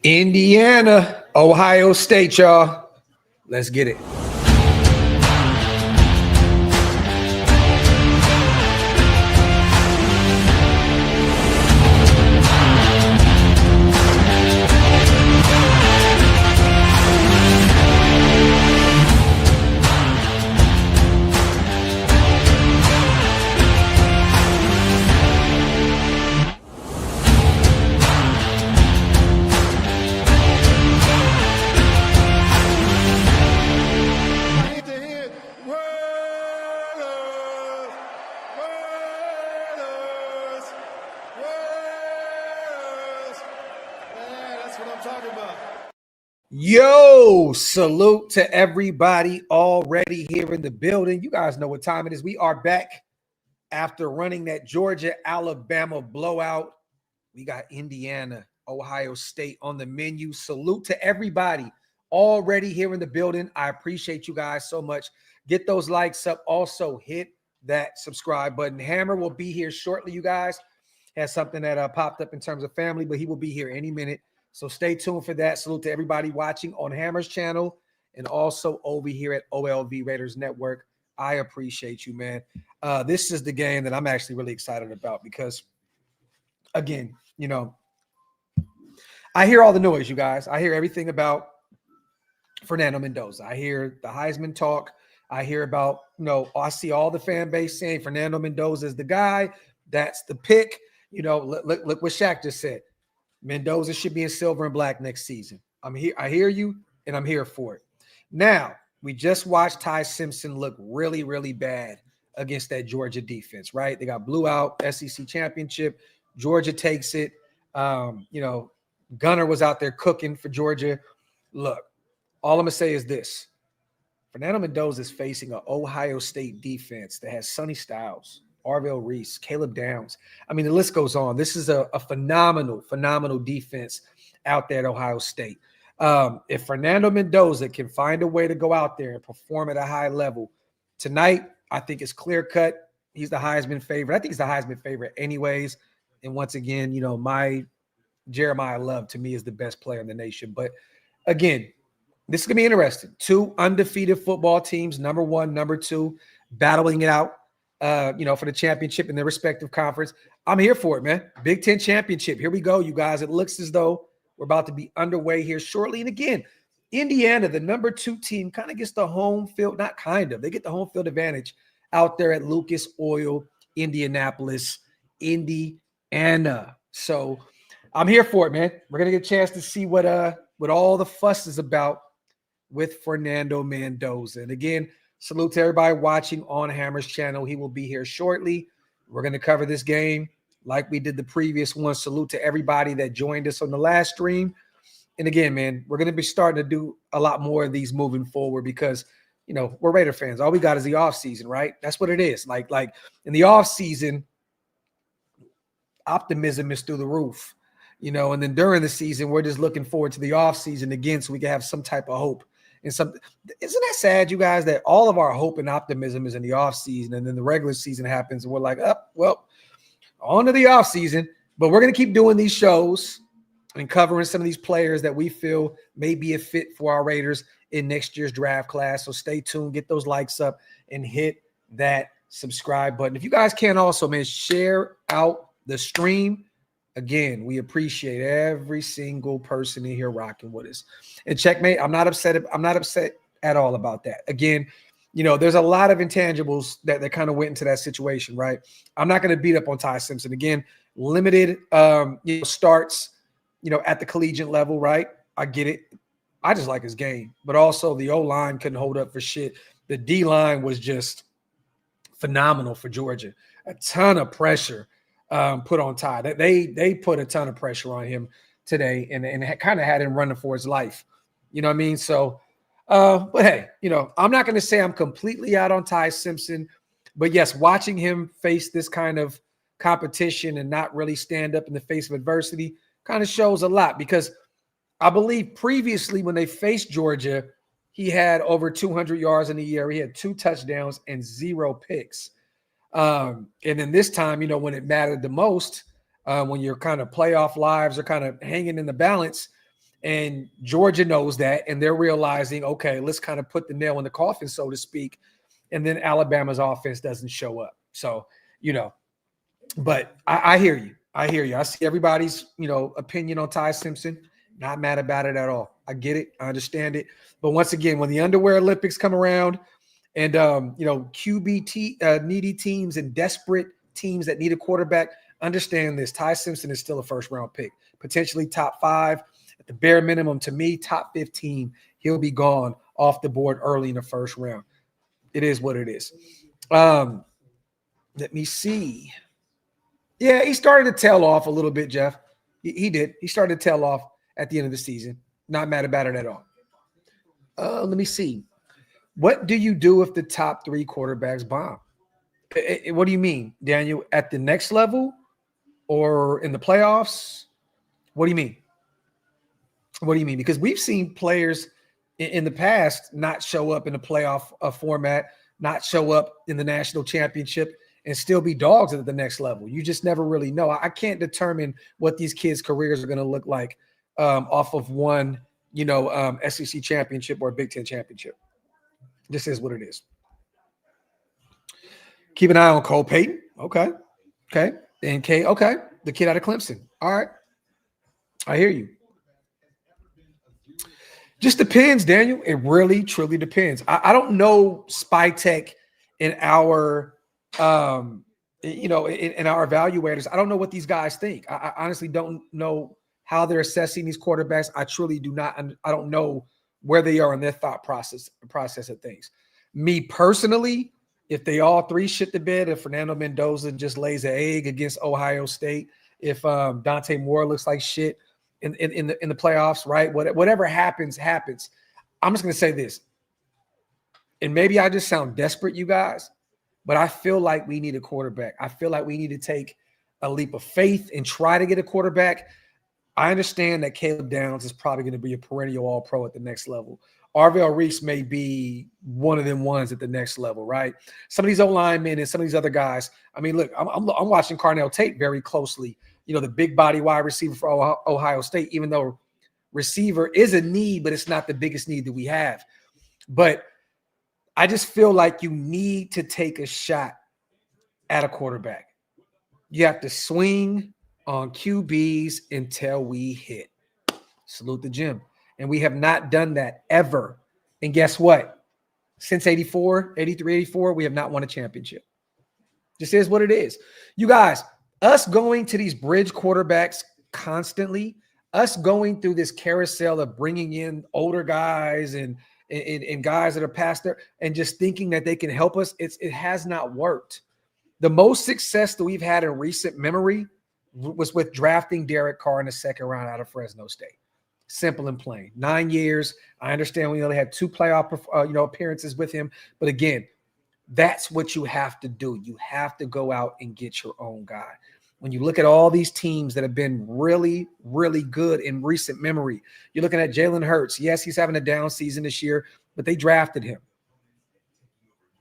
Indiana, Ohio State, y'all. Let's get it. Yo, salute to everybody already here in the building. You guys know what time it is. We are back after running that Georgia-Alabama blowout. We got Indiana, Ohio State on the menu. Salute to everybody already here in the building. I appreciate you guys so much. Get those likes up. Also, hit that subscribe button. Hammer will be here shortly, you guys. Has something that popped up in terms of family, but he will be here any minute. So stay tuned for that. Salute to everybody watching on Hammer's channel and also over here at OLV Raiders Network. I appreciate you, man. This is the game that I'm actually really excited about because, again, you know, I hear all the noise, you guys. I hear everything about Fernando Mendoza. I hear the Heisman talk. I hear about, you know, I see all the fan base saying Fernando Mendoza is the guy. That's the pick. You know, look what Shaq just said. Mendoza should be in silver and black next season. I'm here. I hear you, and I'm here for it. Now, we just watched Ty Simpson look really, really bad against that Georgia defense, right? They got blew out, SEC championship. Georgia takes it. You know, Gunner was out there cooking for Georgia. Look, all I'm going to say is this. Fernando Mendoza is facing an Ohio State defense that has Sonny Styles, Arvell Reese, Caleb Downs. I mean, the list goes on. This is a phenomenal, phenomenal defense out there at Ohio State. If Fernando Mendoza can find a way to go out there and perform at a high level tonight, I think it's clear cut. He's the Heisman favorite. I think he's the Heisman favorite anyways. And once again, you know, my Jeremiah Love to me is the best player in the nation. But again, this is going to be interesting. Two undefeated football teams, number one, number two, battling it out. You know, for the championship in their respective conference. I'm here for it, man. Big Ten championship. Here we go, you guys. It looks as though we're about to be underway here shortly. And again, Indiana, the number 2 team, kind of gets the home field, not kind of. They get the home field advantage out there at Lucas Oil, Indianapolis, Indiana. So I'm here for it, man. We're going to get a chance to see what all the fuss is about with Fernando Mendoza. And again, salute to everybody watching on Hammer's channel. He will be here shortly. We're going to cover this game like we did the previous one. Salute to everybody that joined us on the last stream. And again, man, we're going to be starting to do a lot more of these moving forward because, you know, we're Raider fans. All we got is the offseason, right? That's what it is. Like in the offseason, optimism is through the roof, you know, and then during the season, we're just looking forward to the offseason again so we can have some type of hope. And isn't that sad, you guys, that all of our hope and optimism is in the offseason and then the regular season happens and we're like, oh, well, on to the offseason. But we're going to keep doing these shows and covering some of these players that we feel may be a fit for our Raiders in next year's draft class. So stay tuned, get those likes up, and hit that subscribe button. If you guys can also, man, share out the stream. Again, we appreciate every single person in here rocking with us. And checkmate, I'm not upset at all about that. Again, you know, there's a lot of intangibles that kind of went into that situation, right? I'm not going to beat up on Ty Simpson. Again, limited starts, you know, at the collegiate level, right? I get it. I just like his game. But also the O-line couldn't hold up for shit. The D-line was just phenomenal for Georgia. A ton of pressure put on Ty. They put a ton of pressure on him today and kind of had him running for his life. You know what I mean? So, but hey, you know, I'm not going to say I'm completely out on Ty Simpson, but yes, watching him face this kind of competition and not really stand up in the face of adversity kind of shows a lot because I believe previously when they faced Georgia, he had over 200 yards in the year. He had 2 touchdowns and 0 picks. And then this time, you know, when it mattered the most, when your kind of playoff lives are kind of hanging in the balance, And Georgia knows that, and they're realizing, okay, let's kind of put the nail in the coffin, so to speak. And then Alabama's offense doesn't show up. So, but I hear you. I hear you. I see everybody's, opinion on Ty Simpson. Not mad about it at all. I get it. I understand it. But once again, when the underwear Olympics come around and, QB needy teams and desperate teams that need a quarterback, understand this. Ty Simpson is still a first-round pick, potentially top 5. At the bare minimum, to me, top 15. He'll be gone off the board early in the first round. It is what it is. Let me see. Yeah, he started to tail off a little bit, Jeff. He did. He started to tail off at the end of the season. Not mad about it at all. Let me see. What do you do if the top 3 quarterbacks bomb? What do you mean, Daniel? At the next level or in the playoffs? What do you mean? What do you mean? Because we've seen players in the past not show up in the playoff format, not show up in the national championship, and still be dogs at the next level. You just never really know. I can't determine what these kids' careers are going to look like off of one, SEC championship or a Big Ten championship. This is what it is. Keep an eye on Cole Payton. Okay. And K. Okay. The kid out of Clemson. All right. I hear you. Just depends, Daniel. It really, truly depends. I don't know spy tech in our in our evaluators. I don't know what these guys think. I honestly don't know how they're assessing these quarterbacks. I truly do not. I don't know where they are in their thought process of things. Me personally, if they all 3 shit the bed, if Fernando Mendoza just lays an egg against Ohio State, if Dante Moore looks like shit in the playoffs, right? Whatever happens. I'm just gonna say this, and maybe I just sound desperate, you guys, but I feel like we need a quarterback. I feel like we need to take a leap of faith and try to get a quarterback. I understand that Caleb Downs is probably going to be a perennial All-Pro at the next level. Arvell Reese may be one of them ones at the next level, right? Some of these O-linemen and some of these other guys. I mean, look, I'm watching Carnell Tate very closely. The big body wide receiver for Ohio State, even though receiver is a need, but it's not the biggest need that we have. But I just feel like you need to take a shot at a quarterback. You have to swing on QBs until we hit. Salute the gym. And we have not done that ever. And guess what? Since 83, 84, we have not won a championship. This is what it is. You guys, us going to these bridge quarterbacks constantly, us going through this carousel of bringing in older guys and guys that are past there and just thinking that they can help us, it has not worked. The most success that we've had in recent memory was with drafting Derek Carr in the second round out of Fresno State. Simple and plain. 9 years. I understand we only had 2 playoff appearances with him. But again, that's what you have to do. You have to go out and get your own guy. When you look at all these teams that have been really, really good in recent memory, you're looking at Jalen Hurts. Yes, he's having a down season this year, but they drafted him.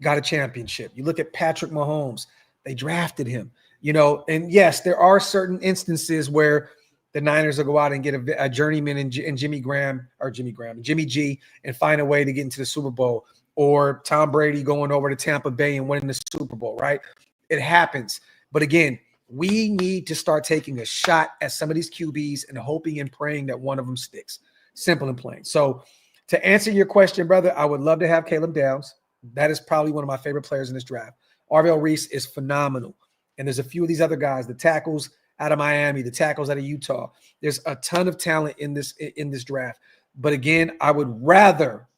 Got a championship. You look at Patrick Mahomes. They drafted him. And yes, there are certain instances where the Niners will go out and get a journeyman in Jimmy G and find a way to get into the Super Bowl, or Tom Brady going over to Tampa Bay and winning the Super Bowl, right? It happens. But again, we need to start taking a shot at some of these QBs and hoping and praying that one of them sticks. Simple and plain. So to answer your question, brother, I would love to have Caleb Downs. That is probably one of my favorite players in this draft. Arvell Reese is phenomenal. And there's a few of these other guys, the tackles out of Miami, the tackles out of Utah. There's a ton of talent in this draft. But again, I would rather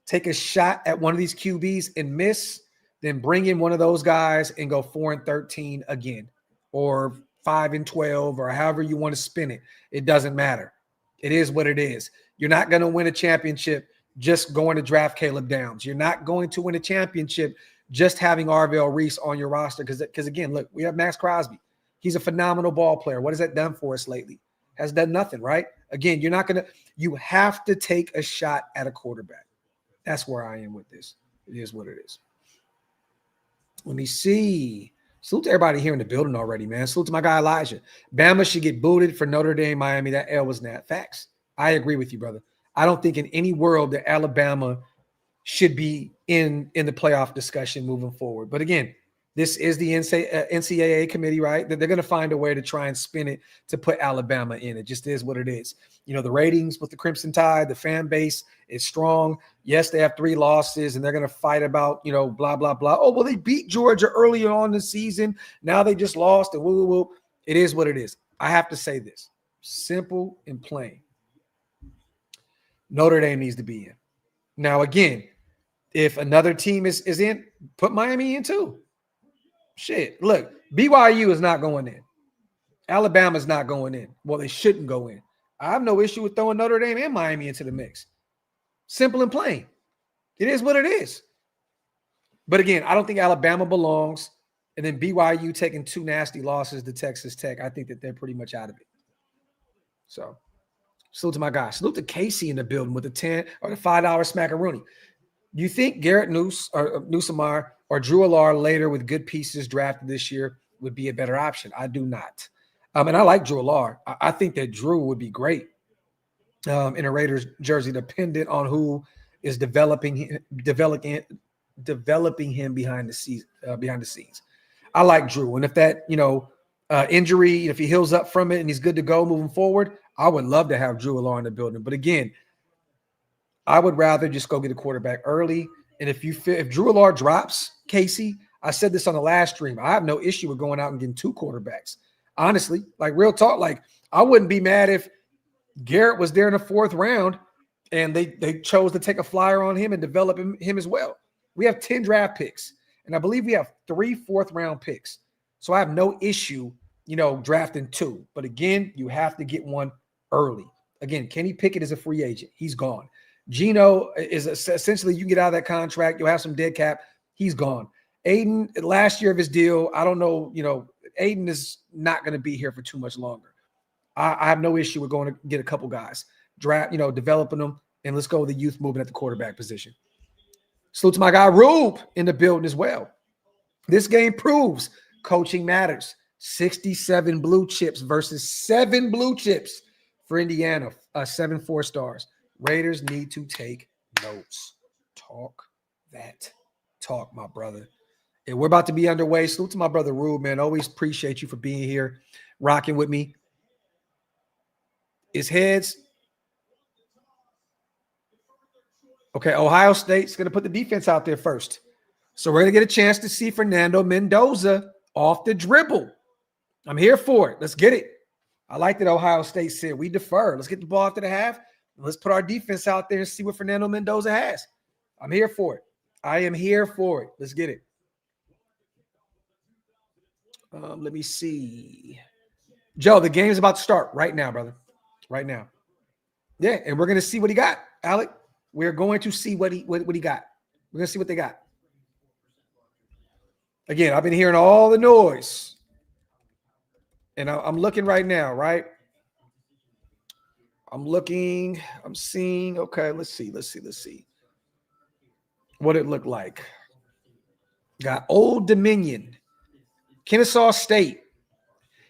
take a shot at one of these QBs and miss than bring in one of those guys and go 4-13 again, or 5-12, or however you want to spin it. It doesn't matter. It is what it is. You're not going to win a championship just going to draft Caleb Downs. You're not going to win a championship just having Arvell Reese on your roster. Because again, look, we have Max Crosby. He's a phenomenal ball player. What has that done for us lately? Has done nothing, right? Again, you have to take a shot at a quarterback. That's where I am with this. It is what it is. Let me see. Salute to everybody here in the building already, man. Salute to my guy Elijah. Bama should get booted for Notre Dame, Miami. That L was not facts. I agree with you, brother. I don't think in any world that Alabama should be in the playoff discussion moving forward. But again, this is the NCAA committee, right? That they're going to find a way to try and spin it to put Alabama in. It just is what it is. You know, the ratings with the Crimson Tide, the fan base is strong. Yes, they have 3 losses, and they're going to fight about, you know, blah, blah, blah. Oh, well, they beat Georgia earlier on in the season. Now they just lost, and woo, woo, woo. It is what it is. I have to say this. Simple and plain. Notre Dame needs to be in. Now, again, if another team is in, put Miami in too. Shit, look, BYU is not going in. Alabama's not going in. Well, they shouldn't go in. I have no issue with throwing Notre Dame and Miami into the mix. Simple and plain. It is what it is. But again, I don't think Alabama belongs. And then BYU taking 2 nasty losses to Texas Tech. I think that they're pretty much out of it. So, salute to my guy. Salute to Casey in the building with the $10 or the $5 smackaroonie. Do you think Garrett Newsome or Drew Allard later with good pieces drafted this year would be a better option? I do not. And I like Drew Allard. I think that Drew would be great in a Raiders jersey, dependent on who is developing him behind the scenes. I like Drew. And if that, injury, if he heals up from it and he's good to go moving forward, I would love to have Drew Allard in the building. But again, I would rather just go get a quarterback early. And if Drew Allard drops, Casey, I said this on the last stream, I have no issue with going out and getting 2 quarterbacks. Honestly, like real talk, like I wouldn't be mad if Garrett was there in the 4th round and they chose to take a flyer on him and develop him as well. We have 10 draft picks, and I believe we have 3 4th-round picks. So I have no issue, drafting 2. But again, you have to get one early. Again, Kenny Pickett is a free agent. He's gone. Geno is essentially, you get out of that contract, you'll have some dead cap. He's gone. Aiden, last year of his deal, I don't know, Aiden is not going to be here for too much longer. I have no issue with going to get a couple guys, draft, developing them, and let's go with the youth movement at the quarterback position. Salute to my guy Rube in the building as well. This game proves coaching matters. 67 blue chips versus 7 blue chips for Indiana, 7 4-stars. Raiders need to take notes. Talk that talk, my brother. And we're about to be underway. Salute to my brother Rube, man. Always appreciate you for being here, rocking with me. Is heads. Okay, Ohio State's going to put the defense out there first. So we're going to get a chance to see Fernando Mendoza off the dribble. I'm here for it. Let's get it. I like that Ohio State said we defer. Let's get the ball after the half. Let's put our defense out there and see what Fernando Mendoza has. I'm here for it. I am here for it. Let's get it. Let me see. Joe, the game's about to start right now, brother. Right now. Yeah, and we're going to see what he got, Alec. We're going to see what he got. We're going to see what they got. Again, I've been hearing all the noise. And I'm looking right now, right? I'm seeing. Okay, let's see. What it looked like. Got Old Dominion, Kennesaw State,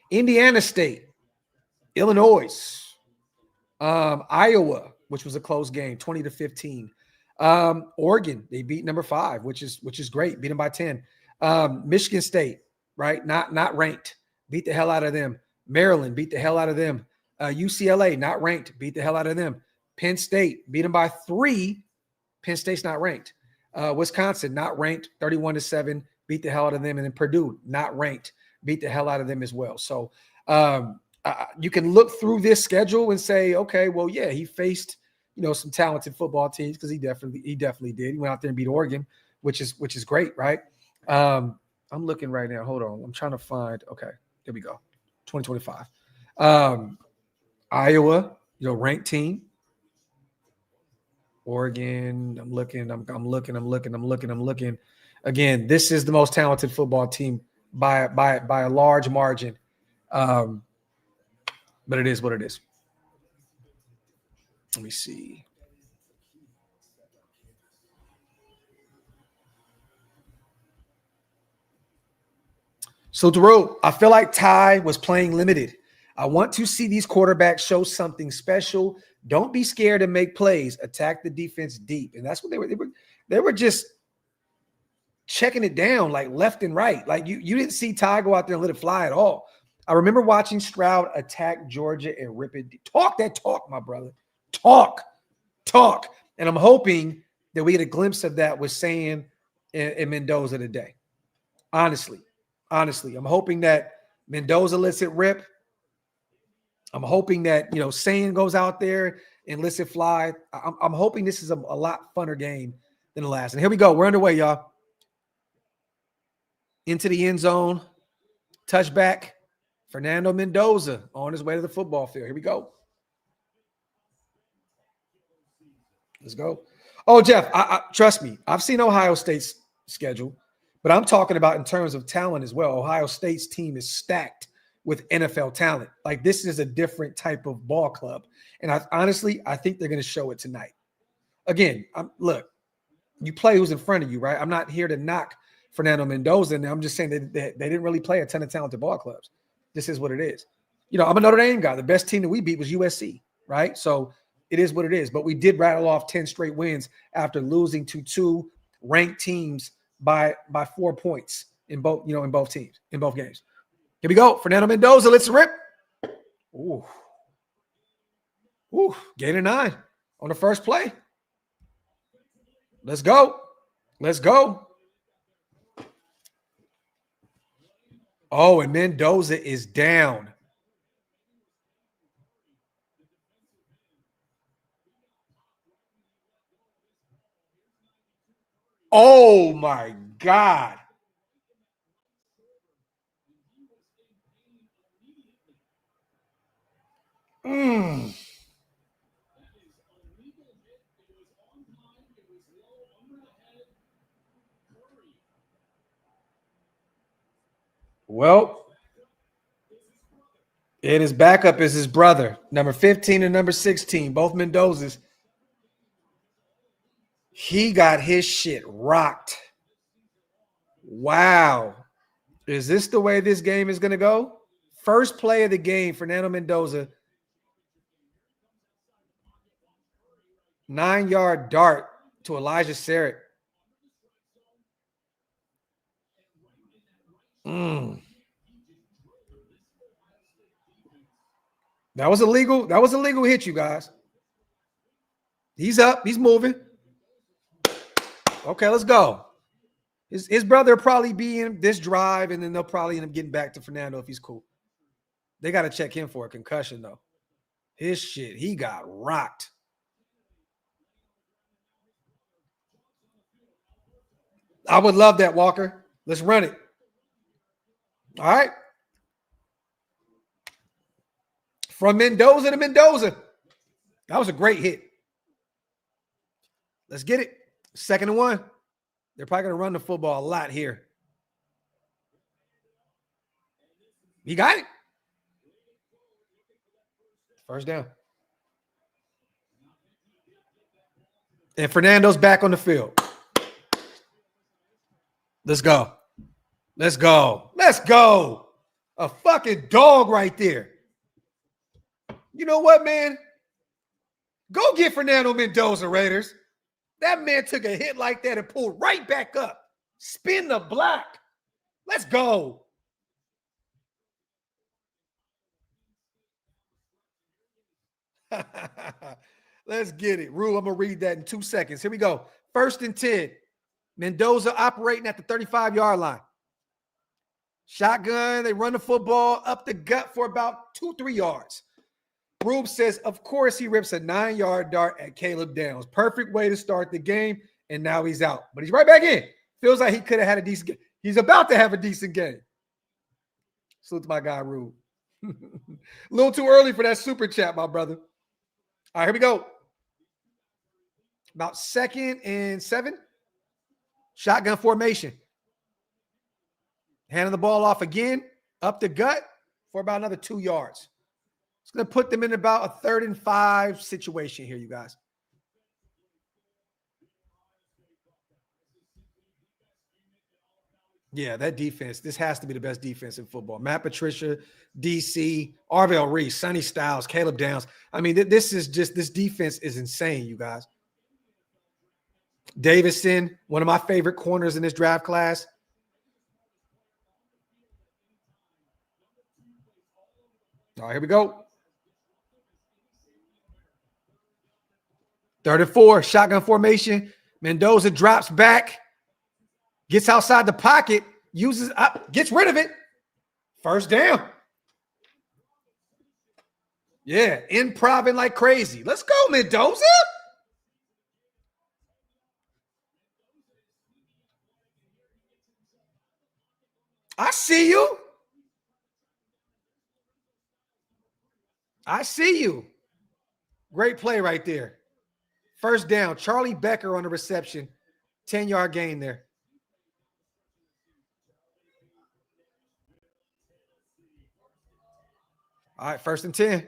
Indiana State, Illinois, Iowa, which was a close game, 20-15. Oregon, they beat number 5, which is great. Beat them by 10. Michigan State, right? Not ranked. Beat the hell out of them. Maryland beat the hell out of them. UCLA, not ranked. Beat the hell out of them. Penn State, beat them by 3. Penn State's not ranked. Wisconsin, not ranked, 31-7. Beat the hell out of them. And then Purdue, not ranked. Beat the hell out of them as well. So you can look through this schedule and say, okay, well, yeah, he faced some talented football teams because he definitely did. He went out there and beat Oregon, which is great, right? I'm looking right now. Hold on, I'm trying to find. Okay, there we go. 2025. Iowa, ranked team. Oregon, I'm looking. Again, this is the most talented football team by a large margin. But it is what it is. Let me see. So, Drew, I feel like Ty was playing limited. I want to see these quarterbacks show something special. Don't be scared to make plays. Attack the defense deep. And that's what they were just checking it down like left and right. Like you didn't see Ty go out there and let it fly at all. I remember watching Stroud attack Georgia and rip it. Talk that talk, my brother. Talk. And I'm hoping that we get a glimpse of that with Saying and Mendoza today. Honestly, I'm hoping that Mendoza lets it rip. I'm hoping that, Saying goes out there and lets it fly. I'm hoping this is a lot funner game than the last. And here we go. We're underway, y'all. Into the end zone. Touchback. Fernando Mendoza on his way to the football field. Here we go. Let's go. Oh, Jeff, I trust me. I've seen Ohio State's schedule, but I'm talking about in terms of talent as well. Ohio State's team is stacked with NFL talent. Like, this is a different type of ball club. And I think they're going to show it tonight. Again, look, you play who's in front of you, right? I'm not here to knock Fernando Mendoza, and I'm just saying that they didn't really play a ton of talented ball clubs. This is what it is. I'm a Notre Dame guy. The best team that we beat was USC, right? So it is what it is. But we did rattle off 10 straight wins after losing to two ranked teams by 4 points in both teams, in both games. Here we go. Fernando Mendoza, let's rip. Ooh, gain of 9 on the first play. Let's go. Oh, and Mendoza is down. Oh, my God. Well, and his backup is his brother, number 15 and number 16, both Mendozas. He got his shit rocked. Wow. Is this the way this game is going to go? First play of the game, Fernando Mendoza. 9-yard dart to Elijah Sarrett. That was illegal. That was a legal hit, you guys. He's up. He's moving. Okay, let's go. His brother will probably be in this drive, and then they'll probably end up getting back to Fernando if he's cool. They got to check him for a concussion, though. His shit, he got rocked. I would love that, Walker. Let's run it. All right. From Mendoza to Mendoza. That was a great hit. Let's get it. 2nd and 1. They're probably going to run the football a lot here. He got it. First down. And Fernando's back on the field. Let's go. A fucking dog right there. You know what, man? Go get Fernando Mendoza, Raiders. That man took a hit like that and pulled right back up. Spin the block. Let's go. Let's get it. Rue, I'm going to read that in 2 seconds. Here we go. 1st and 10. Mendoza operating at the 35-yard line. Shotgun. They run the football up the gut for about 2-3 yards. Rube says, of course, he rips a 9-yard dart at Caleb Downs. Perfect way to start the game, and now he's out. But he's right back in. Feels like he could have had a decent game. He's about to have a decent game. Salute to my guy, Rube. A little too early for that super chat, my brother. All right, here we go. About 2nd and 7. Shotgun formation. Handing the ball off again, up the gut for about another 2 yards. It's going to put them in about a 3rd and 5 situation here, you guys. Yeah, that defense. This has to be the best defense in football. Matt Patricia, DC, Arvell Reese, Sonny Styles, Caleb Downs. I mean, this defense is insane, you guys. Davison, one of my favorite corners in this draft class. All right, here we go. 3rd and 4, shotgun formation. Mendoza drops back, gets outside the pocket, uses up, gets rid of it. 1st down. Yeah, improving like crazy. Let's go, Mendoza. I see you. I see you. Great play right there. 1st down. Charlie Becker on the reception. 10-yard gain there. All right, 1st and 10.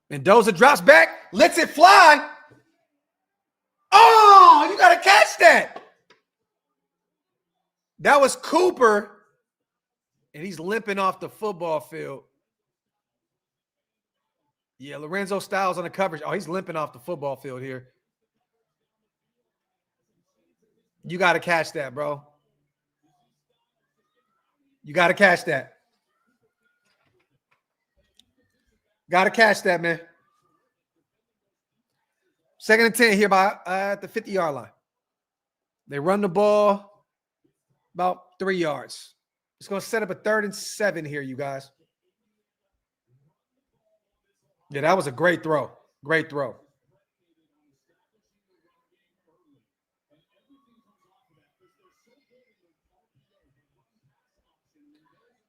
Mendoza drops back, lets it fly. Oh, you got to catch that. That was Cooper, and he's limping off the football field. Yeah, Lorenzo Styles on the coverage. Oh, he's limping off the football field here. You got to catch that, bro. You got to catch that. Got to catch that, man. 2nd and 10 here at the 50-yard line. They run the ball about 3 yards. It's going to set up a 3rd and 7 here, you guys. Yeah, that was a great throw. Great throw.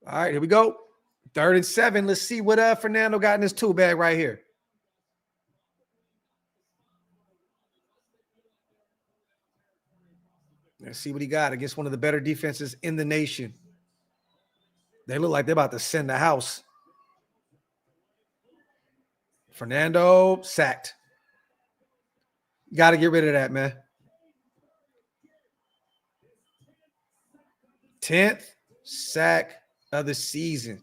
All right, here we go. 3rd and 7. Let's see what Fernando got in his tool bag right here. Let's see what he got against one of the better defenses in the nation. They look like they're about to send the house. Fernando sacked. Got to get rid of that, man. 10th sack of the season.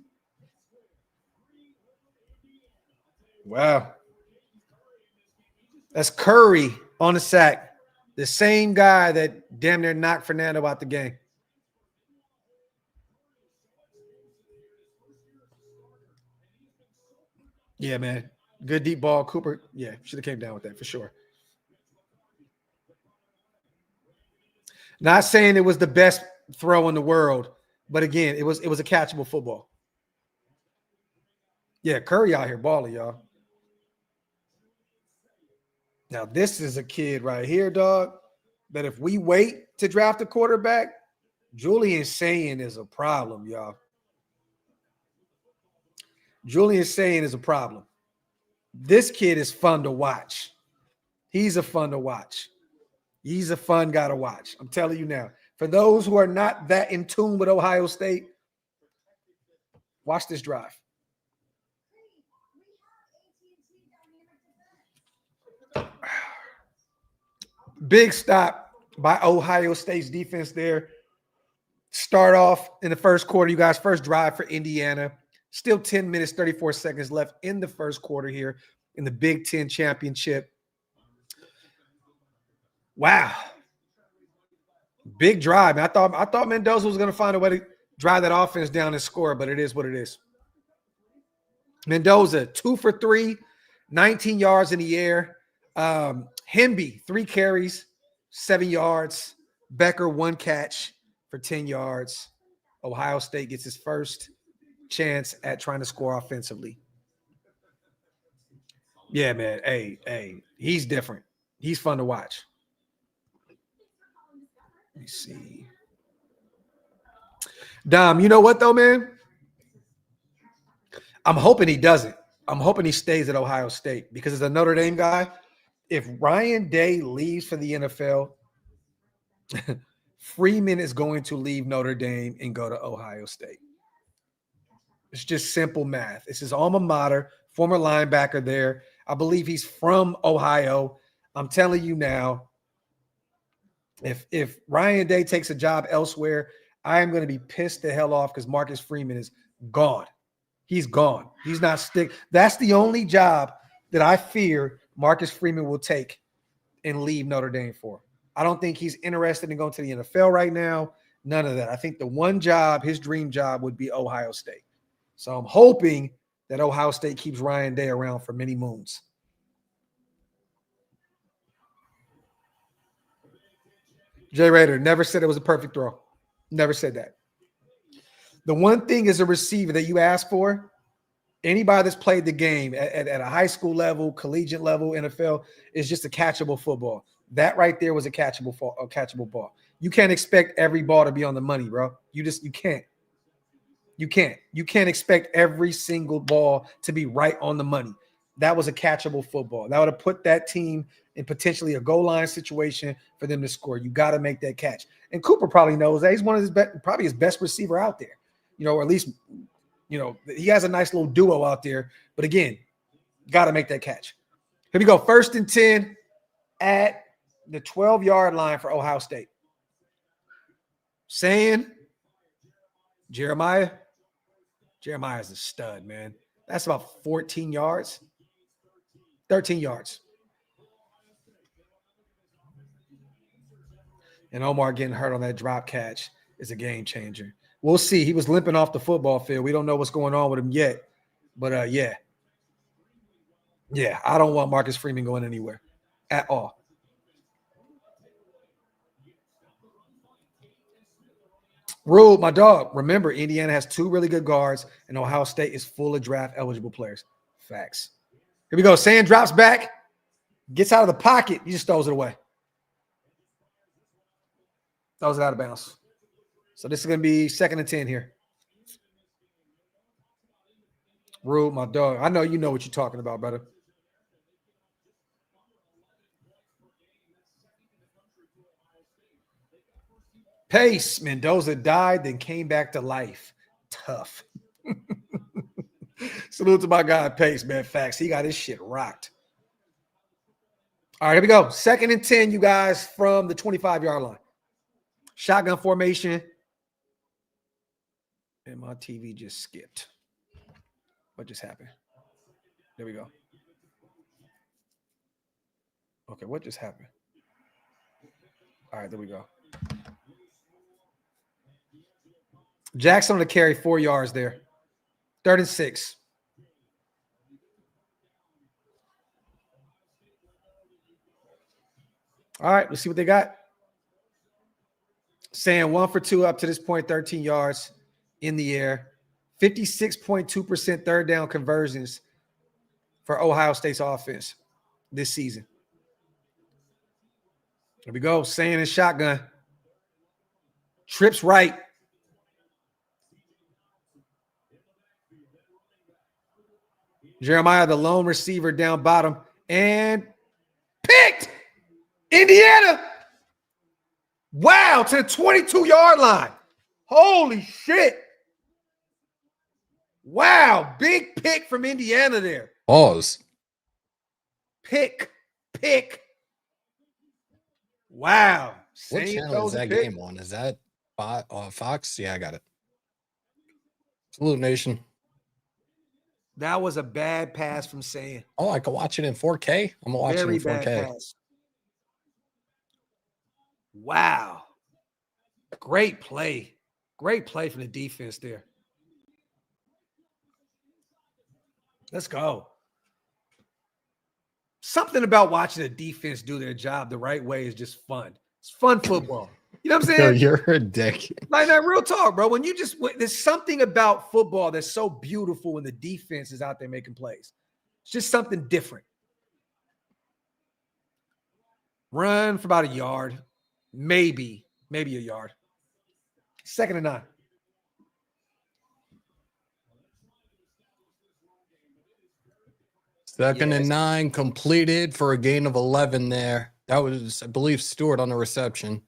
Wow. That's Curry on the sack. The same guy that damn near knocked Fernando out the game. Yeah, man. Good deep ball. Cooper, yeah, should have came down with that for sure. Not saying it was the best throw in the world, but again, it was a catchable football. Yeah, Curry out here balling, y'all. Now, this is a kid right here, dog, that if we wait to draft a quarterback, Julian Sayin is a problem, y'all. Julian Sayin is a problem. This kid is fun to watch. He's a fun to watch. He's a fun guy to watch. I'm telling you now. For those who are not that in tune with Ohio State, watch this drive. Big stop by Ohio State's defense there. Start off in the first quarter, you guys. First drive for Indiana. Still 10 minutes, 34 seconds left in the first quarter here in the Big Ten championship. Wow. Big drive. I thought Mendoza was going to find a way to drive that offense down and score, but it is what it is. Mendoza, 2 for 3, 19 yards in the air. Hemby, 3 carries, 7 yards. Becker, 1 catch for 10 yards. Ohio State gets his first chance at trying to score offensively. Yeah, man. Hey, he's different. He's fun to watch. Let me see. Dom, you know what though, man? I'm hoping he doesn't. I'm hoping he stays at Ohio State because as a Notre Dame guy, if Ryan Day leaves for the NFL, Freeman is going to leave Notre Dame and go to Ohio State. It's just simple math. It's his alma mater, former linebacker there. I believe he's from Ohio. I'm telling you now, If Ryan Day takes a job elsewhere, I am going to be pissed the hell off because Marcus Freeman is gone. He's gone. He's not stick. That's the only job that I fear Marcus Freeman will take and leave Notre Dame for. I don't think he's interested in going to the NFL right now. None of that. I think the one job, his dream job, would be Ohio State. So I'm hoping that Ohio State keeps Ryan Day around for many moons. Jay Rader never said it was a perfect throw. Never said that. The one thing as a receiver that you ask for, anybody that's played the game at a high school level, collegiate level, NFL, is just a catchable football. That right there was a catchable ball. You can't expect every ball to be on the money, bro. You can't. You can't expect every single ball to be right on the money. That was a catchable football. That would have put that team in potentially a goal line situation for them to score. You got to make that catch. And Cooper probably knows that. He's one of his probably his best receiver out there. Or at least, he has a nice little duo out there. But again, got to make that catch. Here we go. 1st and 10 at the 12-yard line for Ohio State. Saying Jeremiah's a stud, man. That's about 14 yards. 13 yards. And Omar getting hurt on that drop catch is a game changer. We'll see. He was limping off the football field. We don't know what's going on with him yet. But, yeah. Yeah, I don't want Marcus Freeman going anywhere at all. Rule, my dog. Remember, Indiana has 2 really good guards, and Ohio State is full of draft-eligible players. Facts. Here we go. Sand drops back, gets out of the pocket. He just throws it away. Throws it out of bounds. So this is going to be 2nd and 10 here. Rule, my dog. I know you know what you're talking about, brother. Pace. Mendoza died, then came back to life. Tough. Salute to my guy, Pace, man. Facts. He got his shit rocked. All right, here we go. 2nd and 10, you guys, from the 25-yard line. Shotgun formation. And my TV just skipped. What just happened? There we go. Okay, what just happened? All right, there we go. Jackson on the carry, 4 yards there. 3rd and 6. All right, let's see what they got. Saying 1 for 2 up to this point, 13 yards in the air. 56.2% third down conversions for Ohio State's offense this season. Here we go. Saying in shotgun. Trips right. Jeremiah, the lone receiver down bottom, and picked. Indiana. Wow, to the 22-yard line. Holy shit. Wow, big pick from Indiana there. Pause. Pick. Wow. What channel is that game on? Is that Fox? Yeah, I got it. Salute Nation. That was a bad pass from Saying. Oh, I can watch it in 4K? I'm going to watch it in 4K. Bad pass. Wow. Great play. Great play from the defense there. Let's go. Something about watching the defense do their job the right way is just fun. It's fun football. You know what I'm saying? Yo, you're a dick. Like that real talk, bro. There's something about football that's so beautiful when the defense is out there making plays. It's just something different. Run for about a yard. Maybe a yard. 2nd and 9. Second and 9 completed for a gain of 11 there. That was, I believe, Stewart on the reception.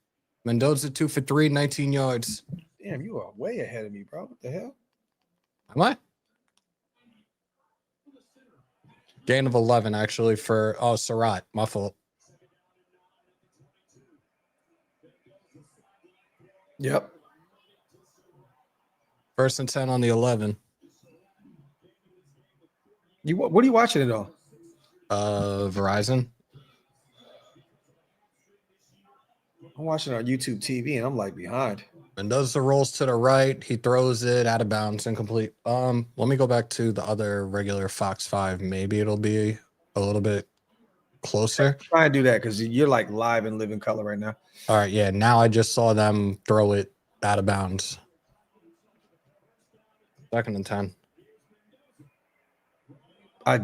Mendoza 2 for 3, 19 yards. Damn, you are way ahead of me, bro. What the hell? Am I? Gain of 11, actually, for Surratt. My fault. Yep. 1st and 10 on the 11. What are you watching it on? Verizon. I'm watching it on YouTube TV, and I'm like behind. Mendoza rolls to the right. He throws it out of bounds, incomplete. Let me go back to the other regular Fox 5. Maybe it'll be a little bit closer. Try and do that because you're like live and live in color right now. All right, yeah. Now I just saw them throw it out of bounds. 2nd and 10. I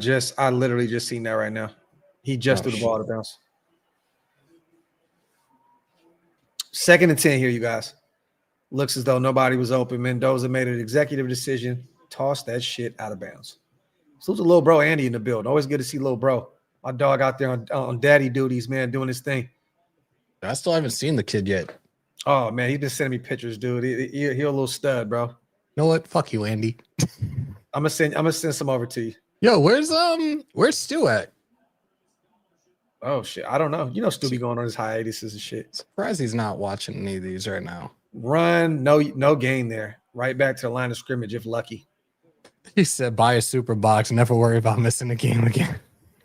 literally just seen that right now. He just threw the ball out of bounds. 2nd and 10 here, you guys. Looks as though nobody was open. Mendoza made an executive decision. Toss that shit out of bounds. Salute to little bro Andy in the building. Always good to see little bro. My dog out there on daddy duties, man, doing his thing. I still haven't seen the kid yet. Oh, man, he just sending me pictures, dude. He a little stud, bro. You know what? Fuck you, Andy. I'm gonna send some over to you. Yo, where's Stu at? Oh shit, I don't know. You know, Stu be going on his hiatuses and shit. Surprised he's not watching any of these right now. Run, no gain there. Right back to the line of scrimmage if lucky. He said, "Buy a super box. Never worry about missing a game again."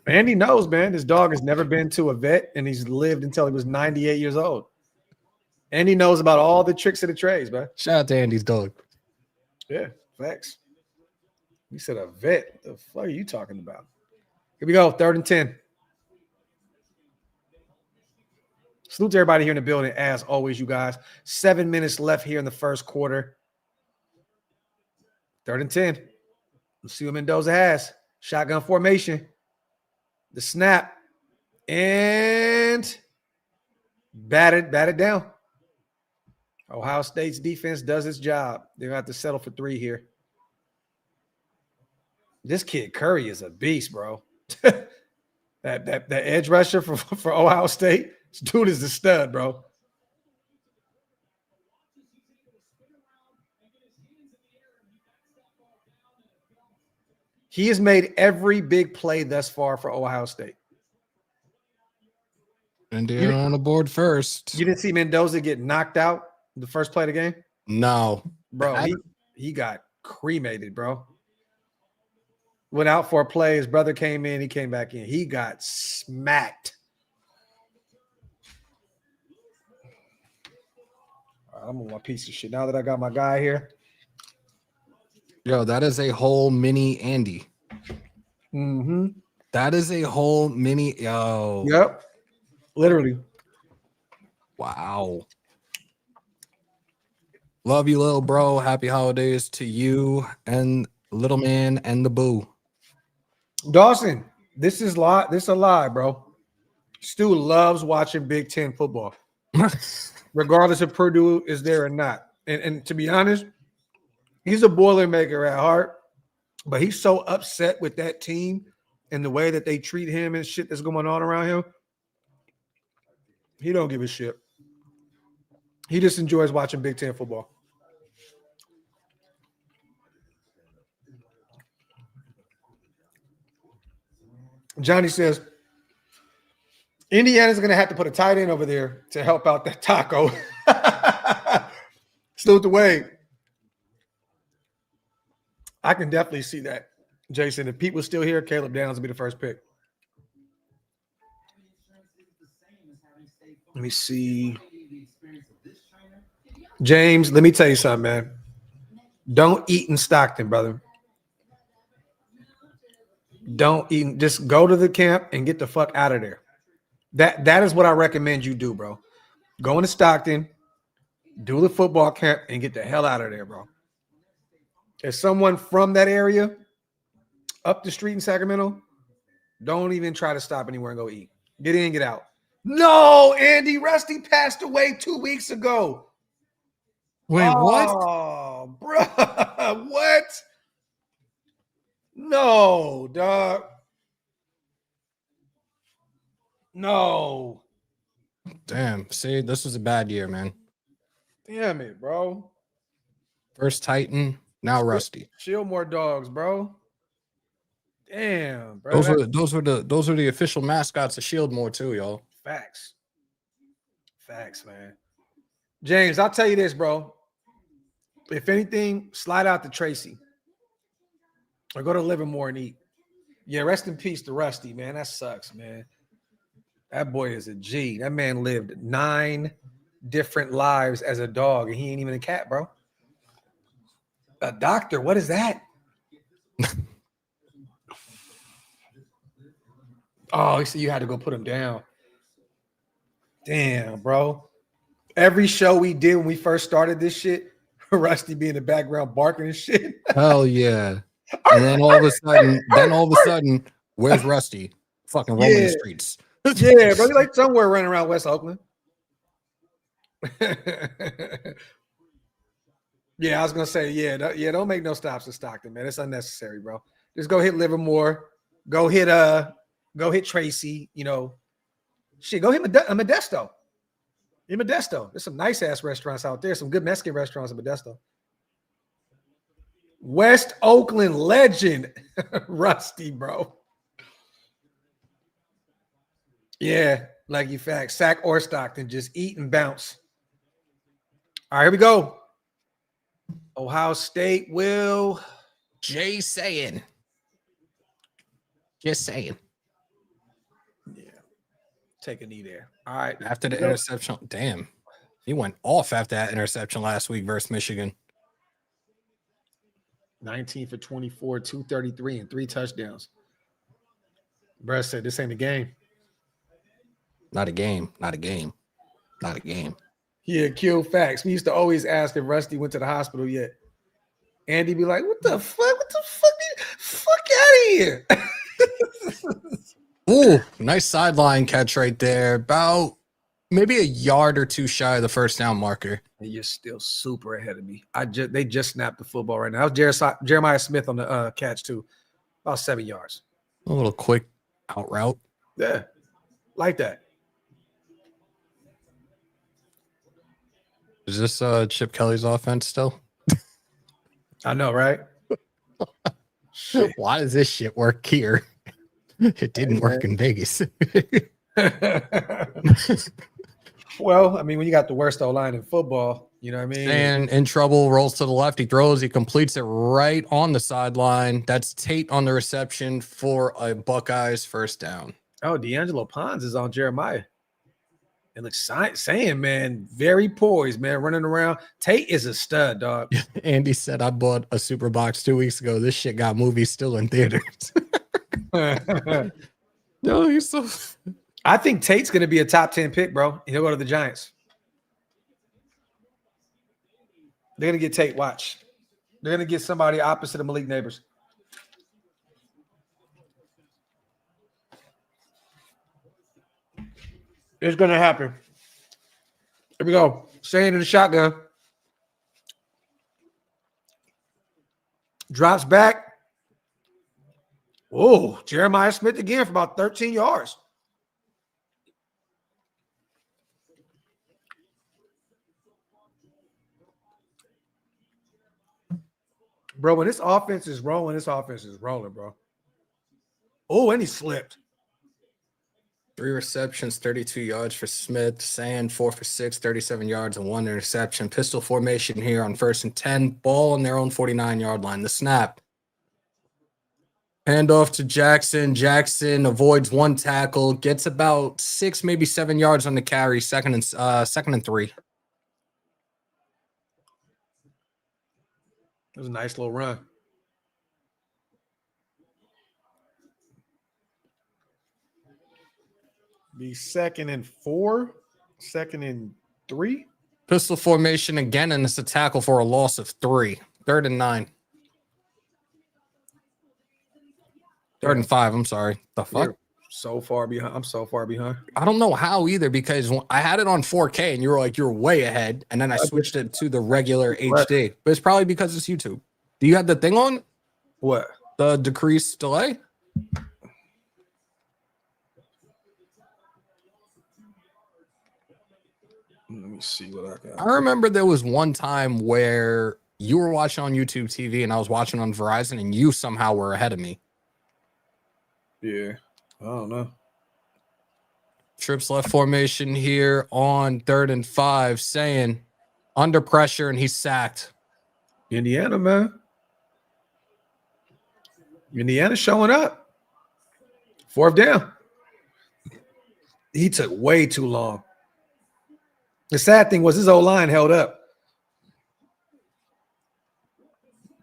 Andy knows, man. This dog has never been to a vet, and he's lived until he was 98 years old. And he knows about all the tricks of the trades, man. Shout out to Andy's dog. Yeah, facts. You said a vet. The fuck are you talking about? Here we go. 3rd and 10. Salute to everybody here in the building. As always, you guys. 7 minutes left here in the first quarter. 3rd and 10. Let's see what Mendoza has. Shotgun formation. The snap. And batted down. Ohio State's defense does its job. They're going to have to settle for 3 here. This kid Curry is a beast, bro. that edge rusher for Ohio State, this dude is the stud, bro. He has made every big play thus far for Ohio State. Indiana on the board first. You didn't see Mendoza get knocked out the first play of the game? No. Bro, he got cremated, bro. Went out for a play. His brother came in. He came back in. He got smacked. All right, I'm on my piece of shit. Now that I got my guy here. Yo, that is a whole mini Andy. Mm-hmm. That is a whole mini. Yo. Yep. Literally. Wow. Love you, little bro. Happy holidays to you and little man and the boo. Dawson, this is a lie, bro. Stu loves watching Big Ten football, regardless if Purdue is there or not. And to be honest, he's a Boilermaker at heart, but he's so upset with that team and the way that they treat him and shit that's going on around him. He don't give a shit. He just enjoys watching Big Ten football. Johnny says, Indiana's going to have to put a tight end over there to help out that taco. Salute the way. I can definitely see that, Jason. If Pete was still here, Caleb Downs would be the first pick. Let me see. James, let me tell you something, man. Don't eat in Stockton, brother. Don't eat. Just go to the camp and get the fuck out of there. That is what I recommend you do, bro. Go into Stockton, do the football camp, and get the hell out of there, bro. As someone from that area, up the street in Sacramento, don't even try to stop anywhere and go eat. Get in, get out. No, Andy, Rusty passed away 2 weeks ago. Wait, what? Oh, bro, what? No, dog. No. Damn. See, this was a bad year, man. Damn it, bro. First Titan, now Rusty. Chill more dogs, bro. Damn, bro. Those were the official mascots of Shieldmore too, y'all. Facts. Facts, man. James, I'll tell you this, bro. If anything, slide out to Tracy or go to Livermore and eat. Yeah, rest in peace to Rusty, man. That sucks, man. That boy is a G. That man lived 9 different lives as a dog, and he ain't even a cat, bro. A doctor, what is that? Oh, he said you had to go put him down. Damn, bro. Every show we did when we first started this shit, Rusty be in the background barking and shit. Hell yeah. And then all of a sudden, where's Rusty? Fucking roaming the streets. Yeah, bro. He's like somewhere running around West Oakland. Yeah, I was gonna say, don't make no stops in Stockton, man. It's unnecessary, bro. Just go hit Livermore, go hit Tracy, you know. Shit, go hit Modesto. In Modesto. There's some nice ass restaurants out there, some good Mexican restaurants in Modesto. West Oakland legend, Rusty, bro. Yeah, like you fact, Sac or Stockton, just eat and bounce. All right, here we go. Ohio State will. Just saying. Yeah. Take a knee there. All right. After the interception. Damn. He went off after that interception last week versus Michigan. 19 for 24, 233, and 3 touchdowns. Bruh said this ain't a game. Not a game. Yeah, kill facts. We used to always ask if Rusty went to the hospital yet. Andy be like, what the fuck? Fuck out of here. Ooh, nice sideline catch right there. About maybe a yard or two shy of the first down marker. You're still super ahead of me. They just snapped the football right now. That was Jeremiah Smith on the catch too. About 7 yards. A little quick out route. Yeah, like that. Is this Chip Kelly's offense still? I know, right? Why does this shit work here? It didn't work in Vegas. Well, I mean, when you got the worst O-line in football, you know what I mean? And in trouble, rolls to the left. He throws. He completes it right on the sideline. That's Tate on the reception for a Buckeyes first down. Oh, D'Angelo Pons is on Jeremiah. And looks saying, man, very poised, man, running around. Tate is a stud, dog. Andy said, I bought a super box 2 weeks ago. This shit got movies still in theaters. No, he's so. I think Tate's going to be a top 10 pick, bro. He'll go to the Giants. They're going to get Tate. Watch. They're going to get somebody opposite of Malik Neighbors. It's going to happen. Here we go. Staying in the shotgun. Drops back. Oh, Jeremiah Smith again for about 13 yards. Bro, when this offense is rolling, bro. Oh, and he slipped. 3 receptions, 32 yards for Smith. Sand, 4 for 6, 37 yards, and 1 interception. Pistol formation here on 1st and 10. Ball on their own 49-yard line. The snap. Hand off to Jackson. Jackson avoids 1 tackle. Gets about 6, maybe 7 yards on the carry. Second and 3. It was a nice little run. Be 2nd and 4, 2nd and 3. Pistol formation again, and it's a tackle for a loss of 3. 3rd and 9. 3rd and 5. I'm sorry. The fuck? You're so far behind. I'm so far behind. I don't know how either, because I had it on 4K and you were like, you're way ahead. And then I switched it to the regular HD. But it's probably because it's YouTube. Do you have the thing on? What? The decreased delay? Let me see what I got. I remember there was one time where you were watching on YouTube TV and I was watching on Verizon and you somehow were ahead of me. Yeah. I don't know. Trips left formation here on 3rd and 5, saying under pressure, and he's sacked. Indiana, man. Indiana showing up. 4th down. He took way too long. The sad thing was his O-line held up.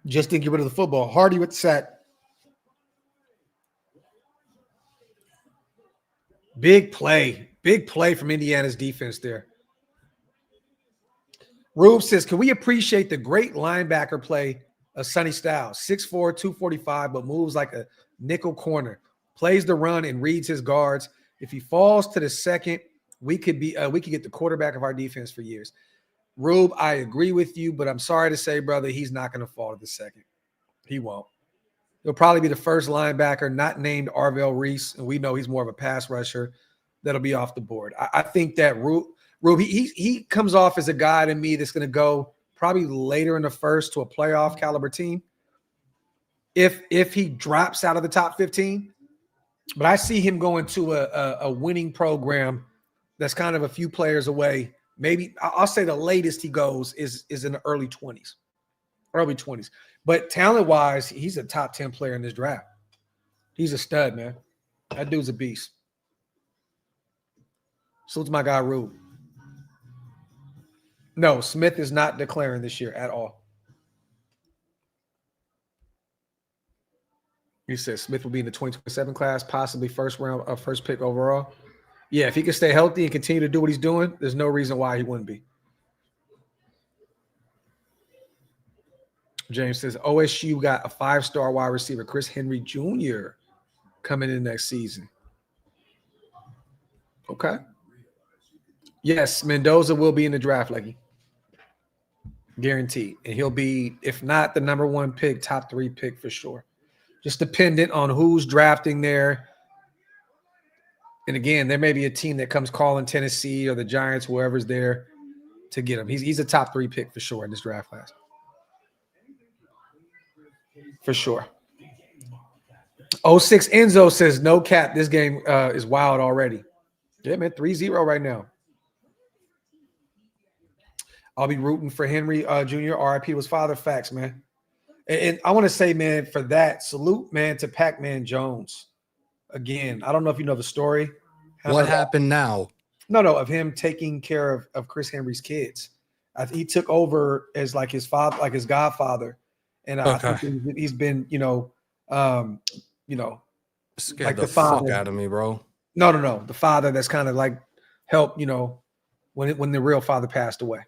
Just didn't get rid of the football. Hardy with the sack. Big play. Big play from Indiana's defense there. Rube says, can we appreciate the great linebacker play of Sonny Styles? 6'4", 245, but moves like a nickel corner. Plays the run and reads his guards. If he falls to the second, we could get the quarterback of our defense for years. Rube, I agree with you, but I'm sorry to say, brother, he's not going to fall to the second. He won't. He'll probably be the first linebacker not named Arvell Reese, and we know he's more of a pass rusher that'll be off the board. I think that Rube, he comes off as a guy to me that's going to go probably later in the first to a playoff caliber team if he drops out of the top 15. But I see him going to a winning program that's kind of a few players away. Maybe I'll say the latest he goes is in the early 20s. But talent-wise, he's a top 10 player in this draft. He's a stud, man. That dude's a beast. Salute to my guy, Rube. No, Smith is not declaring this year at all. You said Smith will be in the 2027 class, possibly first pick overall. Yeah, if he can stay healthy and continue to do what he's doing, there's no reason why he wouldn't be. James says OSU got a 5-star wide receiver, Chris Henry Jr., coming in next season. Okay. Yes, Mendoza will be in the draft, Leggy. Guaranteed. And he'll be, if not the number 1 pick, top 3 pick for sure. Just dependent on who's drafting there. And again, there may be a team that comes calling Tennessee or the Giants, whoever's there, to get him. He's a top 3 pick for sure in this draft class. For sure. 06 Enzo says, no cap, this game is wild already. Yeah, man, 3-0 right now. I'll be rooting for Henry Jr. RIP was father. Facts, man. And I want to say, man, for that, salute, man, to Pac-Man Jones. Again, I don't know if you know the story. What happened now? No, of him taking care of Chris Henry's kids. He took over as like his father, like his godfather. And I think he's been, scared like the fuck out of me, bro. No. The father that's kind of like helped, when the real father passed away.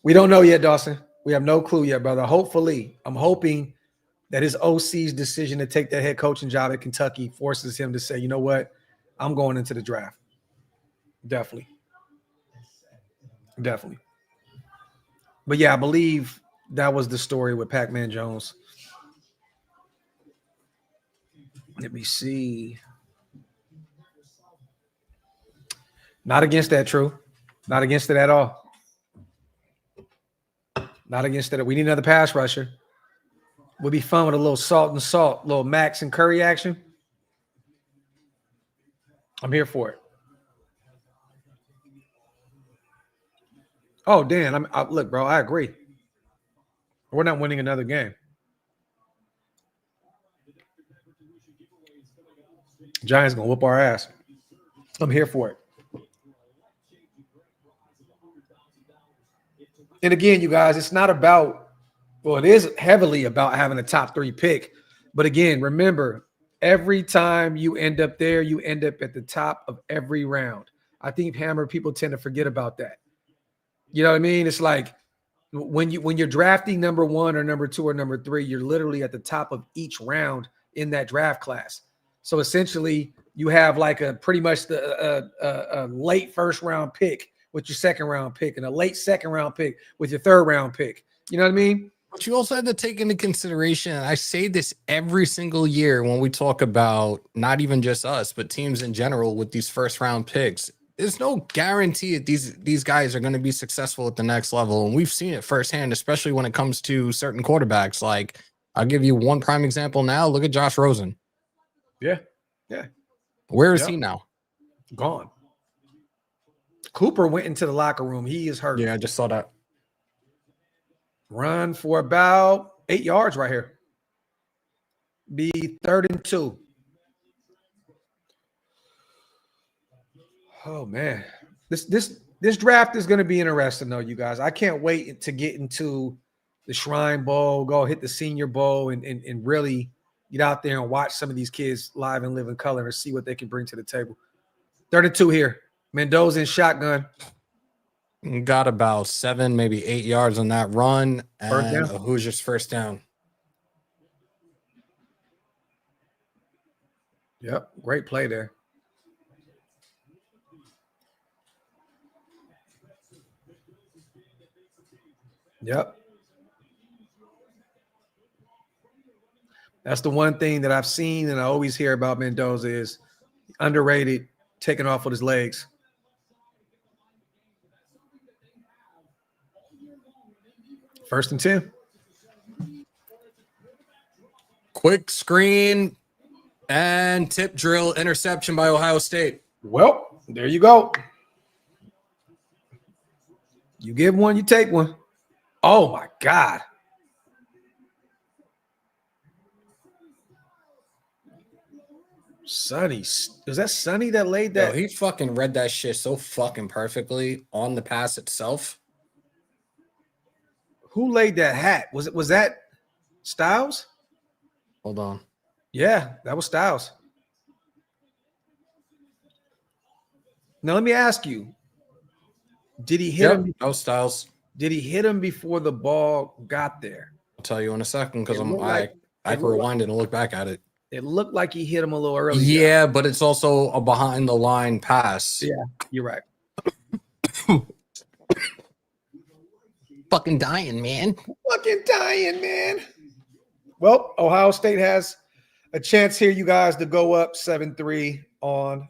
We don't know yet, Dawson. We have no clue yet, brother. Hopefully, I'm hoping that his OC's decision to take that head coaching job at Kentucky forces him to say, you know what? I'm going into the draft. Definitely. But yeah, I believe that was the story with Pac-Man Jones. Let me see. Not against that, True. Not against it at all. Not against it. We need another pass rusher. Would be fun with a little salt, little Max and Curry action. I'm here for it. Oh, Dan, look, bro, I agree. We're not winning another game. Giants gonna whoop our ass. I'm here for it. And again, you guys, it's not about, well, it is heavily about having a top 3 pick. But again, remember, every time you end up there, you end up at the top of every round. I think Hammer people tend to forget about that. You know what I mean? It's like when you're drafting number 1 or number 2 or number 3, you're literally at the top of each round in that draft class. So essentially, you have like a pretty much a late first round pick with your second round pick and a late second round pick with your third round pick. You know what I mean? But you also have to take into consideration, and I say this every single year when we talk about not even just us, but teams in general with these first round picks. There's no guarantee that these guys are going to be successful at the next level. And we've seen it firsthand, especially when it comes to certain quarterbacks. Like, I'll give you one prime example now. Look at Josh Rosen. Yeah. Where is he now? Gone. Cooper went into the locker room. He is hurt. Yeah, I just saw that. Run for about 8 yards right here. Be 3rd and 2. Oh man, this draft is going to be interesting, though, you guys. I can't wait to get into the Shrine Bowl, go hit the Senior Bowl, and really get out there and watch some of these kids live and live in color and see what they can bring to the table. 3rd and 2 here. Mendoza in shotgun. Got about 7, maybe 8 yards on that run, First and down. a Hoosiers first down. Yep, great play there. Yep. That's the one thing that I've seen and I always hear about Mendoza is underrated, taking off with his legs. First and 10. Quick screen and tip drill interception by Ohio State. Well, there you go. You give one, you take one. Oh, my God. Sonny. Was that Sonny that laid that? Yo, he fucking read that shit so fucking perfectly on the pass itself. Who laid that hat? Was that Styles? Hold on. Yeah, that was Styles. Now let me ask you: did he hit him? No Styles. Did he hit him before the ball got there? I'll tell you in a second because I can looked rewind it and look back at it. It looked like he hit him a little early. Yeah, but it's also a behind the line pass. Yeah, you're right. Fucking dying, man. Fucking dying, man. Well, Ohio State has a chance here, you guys, to go up 7-3 on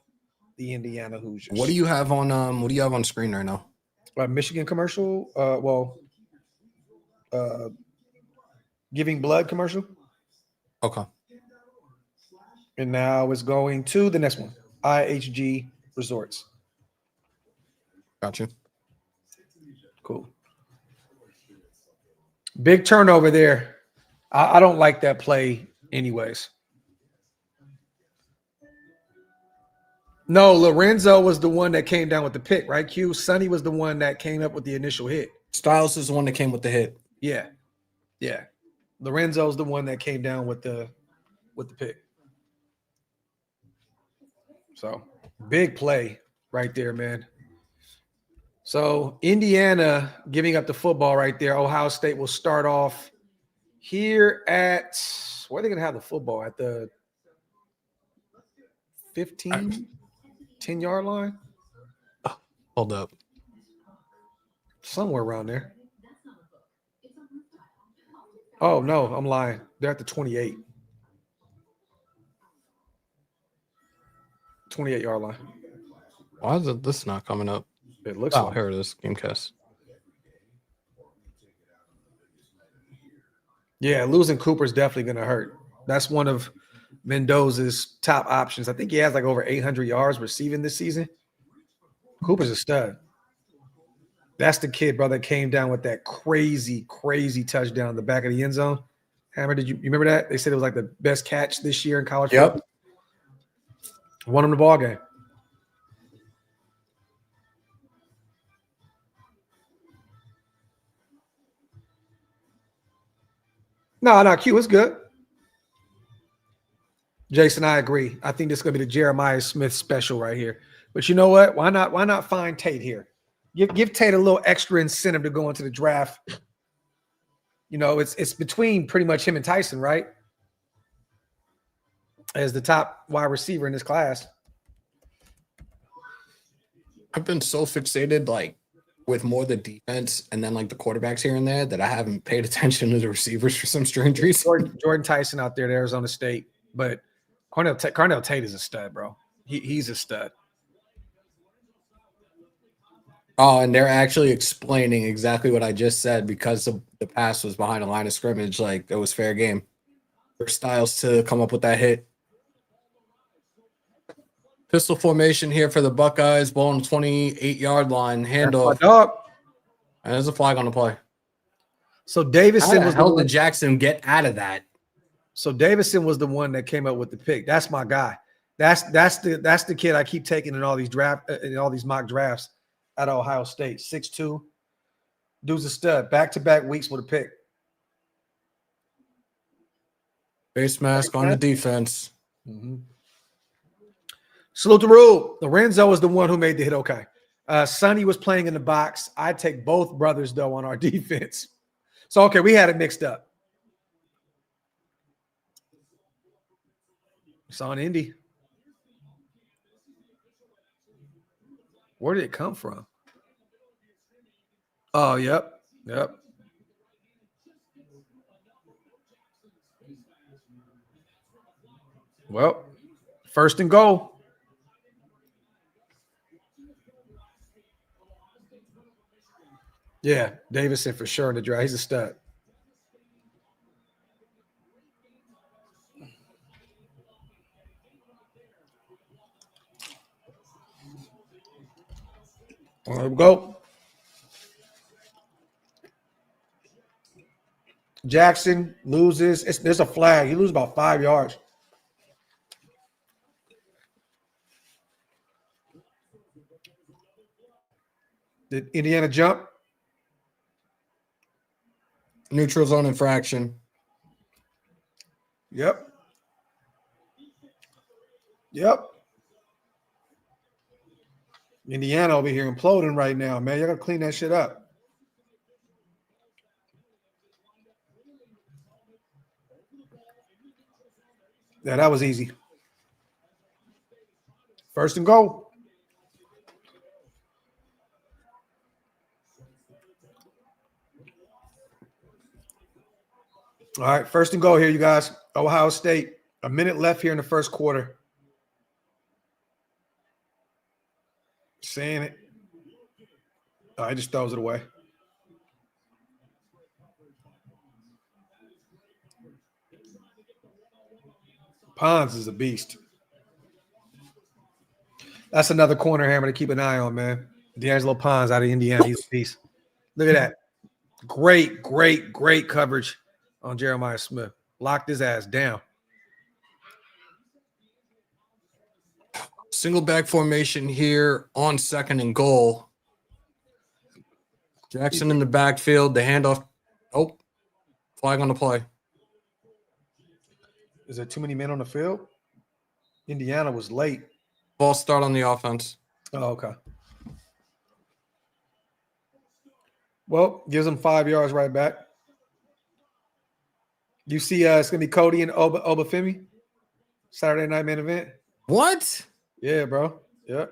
the Indiana Hoosiers. What do you have on screen right now? Michigan commercial? Giving Blood commercial. Okay. And now it's going to the next one. IHG Resorts. Gotcha. Cool. Big turnover there. I don't like that play anyways. No, Lorenzo was the one that came down with the pick, right, Q? Sonny was the one that came up with the initial hit. Styles is the one that came with the hit. Yeah. Yeah. Lorenzo's the one that came down with the pick. So, big play right there, man. So, Indiana giving up the football right there. Ohio State will start off here at – where are they going to have the football? At the 15, 10-yard line? Hold up. Somewhere around there. Oh, no, I'm lying. They're at the 28. 28-yard line. Why is this not coming up? It looks Oh, like. here it is. Gamecast. Yeah, losing Cooper is definitely going to hurt. That's one of Mendoza's top options. I think he has like over 800 yards receiving this season. Cooper's a stud. That's the kid, brother, came down with that crazy, crazy touchdown in the back of the end zone. Hammer, you remember that? They said it was like the best catch this year in college football. Won him the ball game. No, Q, it's good. Jason, I agree. I think this is going to be the Jeremiah Smith special right here. But you know what? Why not find Tate here? Give Tate a little extra incentive to go into the draft. You know, it's between pretty much him and Tyson, right? As the top wide receiver in this class. I've been so fixated, like, with more the defense and then, like, the quarterbacks here and there that I haven't paid attention to the receivers for some strange reason. Jordan Tyson out there at Arizona State. But Carnell Tate is a stud, bro. He's a stud. Oh, and they're actually explaining exactly what I just said because the pass was behind a line of scrimmage. Like, it was fair game for Styles to come up with that hit. Pistol formation here for the Buckeyes. Ball on the 28-yard line. Handoff. Dog. And there's a flag on the play. So Davison How was the hell the one. did Jackson get out of that? So Davison was the one that came up with the pick. That's my guy. That's the kid I keep taking in all these mock drafts at Ohio State. 6'2". Dude's a stud. Back-to-back weeks with a pick. Face mask on the defense. Mm-hmm. Salute the rule. Lorenzo was the one who made the hit. Okay. Sonny was playing in the box. I take both brothers, though, on our defense. So, okay, we had it mixed up. It's on Indy. Where did it come from? Oh, yep. Well, first and goal. Yeah, Davison for sure in the draft. He's a stud. There we go. Jackson loses. There's a flag. He loses about 5 yards. Did Indiana jump? Neutral zone infraction. Yep. Indiana over here imploding right now, man. You got to clean that shit up. Yeah, that was easy. First and goal. All right, first and goal here, you guys. Ohio State. A minute left here in the first quarter. Saying it. Oh, he just throws it away. Pons is a beast. That's another corner hammer to keep an eye on, man. D'Angelo Pons out of Indiana. He's a beast. Look at that. Great coverage on Jeremiah Smith. Locked his ass down. Single back formation here on second and goal. Jackson in the backfield. The handoff. Oh, flag on the play. Is there too many men on the field? Indiana was late. Ball start on the offense. Oh, okay. Well, gives them 5 yards right back. You see it's going to be Cody and Obafemi? Saturday night main event. What? Yeah, bro. Yeah.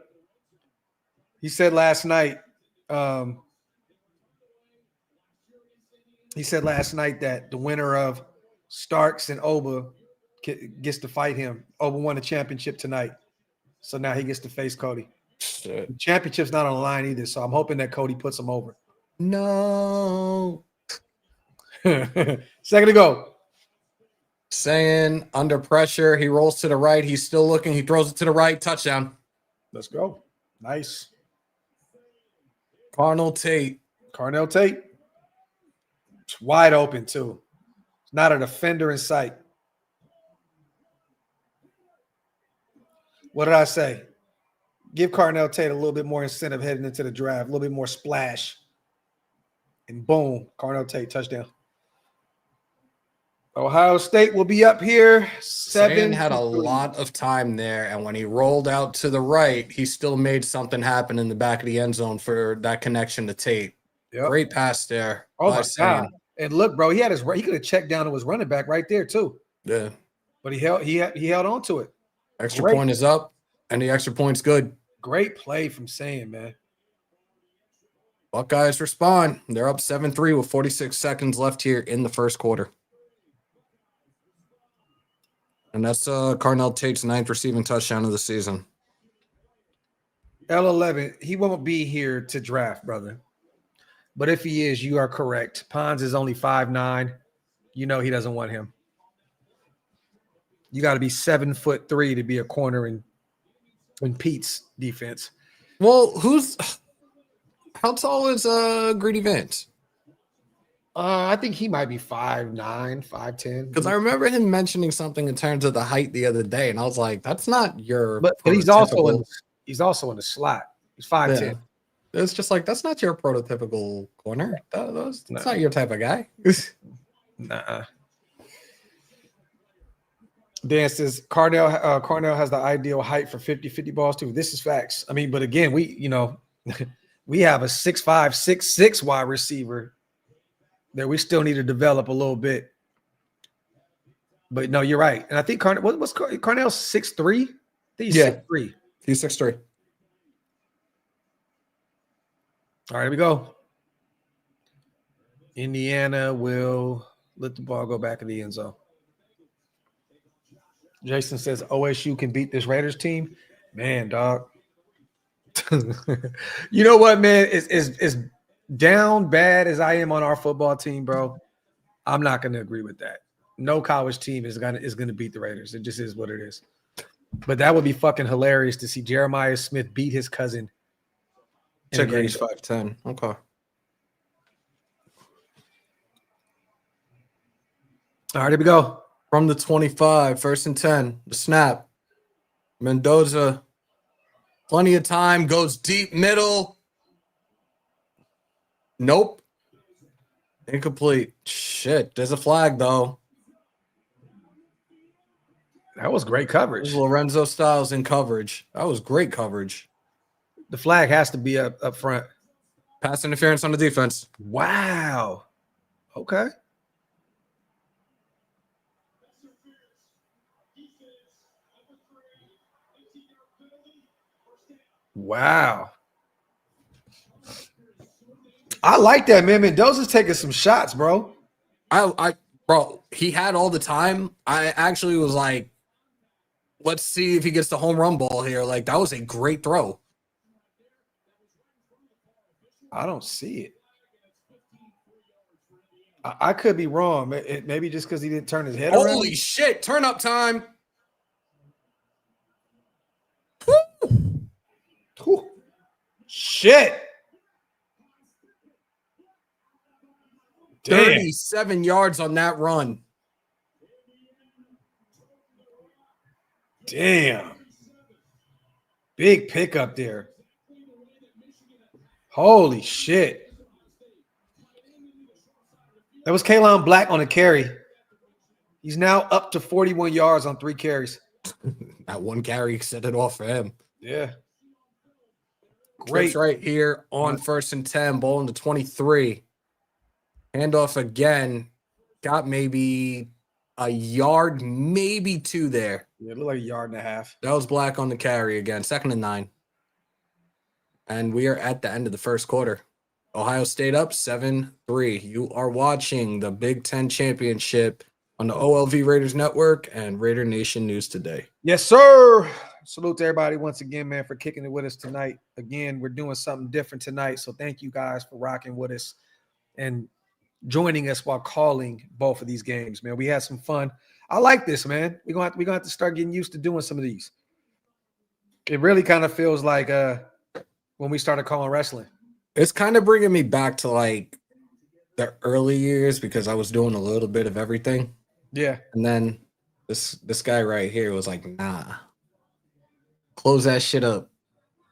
He said last night that the winner of Starks and Oba gets to fight him. Oba won the championship tonight. So now he gets to face Cody. Shit. The championship's not on the line either, so I'm hoping that Cody puts him over. No. Second to go. Saying under pressure. He rolls to the right. He's still looking. He throws it to the right. Touchdown. Let's go. Nice. Carnell Tate. It's wide open, too. It's not a defender in sight. What did I say? Give Carnell Tate a little bit more incentive heading into the draft, a little bit more splash. And boom, Carnell Tate, touchdown. Ohio State will be up here. Sagan had a lot of time there, and when he rolled out to the right, he still made something happen in the back of the end zone for that connection to Tate. Yep. Great pass there. Oh, my God. And look, bro, he could have checked down to his running back right there, too. Yeah. But he held on to it. Extra point is up, and the extra point's good. Great play from Sagan, man. Buckeyes respond. They're up 7-3 with 46 seconds left here in the first quarter. And that's Carnell Tate's 9th receiving touchdown of the season. L11, he won't be here to draft, brother. But if he is, you are correct. Pons is only 5'9". You know he doesn't want him. You got to be 7'3" to be a corner in in Pete's defense. Well, how tall is Greedy Vance? I think he might be 5'9", 5'10". Because I remember him mentioning something in terms of the height the other day, and I was like, "That's not your." But he's also in the slot. He's 5'10". Yeah. It's just like that's not your prototypical corner. That's not your type of guy. Nah. Dan says Cornell has the ideal height for 50-50 balls too. This is facts. I mean, but again, we we have a 6'5", 6'6" wide receiver that we still need to develop a little bit. But no, you're right. And I think Cornell 6'3"? I think he's 6'3". He's 6'3". All right, here we go. Indiana will let the ball go back in the end zone. Jason says OSU can beat this Raiders team. Man, dog. You know what, man? It's down bad as I am on our football team, bro. I'm not going to agree with that. No college team is gonna beat the Raiders. It just is what it is. But that would be fucking hilarious to see Jeremiah Smith beat his cousin. Check he's 5'10". Okay. All right, here we go. From the 25, 1st and 10, the snap. Mendoza, plenty of time, goes deep middle. Nope. Incomplete. Shit, there's a flag, though. That was great coverage. Lorenzo Styles in coverage. That was great coverage. The flag has to be up front. Pass interference on the defense. Wow. Okay. Wow. I like that, man. Mendoza's taking some shots, bro. Bro, he had all the time. I actually was like, let's see if he gets the home run ball here. Like, that was a great throw. I don't see it. I could be wrong. Maybe just because he didn't turn his head around. Holy shit. Turn up time. Whew. Shit. Damn. 37 yards on that run. Damn. Big pickup there. Holy shit. That was Kaylon Black on a carry. He's now up to 41 yards on 3 carries. That one carry set it off for him. Yeah. Great. Trips right here on 1st and 10, ball into 23. Handoff again. Got maybe a yard, maybe 2 there. Yeah, it looked like a yard and a half. That was Black on the carry again. 2nd and 9. And we are at the end of the first quarter. Ohio State up 7-3. You are watching the Big Ten Championship on the OLV Raiders Network and Raider Nation News Today. Yes, sir. Salute to everybody once again, man, for kicking it with us tonight. Again, we're doing something different tonight. So thank you guys for rocking with us and joining us while calling both of these games, man. We had some fun. I like this, man. We're gonna have to start getting used to doing some of these. It really kind of feels like when we started calling wrestling. It's kind of bringing me back to like the early years because I was doing a little bit of everything. Yeah. And then this guy right here was like, nah, close that shit up.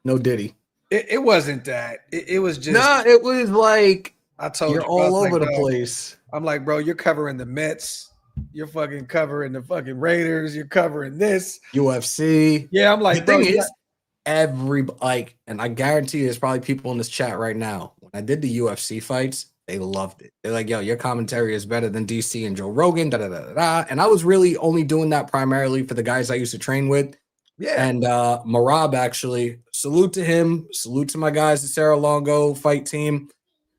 No Diddy. It wasn't that. It was just. Nah, it was like, I told you're you, all over like, the place. I'm like, bro, you're covering the Mets. You're fucking covering the fucking Raiders. You're covering this. UFC. Yeah, I'm like, the bro, thing is, and I guarantee you there's probably people in this chat right now. When I did the UFC fights, they loved it. They're like, yo, your commentary is better than DC and Joe Rogan, da-da-da-da-da. And I was really only doing that primarily for the guys I used to train with. Yeah. And Marab, actually, salute to him. Salute to my guys, the Sarah Longo fight team.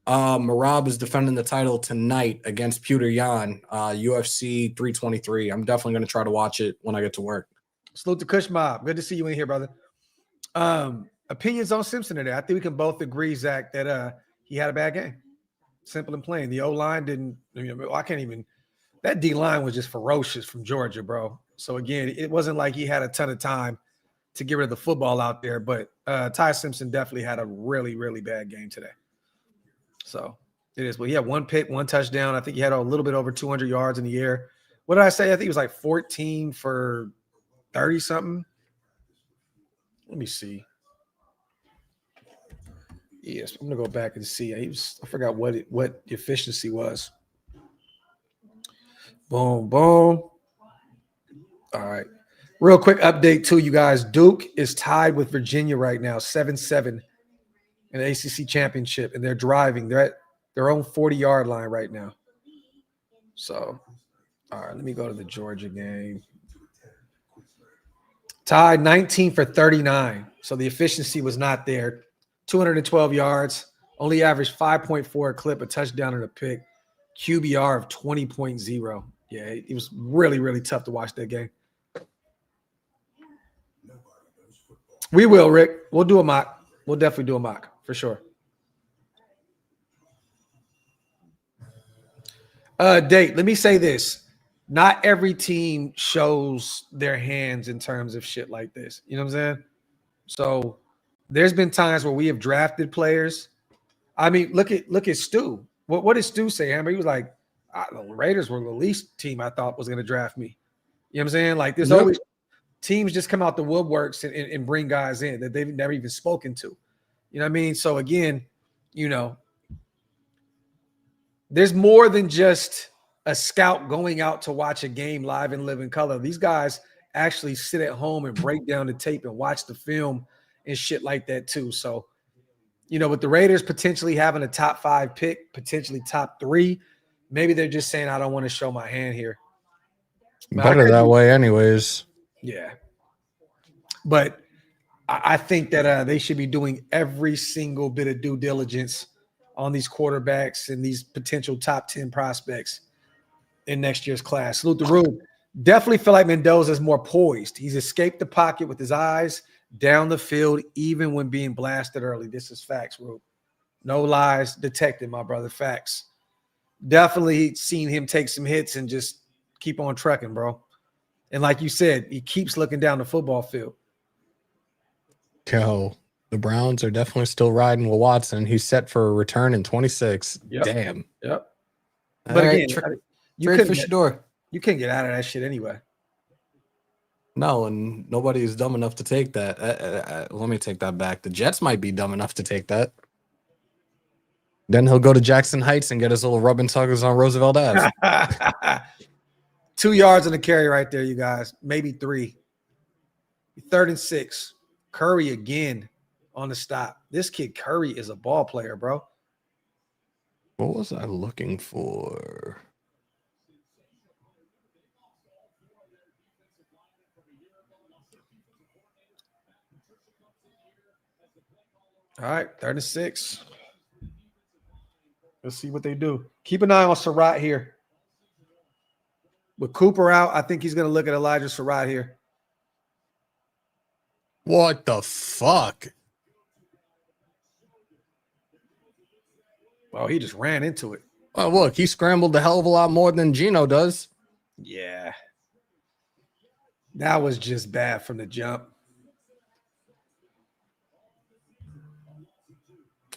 Marab is defending the title tonight against Peter Yan, UFC 323. I'm definitely going to try to watch it when I get to work. Salute to Kush Mob. Good to see you in here, brother. Opinions on Simpson today. I think we can both agree, Zach, that he had a bad game. Simple and plain. The O-line didn't, I can't even, that D-line was just ferocious from Georgia, bro. So again, it wasn't like he had a ton of time to get rid of the football out there. But Ty Simpson definitely had a really, really bad game today. So it is. Well, he had 1 pick, 1 touchdown. I think he had a little bit over 200 yards in the air. What did I say? I think he was like 14 for 30 something. Let me see. Yes, I'm gonna go back and see. I forgot what the efficiency was. Boom, boom. All right. Real quick update to you guys. Duke is tied with Virginia right now, 7-7 in the ACC championship, and they're driving. They're at their own 40-yard line right now. So, all right, let me go to the Georgia game. Tied 19 for 39. So the efficiency was not there. 212 yards, only averaged 5.4 a clip, a touchdown and a pick. QBR of 20.0. Yeah, it was really, really tough to watch that game. We will, Rick. We'll do a mock. We'll definitely do a mock for sure. Date, let me say this. Not every team shows their hands in terms of shit like this. You know what I'm saying? So there's been times where we have drafted players. I mean, look at Stu. What did Stu say, Amber? He was like, the Raiders were the least team I thought was going to draft me. You know what I'm saying? Like there's always teams just come out the woodworks and bring guys in that they've never even spoken to. You know what I mean? So again, you know, there's more than just a scout going out to watch a game live and live in color. These guys actually sit at home and break down the tape and watch the film and shit like that too. So, you know, with the Raiders potentially having a top 5 pick, potentially top 3, maybe they're just saying, I don't want to show my hand here. Better that way anyways. Yeah. But I think that they should be doing every single bit of due diligence on these quarterbacks and these potential top 10 prospects in next year's class. Salute the Rube. Definitely feel like Mendoza is more poised. He's escaped the pocket with his eyes down the field, even when being blasted early. This is facts, Rube. No lies detected, my brother. Facts. Definitely seen him take some hits and just keep on trucking, bro. And like you said, he keeps looking down the football field. Yo, the Browns are definitely still riding with Watson. He's set for a return in 26. Yep. Damn. Yep. But again, you couldn't get out of that shit anyway. No, and nobody is dumb enough to take that. Let me take that back. The Jets might be dumb enough to take that. Then he'll go to Jackson Heights and get his little rub and tuggers on Roosevelt Ave. 2 yards on the carry right there, you guys. Maybe 3. 3rd and 6. Curry again on the stop. This kid Curry is a ball player, bro. What was I looking for? All right, 3rd and 6. Let's see what they do. Keep an eye on Surratt here. With Cooper out, I think he's going to look at Elijah Surratt here. What the fuck? Well, he just ran into it. Oh, look, he scrambled a hell of a lot more than Gino does. Yeah. That was just bad from the jump.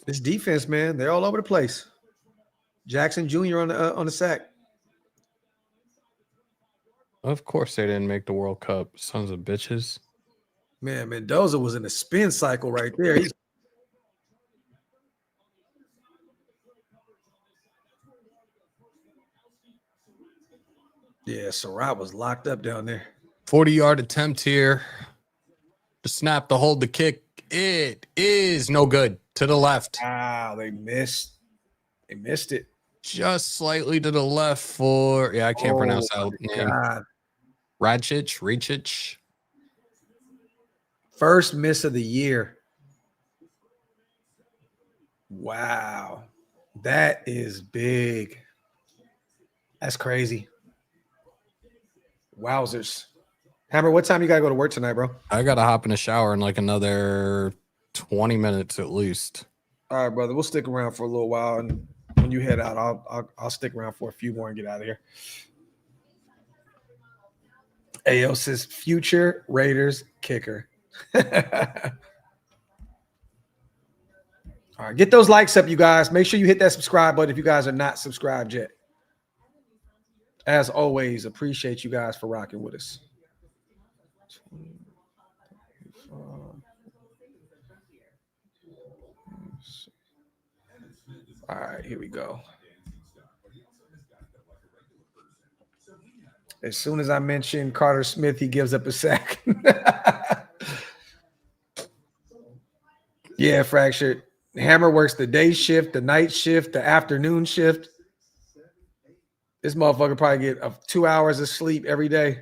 This defense, man, they're all over the place. Jackson Jr. on the sack. Of course they didn't make the World Cup, sons of bitches. Man, Mendoza was in a spin cycle right there. Yeah, Surratt was locked up down there. 40-yard attempt here. The snap, the hold, the kick. It is no good. To the left. Wow, they missed. They missed it. Just slightly to the left for, I can't pronounce that name. God. Rachich. First miss of the year. Wow. That is big. That's crazy. Wowzers. Hammer, what time you got to go to work tonight, bro? I got to hop in a shower in like another 20 minutes at least. All right, brother. We'll stick around for a little while, and when you head out, I'll stick around for a few more and get out of here. AO says future Raiders kicker. All right, get those likes up, you guys. Make sure you hit that subscribe button if you guys are not subscribed yet. As always, appreciate you guys for rocking with us. All right, here we go. As soon as I mention Carter Smith, he gives up a sack. Yeah, fractured. Hammer works the day shift, the night shift, the afternoon shift. This motherfucker probably get 2 hours of sleep every day.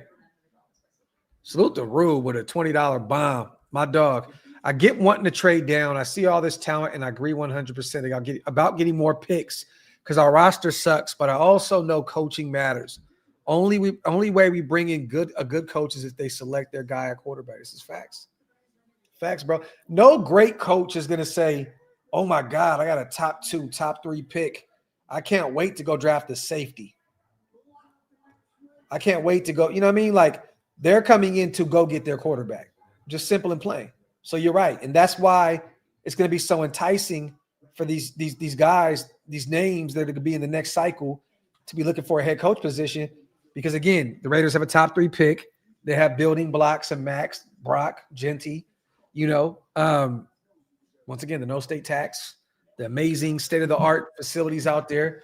Salute to Rube with a $20 bomb. My dog. I get wanting to trade down. I see all this talent, and I agree 100% about getting more picks because our roster sucks. But I also know coaching matters. Only way we bring in a good coach is if they select their guy at quarterback. This is facts. Facts, bro. No great coach is going to say, oh, my God, I got a top 2, top 3 pick. I can't wait to go draft a safety. I can't wait to go. You know what I mean? Like, they're coming in to go get their quarterback. Just simple and plain. So you're right. And that's why it's going to be so enticing for these guys, these names that are going to be in the next cycle to be looking for a head coach position. Because, again, the Raiders have a top 3 pick. They have building blocks and Max, Brock, Genty. Once again, the no state tax, the amazing state-of-the-art facilities out there.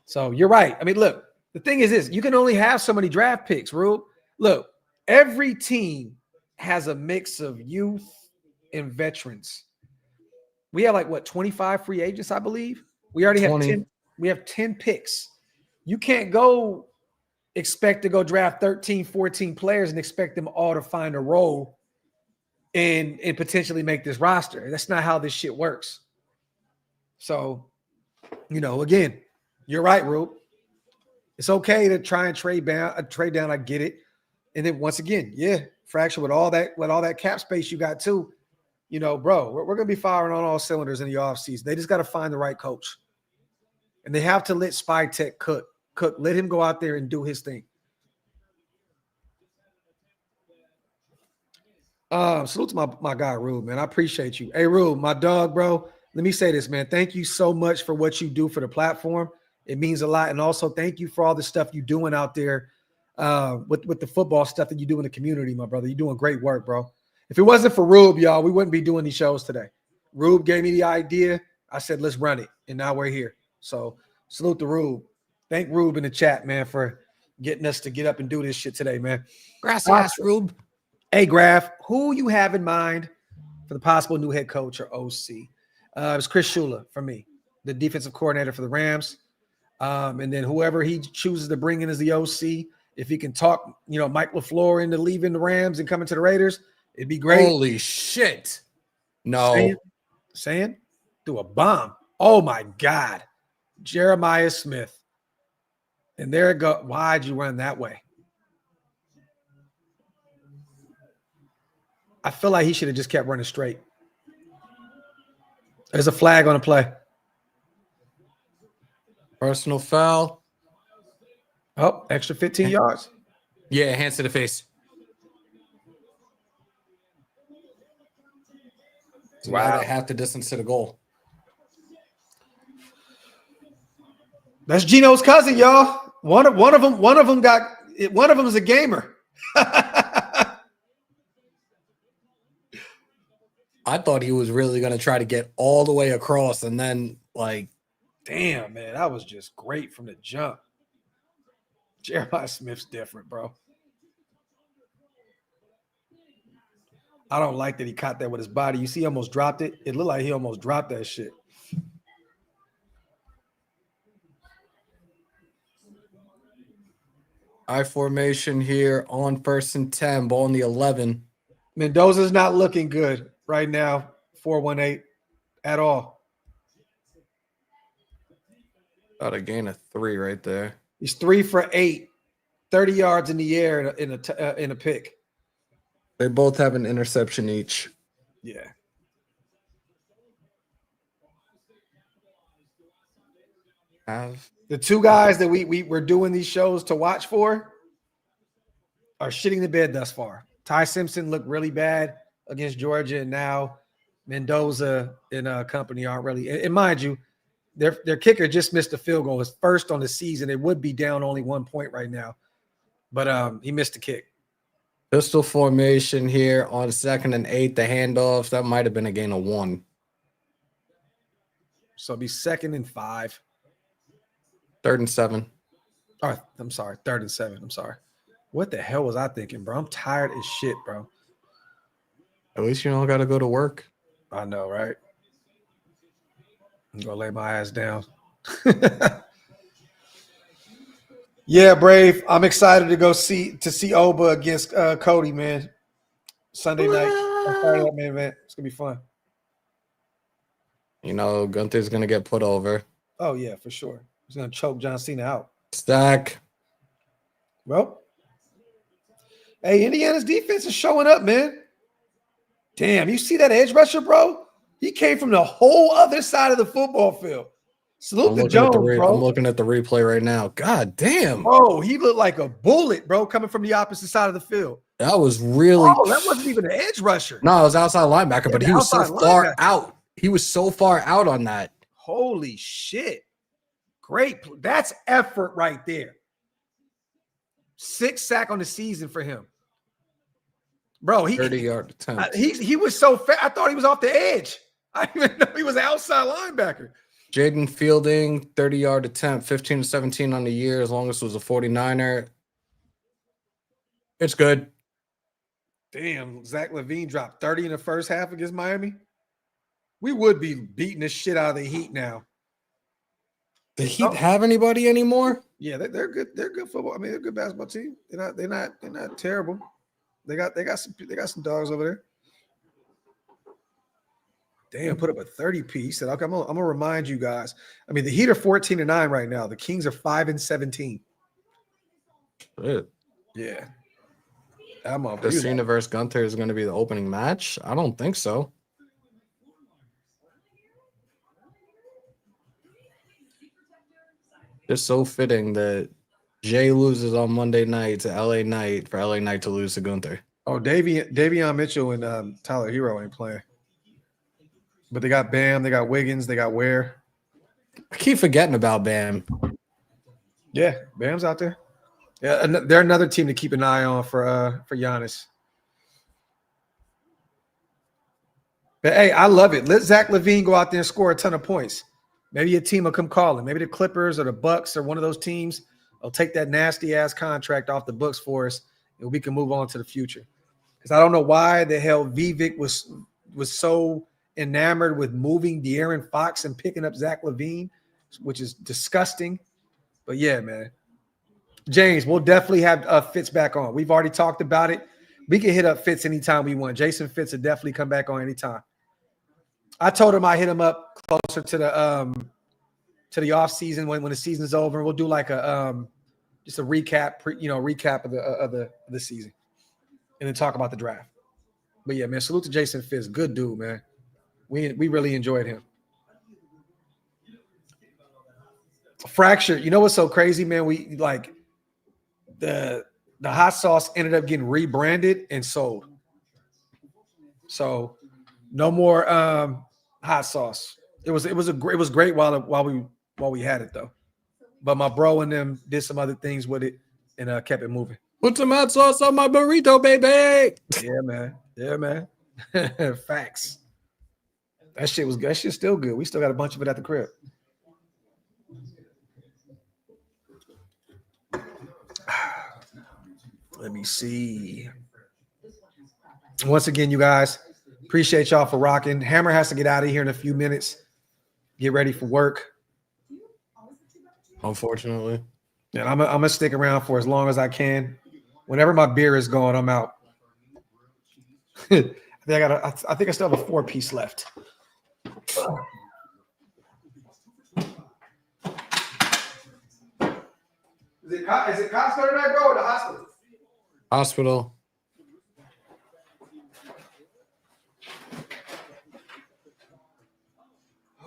So you're right. I mean, look, the thing is this. You can only have so many draft picks, Rube. Look, every team has a mix of youth and veterans. We have 25 free agents, I believe. We already have 10. We have 10 picks. You can't go expect to go draft 13, 14 players and expect them all to find a role and potentially make this roster. That's not how this shit works. So, again, you're right, Rube. It's okay to try and trade down. I get it. And then once again, yeah, fracture with all that cap space you got too. Bro, we're gonna be firing on all cylinders in the offseason. They just got to find the right coach. And they have to let Spy Tech cook. Let him go out there and do his thing. Salute to my guy, Rube, man. I appreciate you. Hey, Rube, my dog, bro. Let me say this, man. Thank you so much for what you do for the platform. It means a lot. And also thank you for all the stuff you're doing out there with the football stuff that you do in the community, my brother. You're doing great work, bro. If it wasn't for Rube, y'all, we wouldn't be doing these shows today. Rube gave me the idea. I said, let's run it. And now we're here. So salute to Rube. Thank Rube in the chat, man, for getting us to get up and do this shit today, man. Gracias, Rube. Hey, Graphk, who you have in mind for the possible new head coach or OC? It was Chris Shula for me, the defensive coordinator for the Rams. And then whoever he chooses to bring in as the OC, if he can talk, Mike LaFleur into leaving the Rams and coming to the Raiders, it'd be great. Holy shit. No. Saying? Do a bomb. Oh, my God. Jeremiah Smith. And there it goes. Why'd you run that way? I feel like he should have just kept running straight. There's a flag on the play. Personal foul. Oh, extra 15 yards. Yeah, hands to the face. Wow. Half the distance to the goal. That's Gino's cousin, y'all. One of them is a gamer. I thought he was really going to try to get all the way across and then damn, man, that was just great from the jump. Jeremiah Smith's different, bro. I don't like that he caught that with his body. You see he almost dropped it? It looked like he almost dropped that shit. I formation here on 1st and 10, ball in the 11. Mendoza's not looking good right now, 418 at all. About a gain of 3 right there. He's 3 for 8, 30 yards in the air in a pick. They both have an interception each. Yeah. The two guys that we're doing these shows to watch for are shitting the bed thus far. Ty Simpson looked really bad against Georgia, and now Mendoza and company aren't really. And mind you, their kicker just missed a field goal. His first on the season. It would be down only 1 point right now, but he missed the kick. Pistol formation here on 2nd and 8. The handoff, that might have been a gain of 1. So it'll be 2nd and 5. 3rd and 7. Oh, I'm sorry. 3rd and 7. I'm sorry. What the hell was I thinking, bro? I'm tired as shit, bro. At least you don't got to go to work. I know, right? I'm going to lay my ass down. Yeah, Brave. I'm excited to go see Oba against Cody, man. Sunday night. Man. It's going to be fun. You know, Gunther's going to get put over. Oh, yeah, for sure. He's going to choke John Cena out. Stack. Well, hey, Indiana's defense is showing up, man. Damn, you see that edge rusher, bro? He came from the whole other side of the football field. Salute to Jones, bro. I'm looking at the replay right now. God damn. Oh, he looked like a bullet, bro, coming from the opposite side of the field. That was really. Oh, that wasn't even an edge rusher. No, it was outside linebacker, but he was so far out. He was so far out on that. Holy shit. Great. That's effort right there. 6th sack on the season for him. Bro, 30-yard attempt. He was so fast. I thought he was off the edge. I didn't even know he was an outside linebacker. Jaden Fielding, 30-yard attempt, 15-17 on the year, as long as it was a 49er. It's good. Damn, Zach Levine dropped 30 in the first half against Miami. We would be beating the shit out of the Heat now. The Heat have anybody anymore? Yeah, they're good. They're good football. I mean, they're a good basketball team. They're not terrible. They got some dogs over there. Damn, put up a 30 piece. Said, okay, I'm gonna remind you guys. I mean, the Heat are 14-9 right now. The Kings are 5-17. Good. Yeah. I'm up. The Cena versus Gunther is going to be the opening match? I don't think so. It's so fitting that Jay loses on Monday night to LA Knight for LA Knight to lose to Gunther. Oh, Davion Mitchell and Tyler Hero ain't playing. But they got Bam, they got Wiggins, they got Ware. I keep forgetting about Bam. Yeah, Bam's out there. Yeah, they're another team to keep an eye on for Giannis. But hey, I love it. Let Zach LaVine go out there and score a ton of points. Maybe a team will come calling. Maybe the Clippers or the Bucks or one of those teams will take that nasty ass contract off the books for us, and we can move on to the future. Because I don't know why the hell Vivek was so enamored with moving De'Aaron Fox and picking up Zach LaVine, which is disgusting. But yeah, man. James, we'll definitely have Fitz back on. We've already talked about it. We can hit up Fitz anytime we want. Jason Fitz will definitely come back on anytime. I told him I hit him up closer to the off season when the season's over. We'll do like a just a recap, recap of the season, and then talk about the draft. But yeah, man, salute to Jason Fitz. Good dude, man. We really enjoyed him. Fracture. You know what's so crazy, man? We like the hot sauce ended up getting rebranded and sold. So no more hot sauce. It was great while we had it though. But my bro and them did some other things with it and kept it moving. Put some hot sauce on my burrito, baby. Yeah, man. Yeah, man. Facts. That shit was good. That shit's still good. We still got a bunch of it at the crib. Let me see. Once again, you guys, appreciate y'all for rocking. Hammer has to get out of here in a few minutes. Get ready for work. Unfortunately. And I'm gonna stick around for as long as I can. Whenever my beer is gone, I'm out. I think I still have a 4-piece left. Is it Costco tonight, bro, or the hospital? Hospital.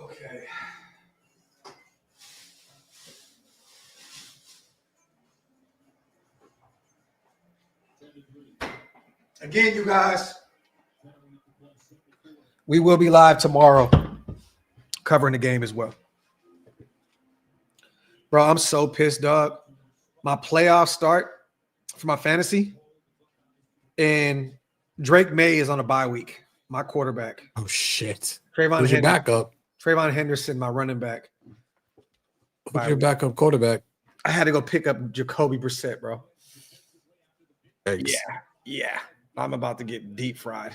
Okay. Again, you guys, We will be live tomorrow covering the game as well. Bro, I'm so pissed, dog. My playoffs start for my fantasy, and Drake May is on a bye week. My quarterback. Oh, shit. Who's your backup? Trayvon Henderson, my running back. Who's your backup quarterback? I had to go pick up Jacoby Brissett, bro. Thanks. Yeah. I'm about to get deep fried.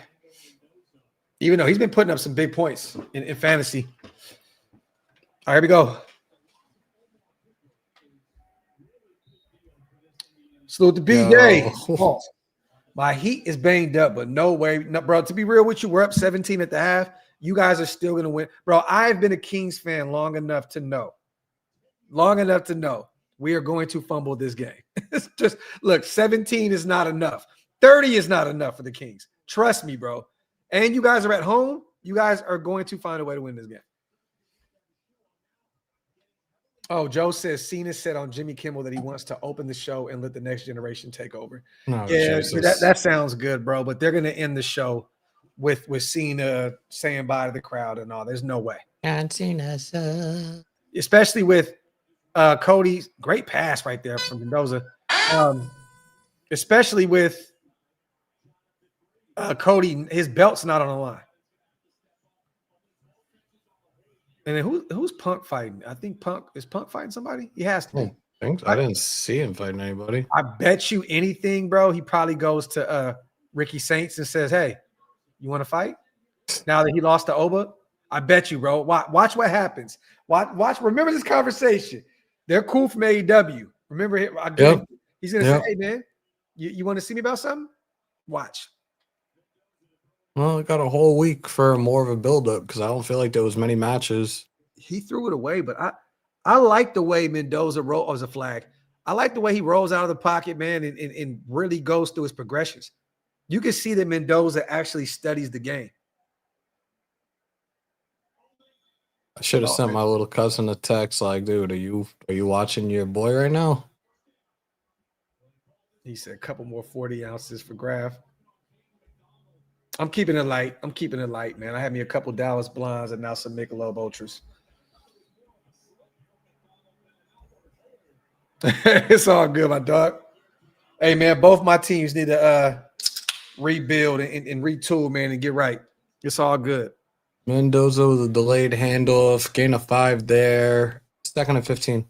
Even though he's been putting up some big points in fantasy. All right, here we go. Salute to BJ. Oh, my Heat is banged up, but no way. No, bro, to be real with you, we're up 17 at the half. You guys are still going to win. Bro, I've been a Kings fan long enough to know we are going to fumble this game. It's just, look, 17 is not enough. 30 is not enough for the Kings. Trust me, bro. And you guys are at home. You guys are going to find a way to win this game. Oh, Joe says Cena said on Jimmy Kimmel that he wants to open the show and let the next generation take over. No, yeah, that sounds good, bro. But they're going to end the show with Cena saying bye to the crowd and all. There's no way. And Cena, especially with Cody's great pass right there from Mendoza. Especially with Cody, his belt's not on the line. And then who's Punk fighting? I think Punk fighting somebody? He has to be. I didn't see him fighting anybody. I bet you anything, bro. He probably goes to Ricky Saints and says, "Hey, you want to fight?" Now that he lost to Oba, I bet you, bro. Watch what happens. Watch. Remember this conversation. They're cool from AEW. Remember, he's gonna say, "Hey, man, you want to see me about something?" Watch. Well, I got a whole week for more of a build-up because I don't feel like there was many matches. He threw it away, but I like the way Mendoza rolls as a flag. I like the way he rolls out of the pocket, man, and really goes through his progressions. You can see that Mendoza actually studies the game. I should have sent my little cousin a text like, dude, are you watching your boy right now? He said a couple more 40 ounces for Graphk. I'm keeping it light. Man. I had me a couple Dallas Blondes and now some Michelob Ultras. It's all good, my dog. Hey, man, both my teams need to rebuild and retool, man, and get right. It's all good. Mendoza with a delayed handoff, gain of 5 there. 2nd and 15.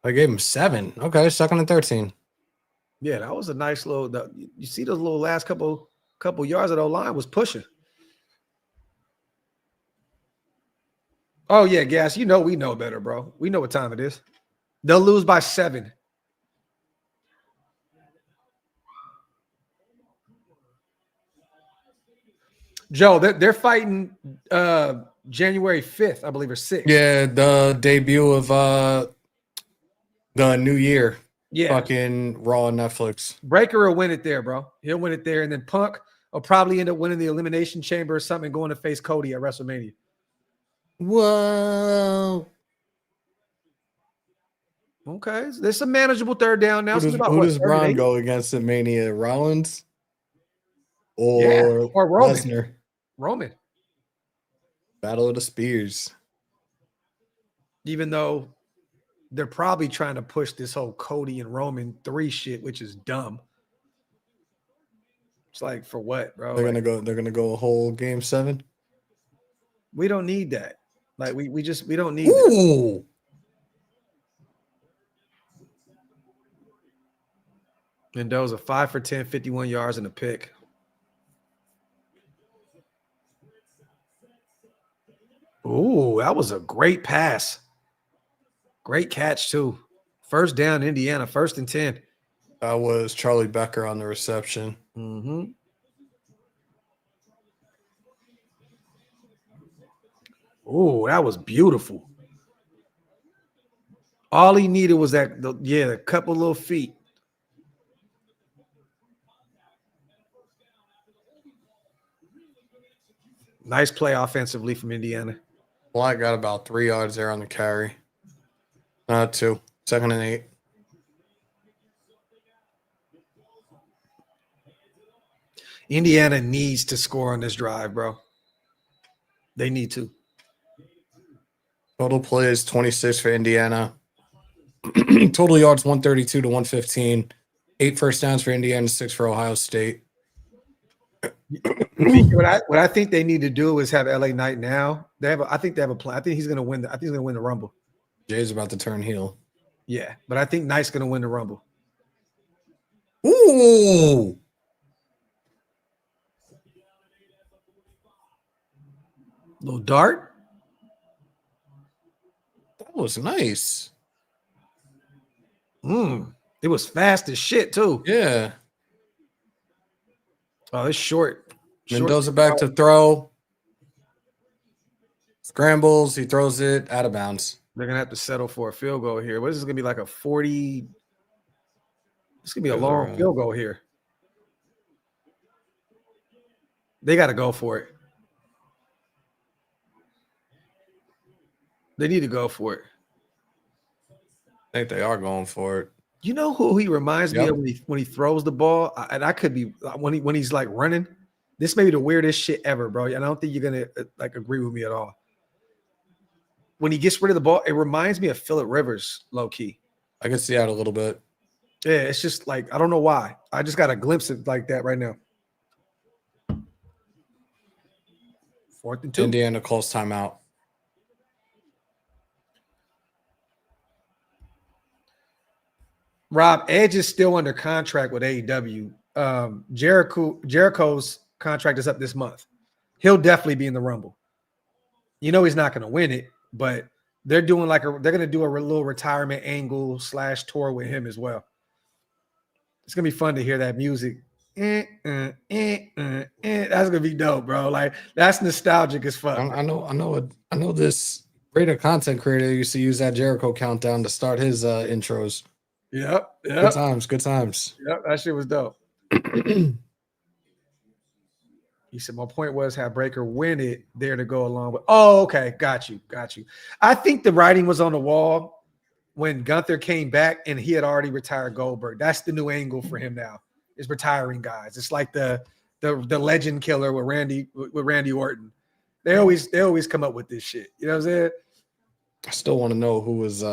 I gave him 7. Okay, 2nd and 13. Yeah, that was a nice little. You see those little last couple yards of the line was pushing. Oh yeah, Gas. We know better, bro. We know what time it is. They'll lose by 7. Joe, they're fighting January 5th, I believe, or 6th. Yeah, the debut of the new year. Yeah. Fucking Raw on Netflix. Breaker will win it there, bro. He'll win it there. And then Punk will probably end up winning the Elimination Chamber or something and going to face Cody at WrestleMania. Whoa. Okay. There's some manageable third down now. Who does Braun go against at Mania? Rollins? Or Roman. Lesnar? Roman. Battle of the Spears. Even though they're probably trying to push this whole Cody and Roman 3 shit, which is dumb. It's like, for what, bro? They're gonna go a whole game 7. We don't need that. Like we don't need that. Mendoza 5 for 10, 51 yards and a pick. Ooh, that was a great pass. Great catch, too. First down, Indiana, 1st and 10. That was Charlie Becker on the reception. Mm-hmm. Ooh, that was beautiful. All he needed was a couple little feet. Nice play offensively from Indiana. Well, I got about 3 yards there on the carry. 2. 2nd and 8. Indiana needs to score on this drive, bro. They need to. Total plays 26 for Indiana. Total yards 132 to 115. 8 first downs for Indiana, 6 for Ohio State. What I think they need to do is have LA Knight now. I think they have a plan. I think he's gonna win. I think he's gonna win the Rumble. Jay's about to turn heel. Yeah, but I think Knight's gonna win the Rumble. Ooh. Little dart. That was nice. It was fast as shit too. Yeah. Oh, it's short. Mendoza back to throw. Scrambles. He throws it out of bounds. They're gonna have to settle for a field goal here. What is this gonna be like a 40? It's gonna be a long field goal here. They got to go for it. They need to go for it. I think they are going for it. You know who he reminds me of when he throws the ball? And I could be when he's like running. This may be the weirdest shit ever, bro. And I don't think you're gonna like agree with me at all. When he gets rid of the ball, it reminds me of Phillip Rivers, low key. I can see that a little bit. Yeah, it's just like I don't know why. I just got a glimpse of like that right now. 4th and 2. Indiana calls timeout. Rob, Edge is still under contract with AEW. Jericho's contract is up this month. He'll definitely be in the Rumble. You know he's not going to win it, but they're doing they're going to do a little retirement angle / tour with him as well. It's going to be fun to hear that music. That's going to be dope, bro. Like that's nostalgic as fuck. I know this greater content creator used to use that Jericho countdown to start his intros. Yep. Good times. Yep, that shit was dope. He said, my point was have Breaker win it there to go along with. Oh, okay. Got you. I think the writing was on the wall when Gunther came back and he had already retired Goldberg. That's the new angle for him now, is retiring guys. It's like the legend killer with Randy Orton. They always come up with this shit. You know what I'm saying? I still want to know who was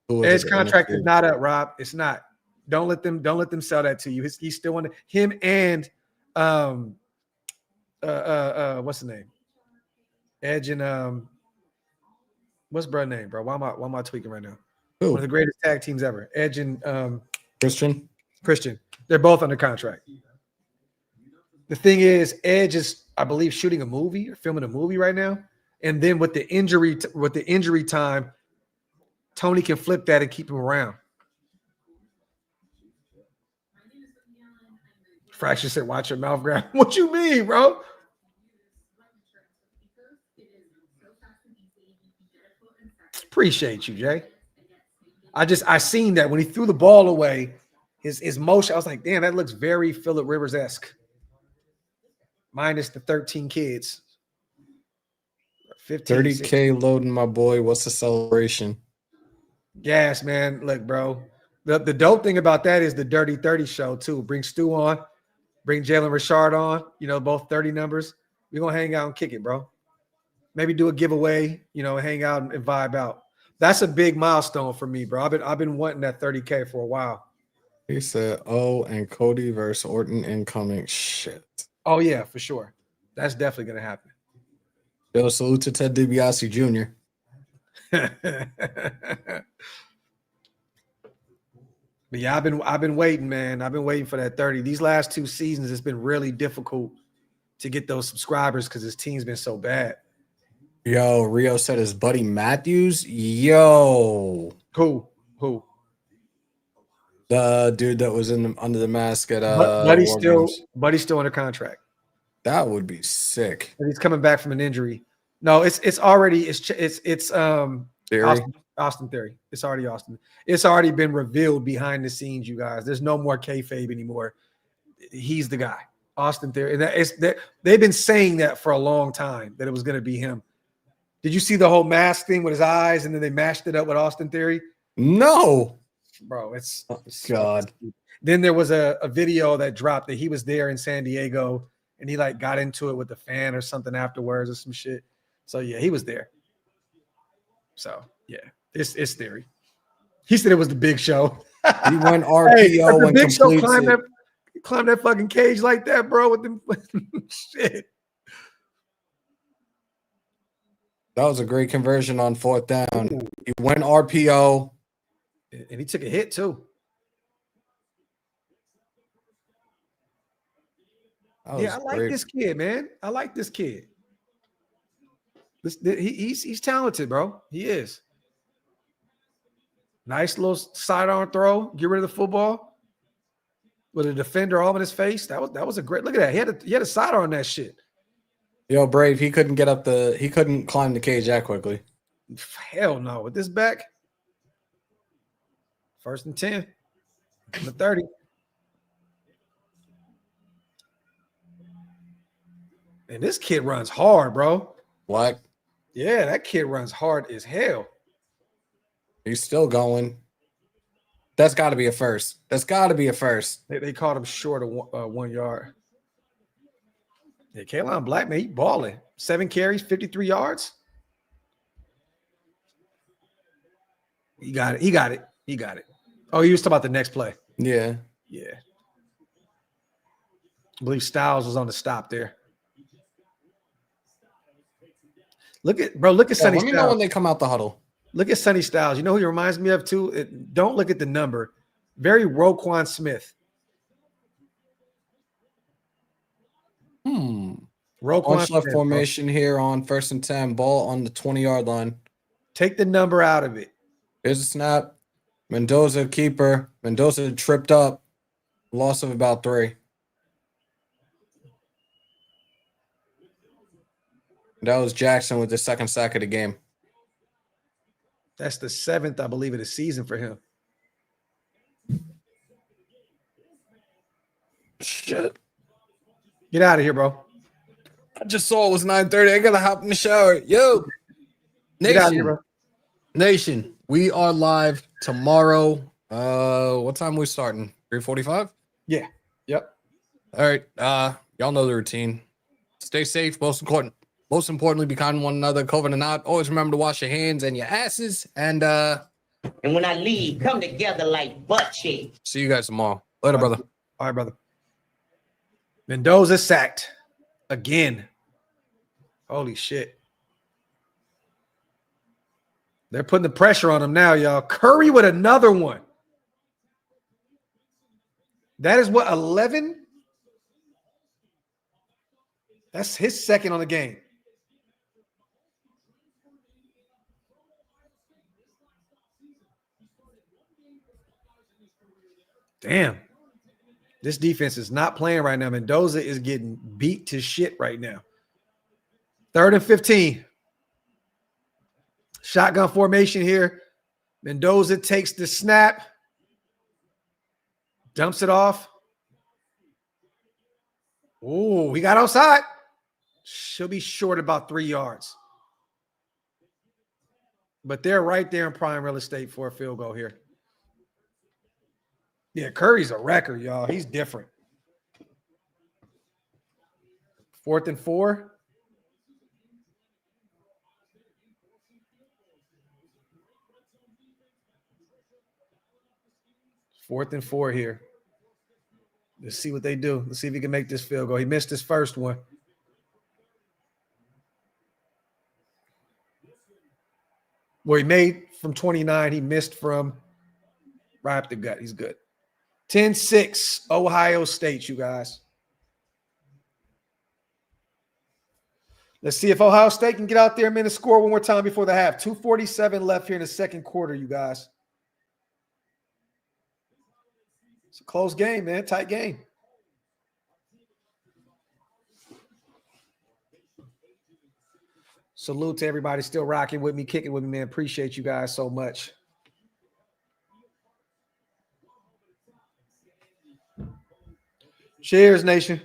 his contract is not up, Rob. It's not. Don't let them sell that to you. He's still on him and what's the name? Edge and what's bro name, bro? Why am I tweaking right now? Who? One of the greatest tag teams ever. Edge and Christian. They're both under contract. The thing is, Edge is, I believe, shooting a movie or filming a movie right now. And then with the injury time, Tony can flip that and keep him around. Fraction said, watch your mouth grab. What you mean, bro? Appreciate you, Jay. I seen that when he threw the ball away, his motion, I was like, damn, that looks very Phillip Rivers-esque. Minus the 13 kids. 15, 30K 16. loading, my boy. What's the celebration? Yes, man. Look, bro. The dope thing about that is the Dirty 30 show, too. Bring Stu on. Bring Jalen Richard on. You know, both 30 numbers. We're going to hang out and kick it, bro. Maybe do a giveaway, you know, hang out and vibe out. That's a big milestone for me, bro. I've been wanting that 30K for a while. He said, and Cody versus Orton incoming. Shit. Oh, yeah, for sure. That's definitely going to happen. Yo, salute to Ted DiBiase Jr. But yeah, I've been waiting, man. I've been waiting for that 30. These last 2 seasons, it's been really difficult to get those subscribers because his team's been so bad. Yo, Rio said his buddy Matthews. Yo. Who? The dude that was under the mask at Buddy's still under contract. That would be sick. And he's coming back from an injury. No, it's Theory. Austin Theory. It's already Austin. It's already been revealed behind the scenes, you guys. There's no more kayfabe anymore. He's the guy, Austin Theory. And they've been saying that for a long time, that it was going to be him. Did you see the whole mask thing with his eyes, and then they mashed it up with Austin Theory? No. Bro, it's God. Then there was a video that dropped that he was there in San Diego and he like got into it with the fan or something afterwards or some shit. So yeah, he was there. So yeah, it's theory. He said it was the Big Show. He went RPO the and Big Show completes it. climb that fucking cage like that, bro, with them shit. That was a great conversion on 4th down. Ooh. He went RPO. And he took a hit too. Yeah, I like this kid, man. I like this kid. He's talented, bro. He is. Nice little sidearm throw. Get rid of the football with a defender all in his face. That was a great look at that. He had a sidearm on that shit. Yo, Brave, he couldn't climb the cage that quickly. Hell no. With this back, 1st and 10. The 30. And this kid runs hard, bro. What? Yeah, that kid runs hard as hell. He's still going. That's got to be a first. That's got to be a first. They called him short of 1 yard. Yeah, Kaylon Black, man, he balling. 7 carries, 53 yards. He got it. Oh, you was talking about the next play. Yeah. Yeah. I believe Styles was on the stop there. Look at Sonny Styles. Let me know when they come out the huddle. Look at Sonny Styles. You know who he reminds me of too? Don't look at the number. Very Roquan Smith. Roquan Smith formation here on 1st and 10. Ball on the 20-yard line. Take the number out of it. Here's a snap. Mendoza keeper. Mendoza tripped up. Loss of about 3. That was Jackson with the 2nd sack of the game. That's the 7th, I believe, of the season for him. Shit. Get out of here, bro. I just saw it was 9:30. I gotta hop in the shower. Yo, Get out of here, bro. Nation, we are live tomorrow. What time are we starting? 3:45? Yeah. Yep. All right. Y'all know the routine. Stay safe. Most importantly, be kind to one another. COVID or not, always remember to wash your hands and your asses. And when I leave, come together like butt cheeks. See you guys tomorrow. Later, brother. All right, brother. Mendoza sacked again. Holy shit. They're putting the pressure on him now, y'all. Curry with another one. That is what, 11? That's his 2nd on the game. Damn. This defense is not playing right now. Mendoza is getting beat to shit right now. 3rd and 15. Shotgun formation here. Mendoza takes the snap. Dumps it off. Oh, he got outside. She'll be short about 3 yards. But they're right there in prime real estate for a field goal here. Yeah, Curry's a record, y'all. He's different. 4th and 4. Fourth and 4 here. Let's see what they do. Let's see if he can make this field goal. He missed his first one. Well, he made from 29. He missed from right up the gut. He's good. 10-6, Ohio State, you guys. Let's see if Ohio State can get out there and score one more time before the half. 2:47 left here in the 2nd quarter, you guys. It's a close game, man. Tight game. Salute to everybody still rocking with me, kicking with me, man. Appreciate you guys so much. Cheers, nation.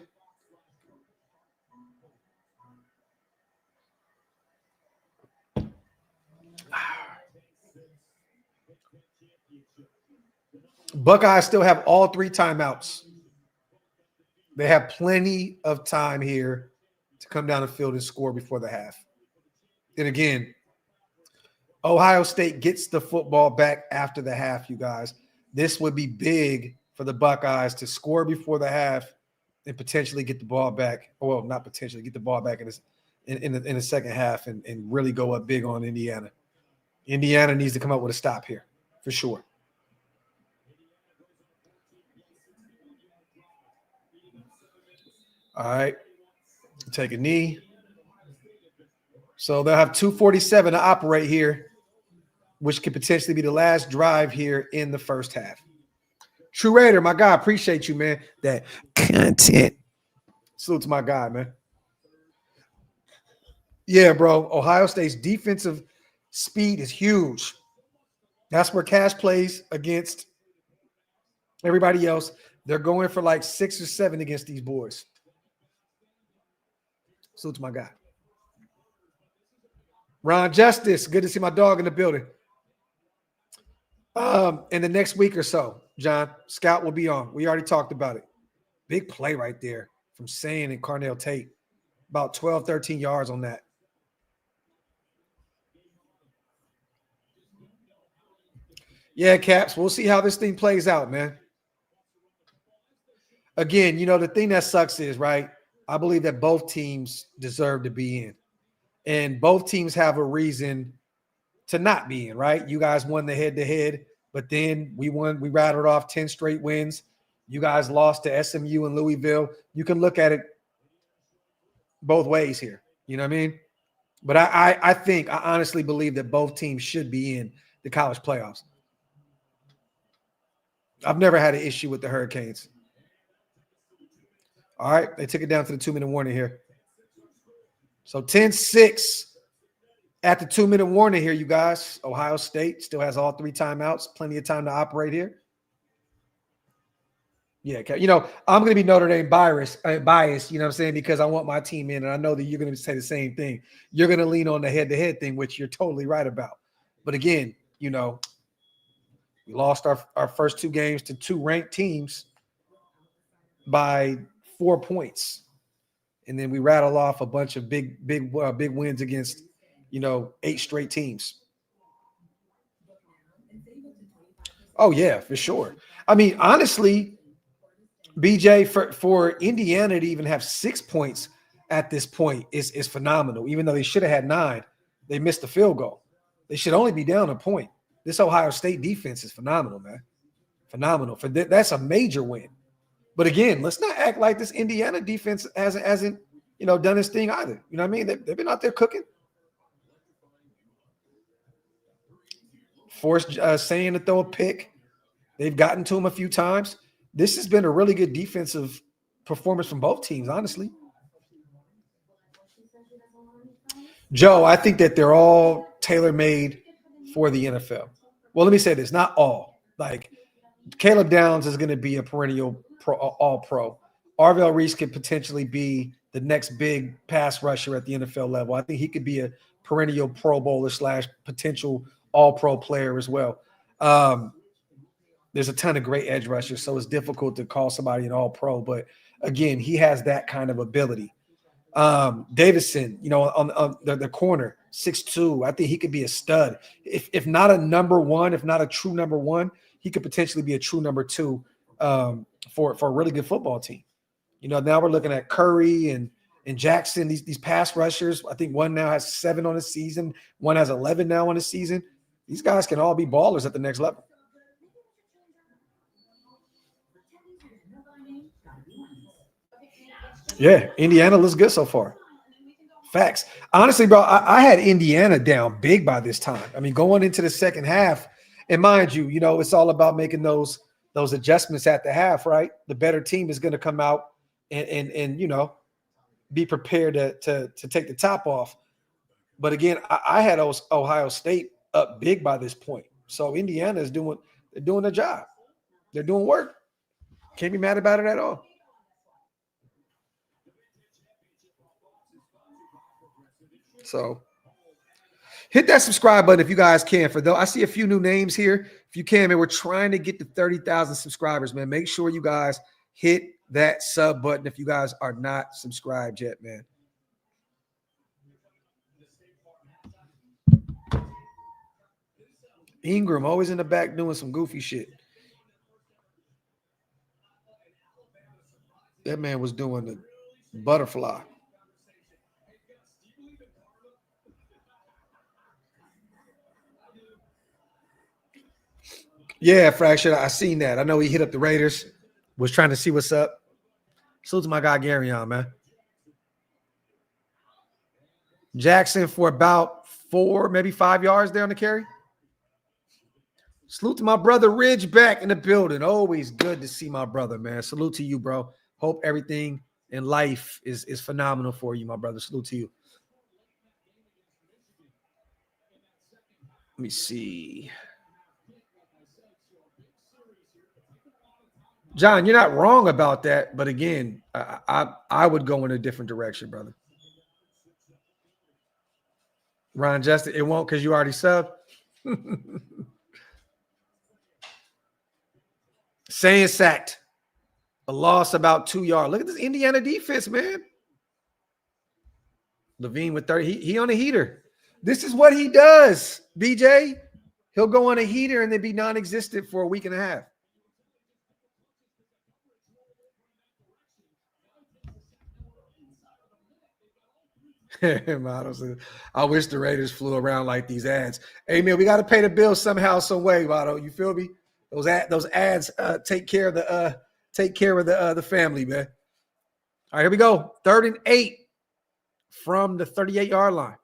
Buckeyes still have all 3 timeouts. They have plenty of time here to come down the field and score before the half. And again, Ohio State gets the football back after the half, you guys. This would be big for the Buckeyes to score before the half and potentially get the ball back. Well, not potentially, get the ball back in the second half and really go up big on Indiana. Indiana needs to come up with a stop here for sure. All right. Take a knee. So they'll have 2:47 to operate here, which could potentially be the last drive here in the first half. True Raider, my guy, appreciate you, man. That content. Salute to my guy, man. Yeah, bro. Ohio State's defensive speed is huge. That's where Cash plays against everybody else. They're going for like 6 or 7 against these boys. Salute to my guy. Ron Justice, good to see my dog in the building. In the next week or so, John, Scout will be on. We already talked about it. Big play right there from Sane and Carnell Tate. About 12, 13 yards on that. Yeah, Caps, we'll see how this thing plays out, man. Again, the thing that sucks is, right, I believe that both teams deserve to be in. And both teams have a reason to not be in, right? You guys won the head-to-head, but then we rattled off 10 straight wins. You guys lost to SMU and Louisville. You can look at it both ways here. You know what I mean? But I honestly believe that both teams should be in the college playoffs. I've never had an issue with the Hurricanes. All right, they took it down to the 2-minute warning here. So 10-6 at the 2-minute warning here, you guys. Ohio State still has all 3 timeouts. Plenty of time to operate here. Yeah, I'm going to be Notre Dame biased, you know what I'm saying, because I want my team in, and I know that you're going to say the same thing. You're going to lean on the head-to-head thing, which you're totally right about. But again, we lost our first 2 games to 2 ranked teams by 4 points. And then we rattle off a bunch of big wins against, 8 straight teams. Oh, yeah, for sure. I mean, honestly, BJ, for Indiana to even have 6 points at this point is phenomenal. Even though they should have had 9, they missed the field goal. They should only be down a point. This Ohio State defense is phenomenal, man. Phenomenal. That's a major win. But again, let's not act like this Indiana defense hasn't done this thing either. You know what I mean? They've been out there cooking. Forced Sane to throw a pick. They've gotten to him a few times. This has been a really good defensive performance from both teams, honestly. Joe, I think that they're all tailor-made for the NFL. Well, let me say this, not all. Like, Caleb Downs is going to be a perennial all-pro. Arvell Reese could potentially be the next big pass rusher at the NFL level. I think he could be a perennial Pro Bowler / potential all-pro player as well. There's a ton of great edge rushers, so it's difficult to call somebody an all-pro. But, again, he has that kind of ability. Davison, on the corner, 6'2". I think he could be a stud. If not a number one, if not a true number one, he could potentially be a true number 2 for a really good football team. Now we're looking at Curry and Jackson, these pass rushers. I think one now has 7 on the season. One has 11 now on the season. These guys can all be ballers at the next level. Yeah, Indiana looks good so far. Facts. Honestly, bro, I had Indiana down big by this time. I mean, going into the second half, and mind you, it's all about making those adjustments at the half, right? The better team is going to come out and be prepared to take the top off. But again, I had Ohio State up big by this point. So Indiana is doing their job. They're doing work. Can't be mad about it at all. So, Hit that subscribe button if you guys can. For though I see a few new names here. If you can, man, we're trying to get to 30,000 subscribers, man. Make sure you guys hit that sub button if you guys are not subscribed yet, man. Ingram always in the back doing some goofy shit. That man was doing the butterfly. Yeah, Fracture. I seen that. I know he hit up the Raiders. Was trying to see what's up. Salute to my guy Gary on, man. Jackson for about 4, maybe 5 yards there on the carry. Salute to my brother Ridge back in the building. Always good to see my brother, man. Salute to you, bro. Hope everything in life is phenomenal for you, my brother. Salute to you. Let me see. John, you're not wrong about that, but again, I would go in a different direction, brother. Ron Justin, it won't because you already subbed. Saying sacked. A loss about 2 yards. Look at this Indiana defense, man. Levine with 30. He on a heater. This is what he does, BJ. He'll go on a heater and then be non-existent for a week and a half. I wish the Raiders flew around like these ads. Hey, man, we got to pay the bill somehow, some way, Votto. You feel me? Those ads take care of the family, man. All right, here we go. 3rd and 8 from the 38-yard line.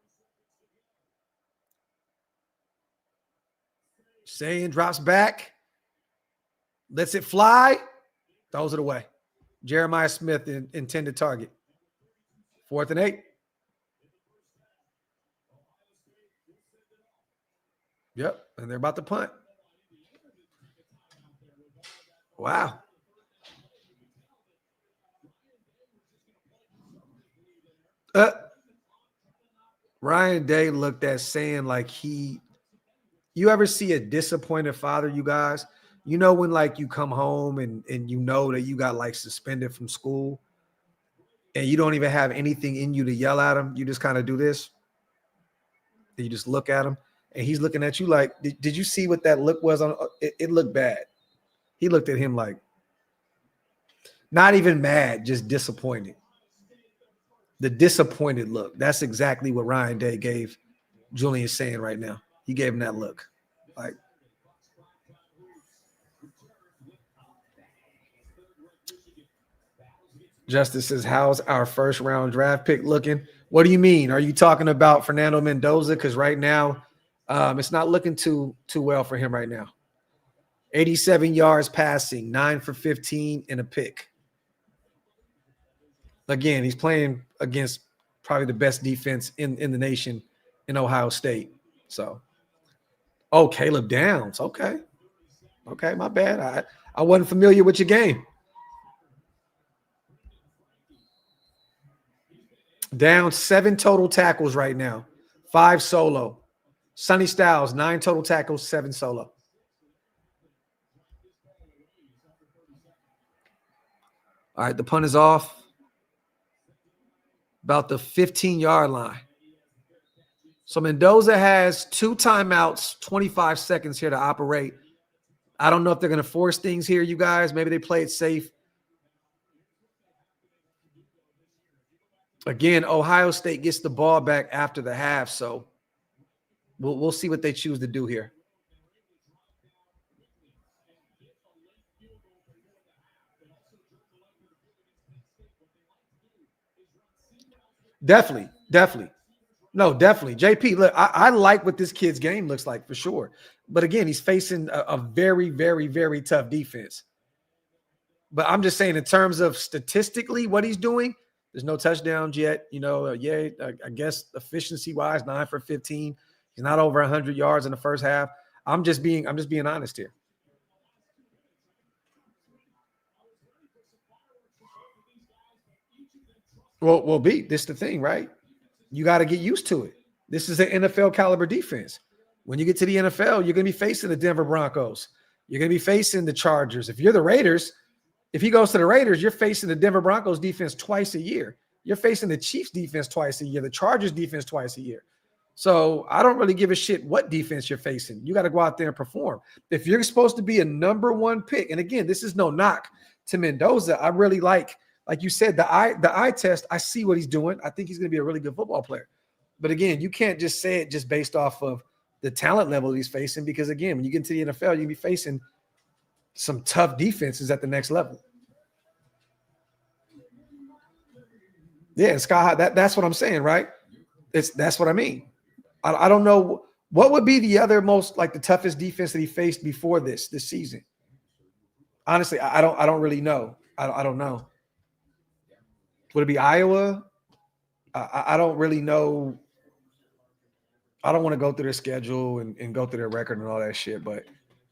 Sayin drops back, lets it fly, throws it away. Jeremiah Smith intended target. 4th and 8. Yep, and they're about to punt. Wow. Ryan Day looked at saying like you ever see a disappointed father, you guys? You know when like you come home and you know that you got like suspended from school and you don't even have anything in you to yell at him. You just kind of do this. And you just look at him and he's looking at you like, did you see what that look was on? It looked bad. He looked at him like not even mad, just disappointed. The disappointed look. That's exactly what Ryan Day gave Julian saying right now. He gave him that look. Like, Justice says, how's our first round draft pick looking? What do you mean? Are you talking about Fernando Mendoza? Because right now, it's not looking too well for him right now. 87 yards passing, 9 for 15 and a pick. Again, he's playing against probably the best defense in the nation in Ohio State. So, oh, Caleb Downs. Okay, my bad. I wasn't familiar with your game. Down 7 total tackles right now, 5 solo. Sonny Styles, 9 total tackles, 7 solo. All right, the punt is off. About the 15-yard line. So Mendoza has 2 timeouts, 25 seconds here to operate. I don't know if they're going to force things here, you guys. Maybe they play it safe. Again, Ohio State gets the ball back after the half, so we'll see what they choose to do here. Definitely. No, definitely. JP, look, I like what this kid's game looks like for sure. But again, he's facing a very, very, very tough defense. But I'm just saying in terms of statistically what he's doing, there's no touchdowns yet. You know, I guess efficiency-wise, 9 for 15. He's not over 100 yards in the first half. I'm just being honest here. Well, this is the thing, right? You got to get used to it. This is an NFL caliber defense. When you get to the NFL, you're going to be facing the Denver Broncos. You're going to be facing the Chargers. If you're the Raiders, if he goes to the Raiders, you're facing the Denver Broncos defense twice a year. You're facing the Chiefs defense twice a year, the Chargers defense twice a year. So I don't really give a shit what defense you're facing. You got to go out there and perform. If you're supposed to be a number one pick, and again, this is no knock to Mendoza. I really like you said, the eye test. I see what he's doing. I think he's going to be a really good football player. But again, you can't just say it just based off of the talent level he's facing, because again, when you get into the NFL, you'll be facing some tough defenses at the next level. Yeah, and Sky High, that's what I'm saying, right? That's what I mean. I don't know what would be the other most the toughest defense that he faced before this season. Honestly, I don't really know. I don't know. Would it be Iowa? I don't really know. I don't want to go through their schedule and go through their record and all that shit. But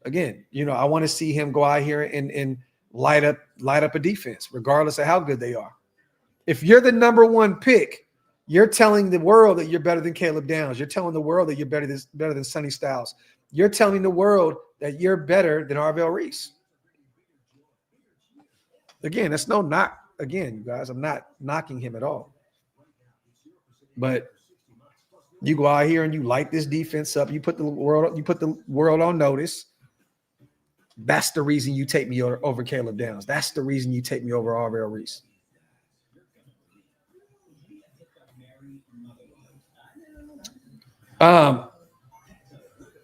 again, I want to see him go out here and light up a defense, regardless of how good they are. If you're the number one pick, you're telling the world that you're better than Caleb Downs. You're telling the world that you're better than Sonny Styles. You're telling the world that you're better than Arvell Reese. Again, that's no knock. Again, you guys, I'm not knocking him at all. But you go out here and you light this defense up. You put the world on notice. That's the reason you take me over Caleb Downs. That's the reason you take me over Arvell Reese.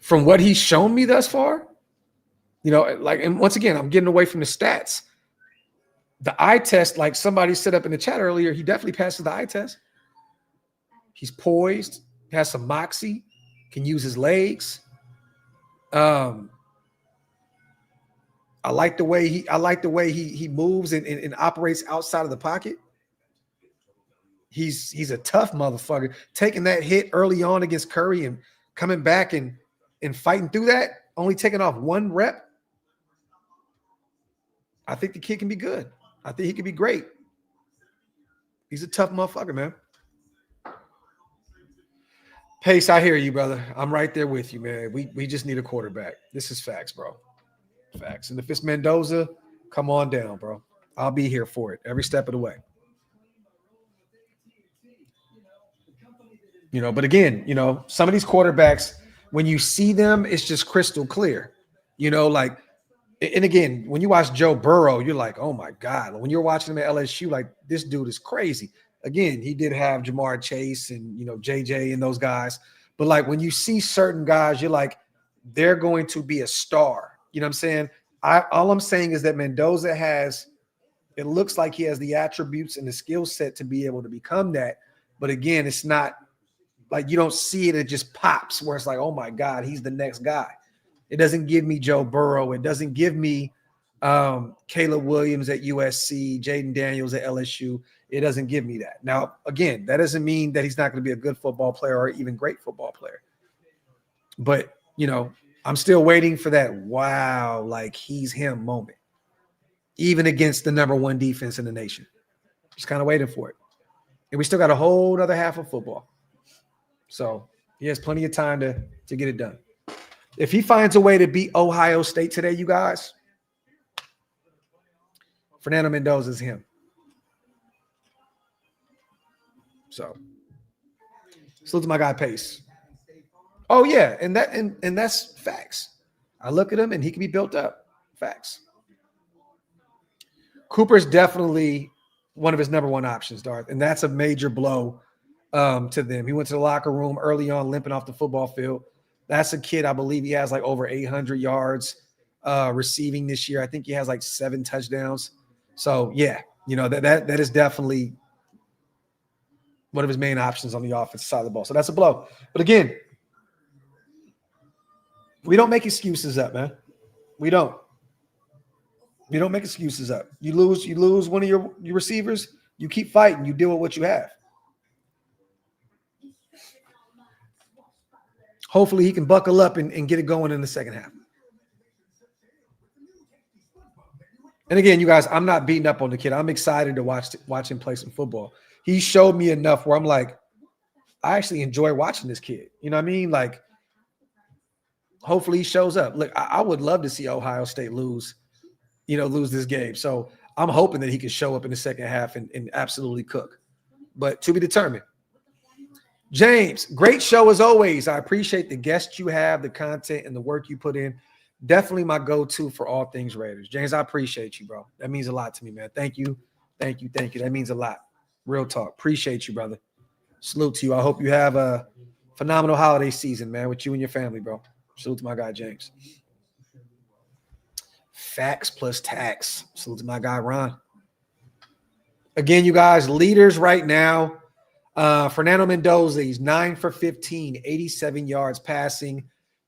From what he's shown me thus far, and once again, I'm getting away from the stats. The eye test, like somebody said up in the chat earlier, he definitely passes the eye test. He's poised, has some moxie, can use his legs. I like the way he moves and operates outside of the pocket. He's a tough motherfucker. Taking that hit early on against Curry and coming back and fighting through that, only taking off one rep. I think the kid can be good. I think he can be great. He's a tough motherfucker, man. Pace, I hear you, brother. I'm right there with you, man. We just need a quarterback. This is facts, bro. Facts. And if it's Mendoza, come on down, bro. I'll be here for it every step of the way. But again, some of these quarterbacks, when you see them, it's just crystal clear. And again, when you watch Joe Burrow, you're like, oh my God. When you're watching him at LSU, this dude is crazy. Again, he did have Jamar Chase and, JJ and those guys. But when you see certain guys, you're like, they're going to be a star. You know what I'm saying? All I'm saying is that Mendoza it looks like he has the attributes and the skill set to be able to become that. But again, it's not you don't see it. It just pops where it's like, oh my God, he's the next guy. It doesn't give me Joe Burrow. It doesn't give me Caleb Williams at USC, Jaden Daniels at LSU. It doesn't give me that. Now, again, that doesn't mean that he's not going to be a good football player or even great football player. But, I'm still waiting for that wow, he's him moment, even against the number one defense in the nation. Just kind of waiting for it. And we still got a whole other half of football. So he has plenty of time to get it done. If he finds a way to beat Ohio State today, you guys, Fernando Mendoza is him. So salute to my guy Pace. Oh yeah, and that's facts. I look at him and he can be built up. Facts. Cooper's definitely one of his number one options, Darth, and that's a major blow to them. He went to the locker room early on, limping off the football field. That's a kid, I believe he has over 800 yards receiving this year. I think he has 7 touchdowns. So yeah, that is definitely one of his main options on the offensive side of the ball. So that's a blow. But again, we don't make excuses up, man. We don't. You don't make excuses up. You lose one of your receivers, you keep fighting, you deal with what you have. Hopefully he can buckle up and get it going in the second half. And again, you guys, I'm not beating up on the kid. I'm excited to watch him play some football. He showed me enough where I'm like, I actually enjoy watching this kid. You know what I mean? Like, hopefully he shows up. Look, I would love to see Ohio State lose this game. So I'm hoping that he can show up in the second half and absolutely cook. But to be determined. James, great show as always. I appreciate the guests you have, the content, and the work you put in. Definitely my go-to for all things Raiders. James, I appreciate you, bro. That means a lot to me, man. Thank you. Thank you. Thank you. That means a lot. Real talk. Appreciate you, brother. Salute to you. I hope you have a phenomenal holiday season, man, with you and your family, bro. Salute to my guy, James. Facts plus tax. Salute to my guy, Ron. Again, you guys, leaders right now. Fernando Mendoza, he's 9 for 15, 87 yards passing,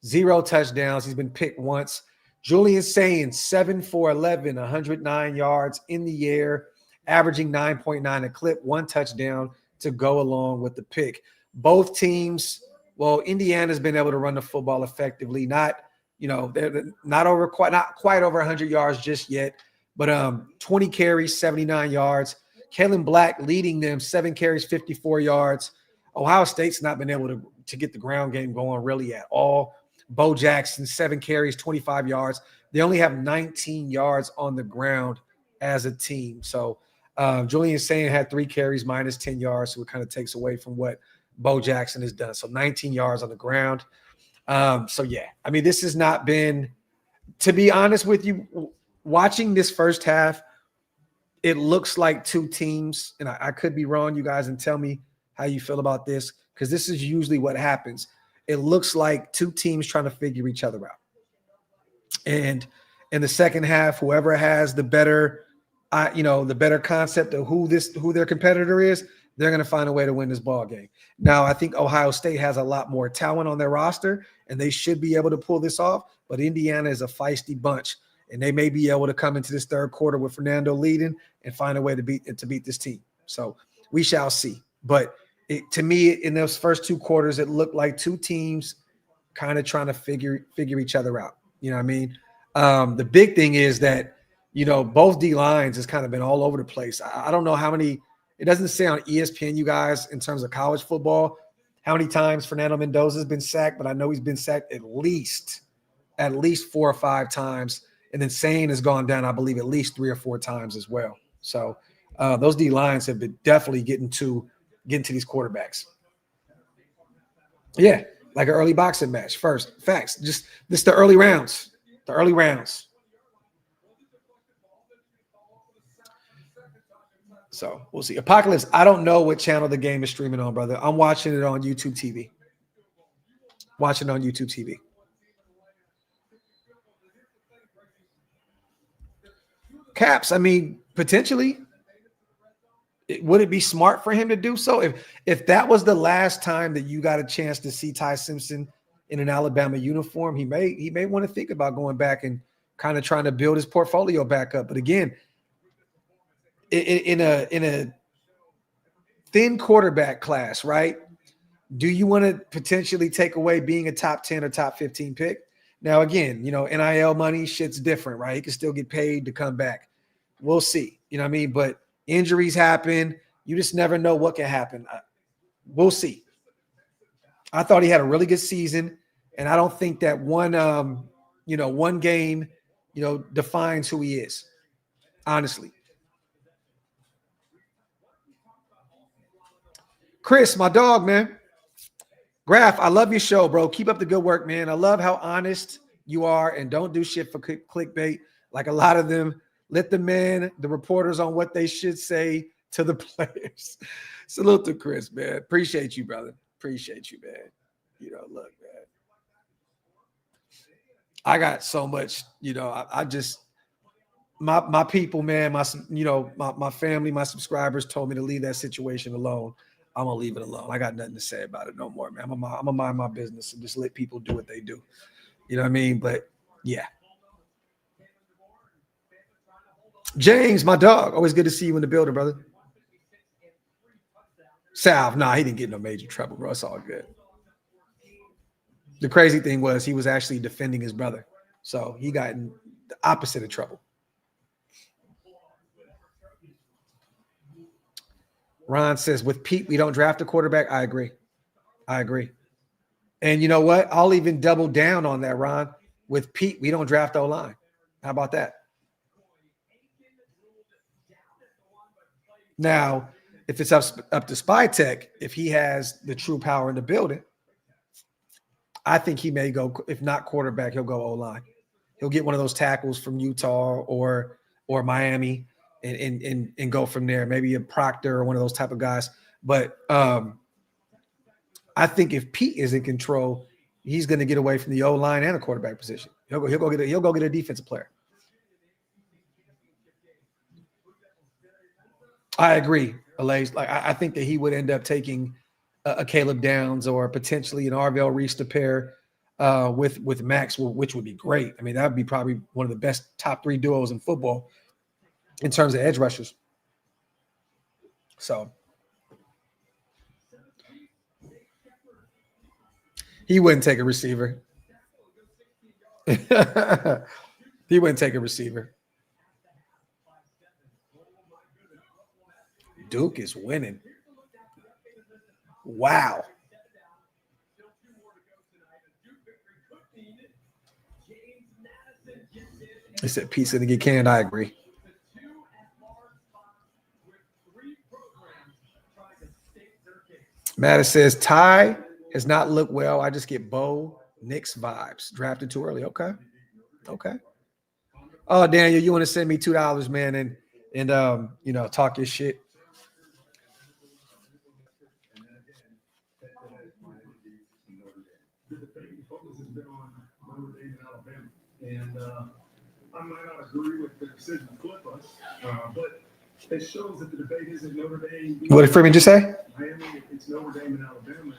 0 touchdowns. He's been picked once. Julian Sayens, 7 for 11, 109 yards in the air, averaging 9.9 a clip, 1 touchdown to go along with the pick. Both teams, well, Indiana's been able to run the football effectively. They're not quite over 100 yards just yet, but 20 carries, 79 yards. Kalen Black leading them, 7 carries, 54 yards. Ohio State's not been able to get the ground game going really at all. Bo Jackson, 7 carries, 25 yards. They only have 19 yards on the ground as a team. So Julian Sayens had 3 carries, minus 10 yards, so it kind of takes away from what Bo Jackson has done. So 19 yards on the ground. This has not been, to be honest with you, watching this first half, it looks like two teams, and I could be wrong, you guys, and tell me how you feel about this, because this is usually what happens. It looks like two teams trying to figure each other out. And in the second half, whoever has the better concept of who their competitor is, they're going to find a way to win this ball game. Now, I think Ohio State has a lot more talent on their roster, and they should be able to pull this off. But Indiana is a feisty bunch, and they may be able to come into this third quarter with Fernando leading and find a way to beat this team. So we shall see. But to me, in those first 2 quarters, it looked like two teams kind of trying to figure each other out. You know what I mean? The big thing is that, both D lines has kind of been all over the place. I don't know how many. It doesn't say on ESPN, you guys, in terms of college football, how many times Fernando Mendoza has been sacked, but I know he's been sacked at least 4 or 5 times. And then Sayens has gone down, I believe, at least 3 or 4 times as well. So those D lines have been definitely getting to these quarterbacks. Yeah, like an early boxing match. First, facts. Just this the early rounds. The early rounds. So we'll see. Apocalypse, I don't know what channel the game is streaming on, brother. I'm watching it on YouTube TV. Watching it on YouTube TV. Caps, I mean, potentially, would it be smart for him to do so? If that was the last time that you got a chance to see Ty Simpson in an Alabama uniform, he may want to think about going back and kind of trying to build his portfolio back up. But again, in a thin quarterback class, right? Do you want to potentially take away being a top 10 or top 15 pick? Now, again, NIL money, shit's different, right? He can still get paid to come back. We'll see. You know what I mean? But injuries happen. You just never know what can happen. We'll see. I thought he had a really good season, and I don't think that one game, defines who he is, honestly. Chris, my dog, man. Graphk, I love your show, bro. Keep up the good work, man. I love how honest you are and don't do shit for clickbait like a lot of them. Let the reporters on what they should say to the players. Salute to Chris, man. Appreciate you, brother. Appreciate you, man. Look, man. I got so much, I just my people, man, my family, my subscribers told me to leave that situation alone. I'm gonna leave it alone. I got nothing to say about it no more, man. I'm gonna mind my business and just let people do what they do. You know what I mean? But yeah. James, my dog. Always good to see you in the building, brother. Salve, he didn't get no major trouble, bro. It's all good. The crazy thing was he was actually defending his brother. So he got in the opposite of trouble. Ron says, with Pete, we don't draft a quarterback. I agree. I agree. And you know what? I'll even double down on that, Ron. With Pete, we don't draft O-line. How about that? Now, if it's up to Spy Tech, if he has the true power in the building, I think he may go, if not quarterback, he'll go O-line. He'll get one of those tackles from Utah or Miami and go from there. Maybe a Proctor or one of those type of guys. But I think if Pete is in control, he's going to get away from the O-line and the quarterback position. He'll go get a defensive player. I agree, Alays. Like I think that he would end up taking a Caleb Downs or potentially an Arvell Reese to pair with Max, which would be great. I mean, that would be probably one of the best top 3 duos in football in terms of edge rushers. So he wouldn't take a receiver. He wouldn't take a receiver. Duke is winning. Wow. They said Pete's going to get canned. I agree. Mattis says Ty has not looked well. I just get Bo Nix vibes. Drafted too early. Okay. Oh, Daniel, you want to send me $2, man, and talk your shit. And I might not agree with the decision to flip us, but it shows that the debate isn't Notre Dame. What did Freeman just say? Miami, it's Notre Dame and Alabama.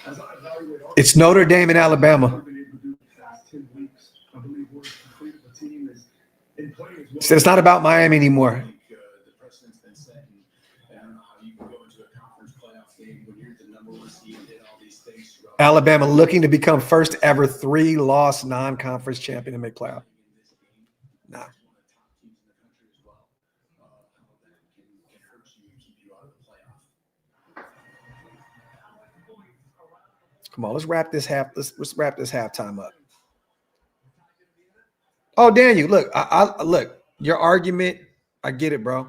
As I evaluate it's Notre Dame and Alabama. So it's not about Miami anymore. Alabama looking to become first ever 3-loss non-conference champion and make playoff. Nah. Come on, let's wrap this halftime up. Oh, Daniel, look, I look, your argument, I get it, bro.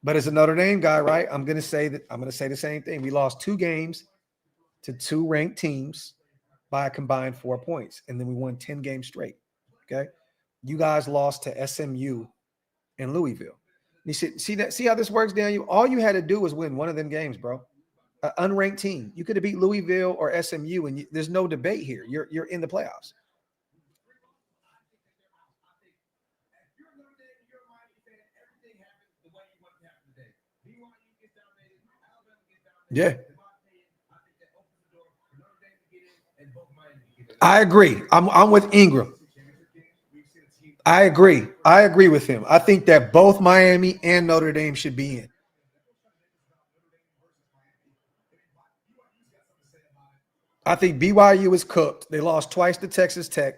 But as a Notre Dame guy, right? I'm gonna say the same thing. We lost 2 games to 2 ranked teams by a combined 4 points, and then we won 10 games straight. Okay, you guys lost to SMU and Louisville. You see how this works, Daniel? All you had to do was win one of them games, bro. An unranked team. You could have beat Louisville or SMU, and there's no debate here. You're in the playoffs. Yeah. I agree. I'm with Ingram. I agree. I agree with him. I think that both Miami and Notre Dame should be in. I think BYU is cooked. They lost twice to Texas Tech.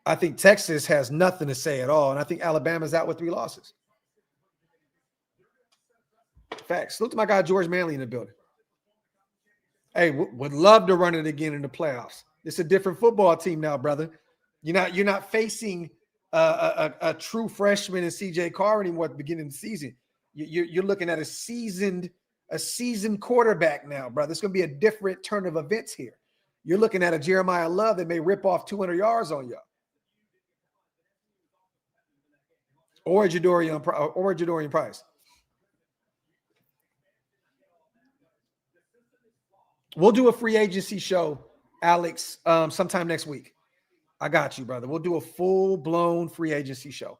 I think Texas has nothing to say at all. And I think Alabama's out with 3 losses. Facts. Look at my guy George Manley in the building. Hey, would love to run it again in the playoffs. It's a different football team now, brother. You're not facing a true freshman in CJ Carr anymore at the beginning of the season. You're looking at a seasoned quarterback now, brother. It's going to be a different turn of events here. You're looking at a Jeremiah Love that may rip off 200 yards on you. Or Jadorian Price. We'll do a free agency show, Alex, sometime next week. I got you, brother. We'll do a full-blown free agency show.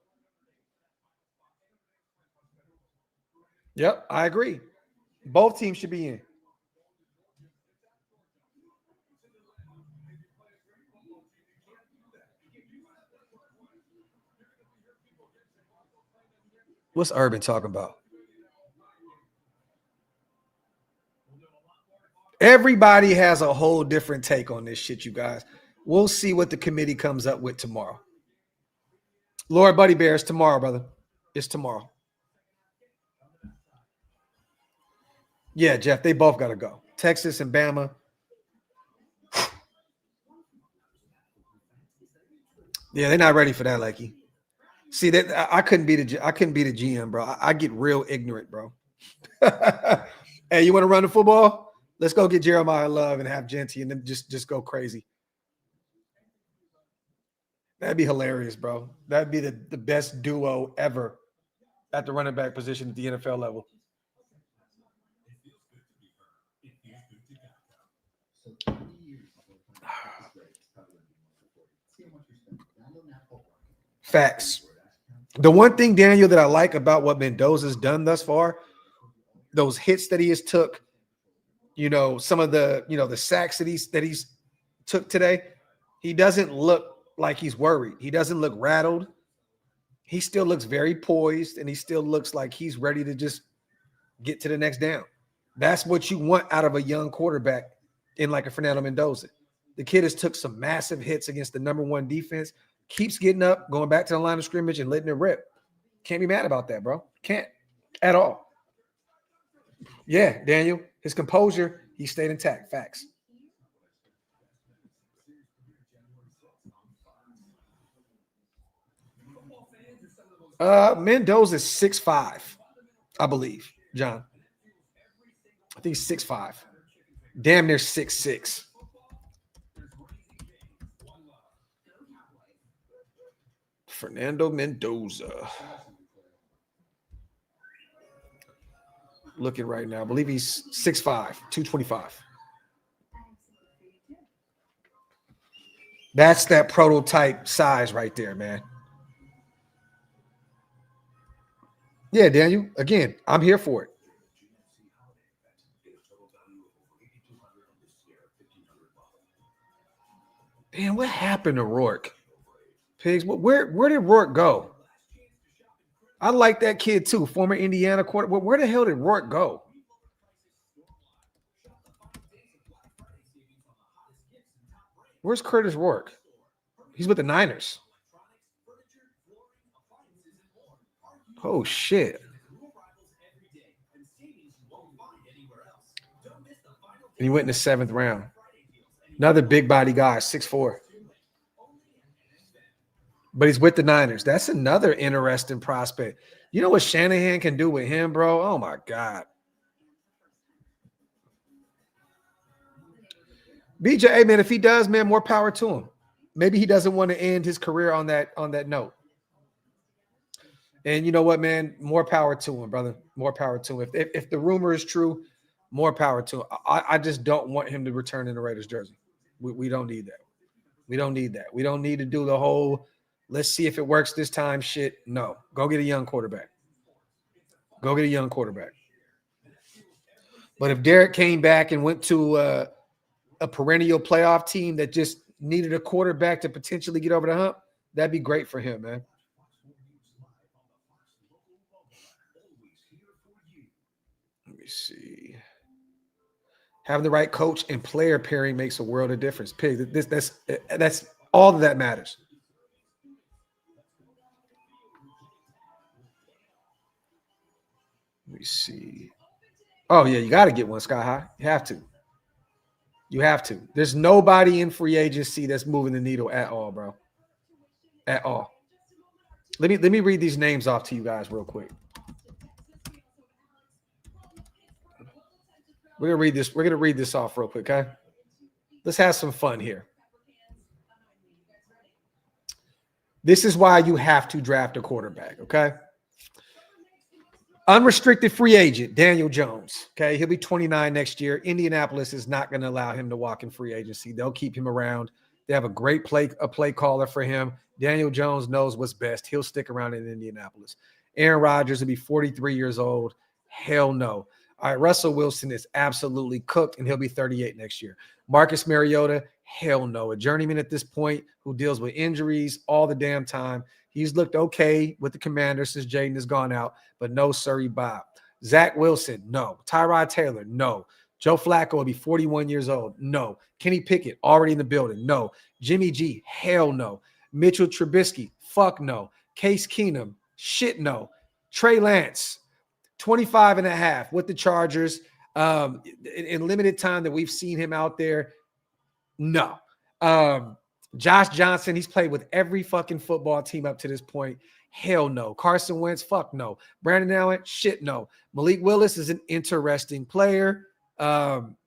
Yep, I agree. Both teams should be in. What's Urban talking about? Everybody has a whole different take on this shit, you guys. We'll see what the committee comes up with tomorrow. Lord Buddy Bear, it's tomorrow, brother. It's tomorrow. Yeah, Jeff, they both got to go. Texas and Bama. Yeah, they're not ready for that, Lakey. See that I couldn't be the GM, bro. I get real ignorant, bro. Hey, you want to run the football? Let's go get Jeremiah Love and have Genty and then just go crazy. That'd be hilarious, bro. That'd be the best duo ever at the running back position at the NFL level. Facts. The one thing, Daniel, that I like about what Mendoza's done thus far, those hits that he has took, some of the, the sacks that he's took today, he doesn't look like he's worried. He doesn't look rattled. He still looks very poised, and he still looks like he's ready to just get to the next down. That's what you want out of a young quarterback in like a Fernando Mendoza. The kid has took some massive hits against the number one defense, keeps getting up, going back to the line of scrimmage and letting it rip. Can't be mad about that, bro. Can't at all. Yeah, Daniel, his composure, he stayed intact. Facts. Mendoza's 6'5", I believe, John. I think he's 6'5". Damn near 6'6". Fernando Mendoza. Looking right now. I believe he's 6'5", 225. That's that prototype size right there, man. Yeah, Daniel. Again, I'm here for it. Damn, what happened to Rourke? Pigs, where did Rourke go? I like that kid too, former Indiana quarterback. Where the hell did Rourke go? Where's Curtis Rourke? He's with the Niners. Oh, shit. And he went in the 7th round. Another big body guy, 6'4". But he's with the Niners. That's another interesting prospect. You know what Shanahan can do with him, bro? Oh, my God. BJ, hey, man, if he does, man, more power to him. Maybe he doesn't want to end his career on that note. And you know what, man? More power to him, brother. More power to him. If the rumor is true, more power to him. I just don't want him to return in the Raiders jersey. We don't need that. We don't need that. We don't need to do the whole let's see if it works this time shit. No. Go get a young quarterback. Go get a young quarterback. But if Derek came back and went to a perennial playoff team that just needed a quarterback to potentially get over the hump, that'd be great for him, man. Let me see. Having the right coach and player pairing makes a world of difference. Pig, that's all that matters. Let me see. Oh, yeah, you got to get one, Sky High. You have to. You have to. There's nobody in free agency that's moving the needle at all, bro. At all. Let me read these names off to you guys real quick. We're gonna read this. We're gonna read this off real quick, okay? Let's have some fun here. This is why you have to draft a quarterback, okay? Unrestricted free agent, Daniel Jones. Okay, he'll be 29 next year. Indianapolis is not going to allow him to walk in free agency. They'll keep him around. They have a great play caller for him. Daniel Jones knows what's best. He'll stick around in Indianapolis. Aaron Rodgers will be 43 years old. Hell no. All right, Russell Wilson is absolutely cooked, and he'll be 38 next year. Marcus Mariota, hell no. A journeyman at this point who deals with injuries all the damn time. He's looked okay with the Commanders since Jaden has gone out, but no, sorry, Bob. Zach Wilson, no. Tyrod Taylor, no. Joe Flacco will be 41 years old, no. Kenny Pickett, already in the building, no. Jimmy G, hell no. Mitchell Trubisky, fuck no. Case Keenum, shit no. Trey Lance, 25 and a half with the Chargers. In limited time that we've seen him out there, no. Josh Johnson, he's played with every fucking football team up to this point. Hell no. Carson Wentz, fuck no. Brandon Allen, shit no. Malik Willis is an interesting player.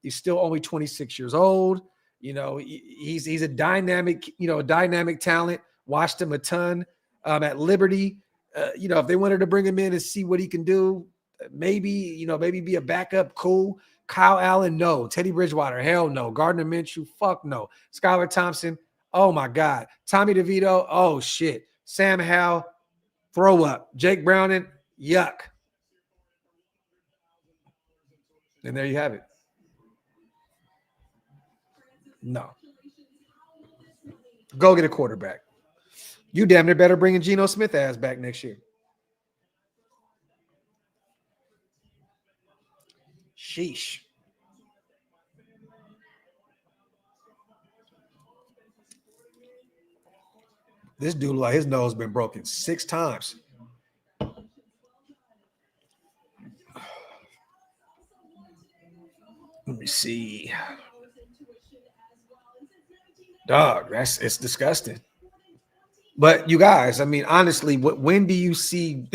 He's still only 26 years old. You know, he's a dynamic, dynamic talent. Watched him a ton at Liberty. If they wanted to bring him in and see what he can do, maybe be a backup, cool. Kyle Allen, no. Teddy Bridgewater, hell no. Gardner Minshew, fuck no. Skylar Thompson, oh my God. Tommy DeVito, oh shit. Sam Howell, throw up. Jake Browning, yuck. And there you have it. No. Go get a quarterback. You damn near better bring Geno Smith ass back next year. Sheesh. This dude, like his nose been broken 6 times. Let me see. Dog, it's disgusting. But you guys, I mean, honestly, when do you see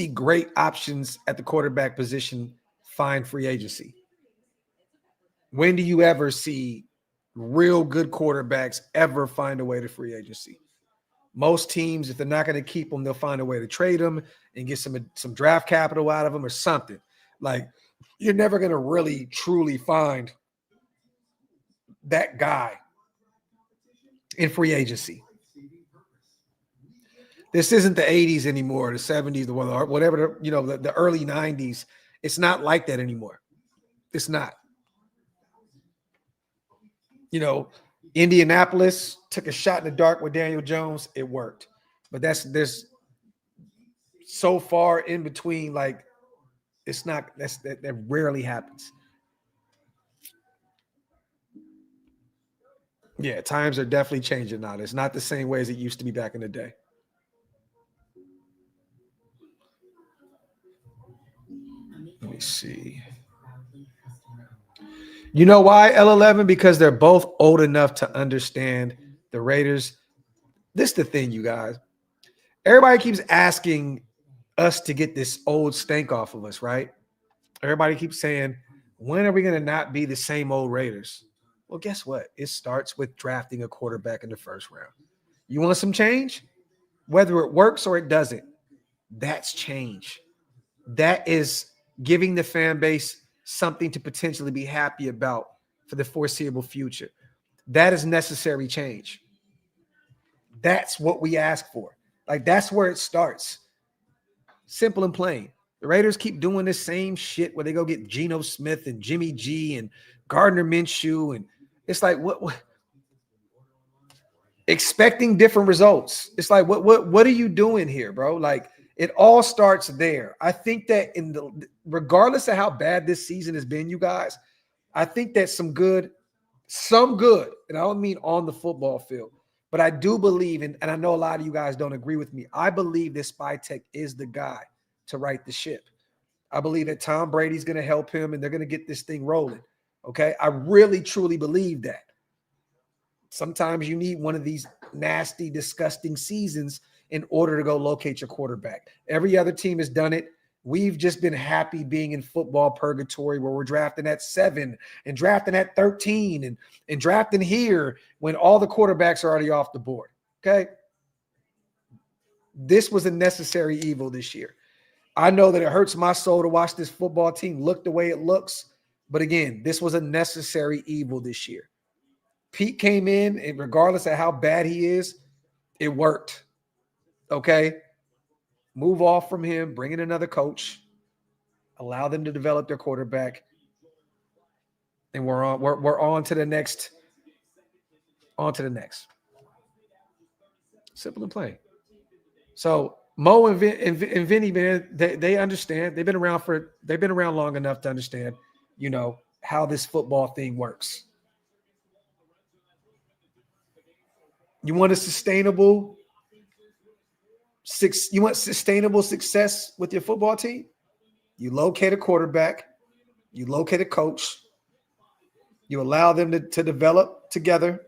great options at the quarterback position find free agency? When do you ever see real good quarterbacks ever find a way to free agency? Most teams, if they're not going to keep them, they'll find a way to trade them and get some draft capital out of them or something. Like, you're never going to really truly find that guy in free agency. This isn't the 80s anymore, the 70s, whatever, the early 90s. It's not like that anymore. It's not. Indianapolis took a shot in the dark with Daniel Jones. It worked. But there's so far in between, like, it's not, that rarely happens. Yeah, times are definitely changing now. It's not the same way as it used to be back in the day. Let me see. You know why, L11? Because they're both old enough to understand the Raiders. This is the thing, you guys. Everybody keeps asking us to get this old stank off of us, right? Everybody keeps saying, when are we going to not be the same old Raiders? Well, guess what? It starts with drafting a quarterback in the first round. You want some change? Whether it works or it doesn't, that's change. That is giving the fan base something to potentially be happy about for the foreseeable future. That is necessary change. That's what we ask for. Like, that's where it starts. Simple and plain. The Raiders keep doing this same shit where they go get Geno Smith and Jimmy G and Gardner Minshew, and it's like what expecting different results. It's like what are you doing here, bro? Like, it all starts there. I think that regardless of how bad this season has been, you guys, I think that some good, and I don't mean on the football field, but I do believe, and I know a lot of you guys don't agree with me, I believe this Spytek is the guy to right the ship. I believe that Tom Brady's going to help him and they're going to get this thing rolling. Okay? I really, truly believe that. Sometimes you need one of these nasty, disgusting seasons in order to go locate your quarterback. Every other team has done it. We've just been happy being in football purgatory where we're drafting at 7 and drafting at 13 and drafting here when all the quarterbacks are already off the board. Okay? This was a necessary evil this year. I know that it hurts my soul to watch this football team look the way it looks. But again, this was a necessary evil this year. Pete came in, and regardless of how bad he is, it worked. Okay? Move off from him, bring in another coach, allow them to develop their quarterback, and we're on to the next. On to the next. Simple and plain. So Mo and Vinny, man, they understand. They've been around long enough to understand, how this football thing works. You want sustainable success with your football team? You locate a quarterback, You locate a coach. You allow them to develop together,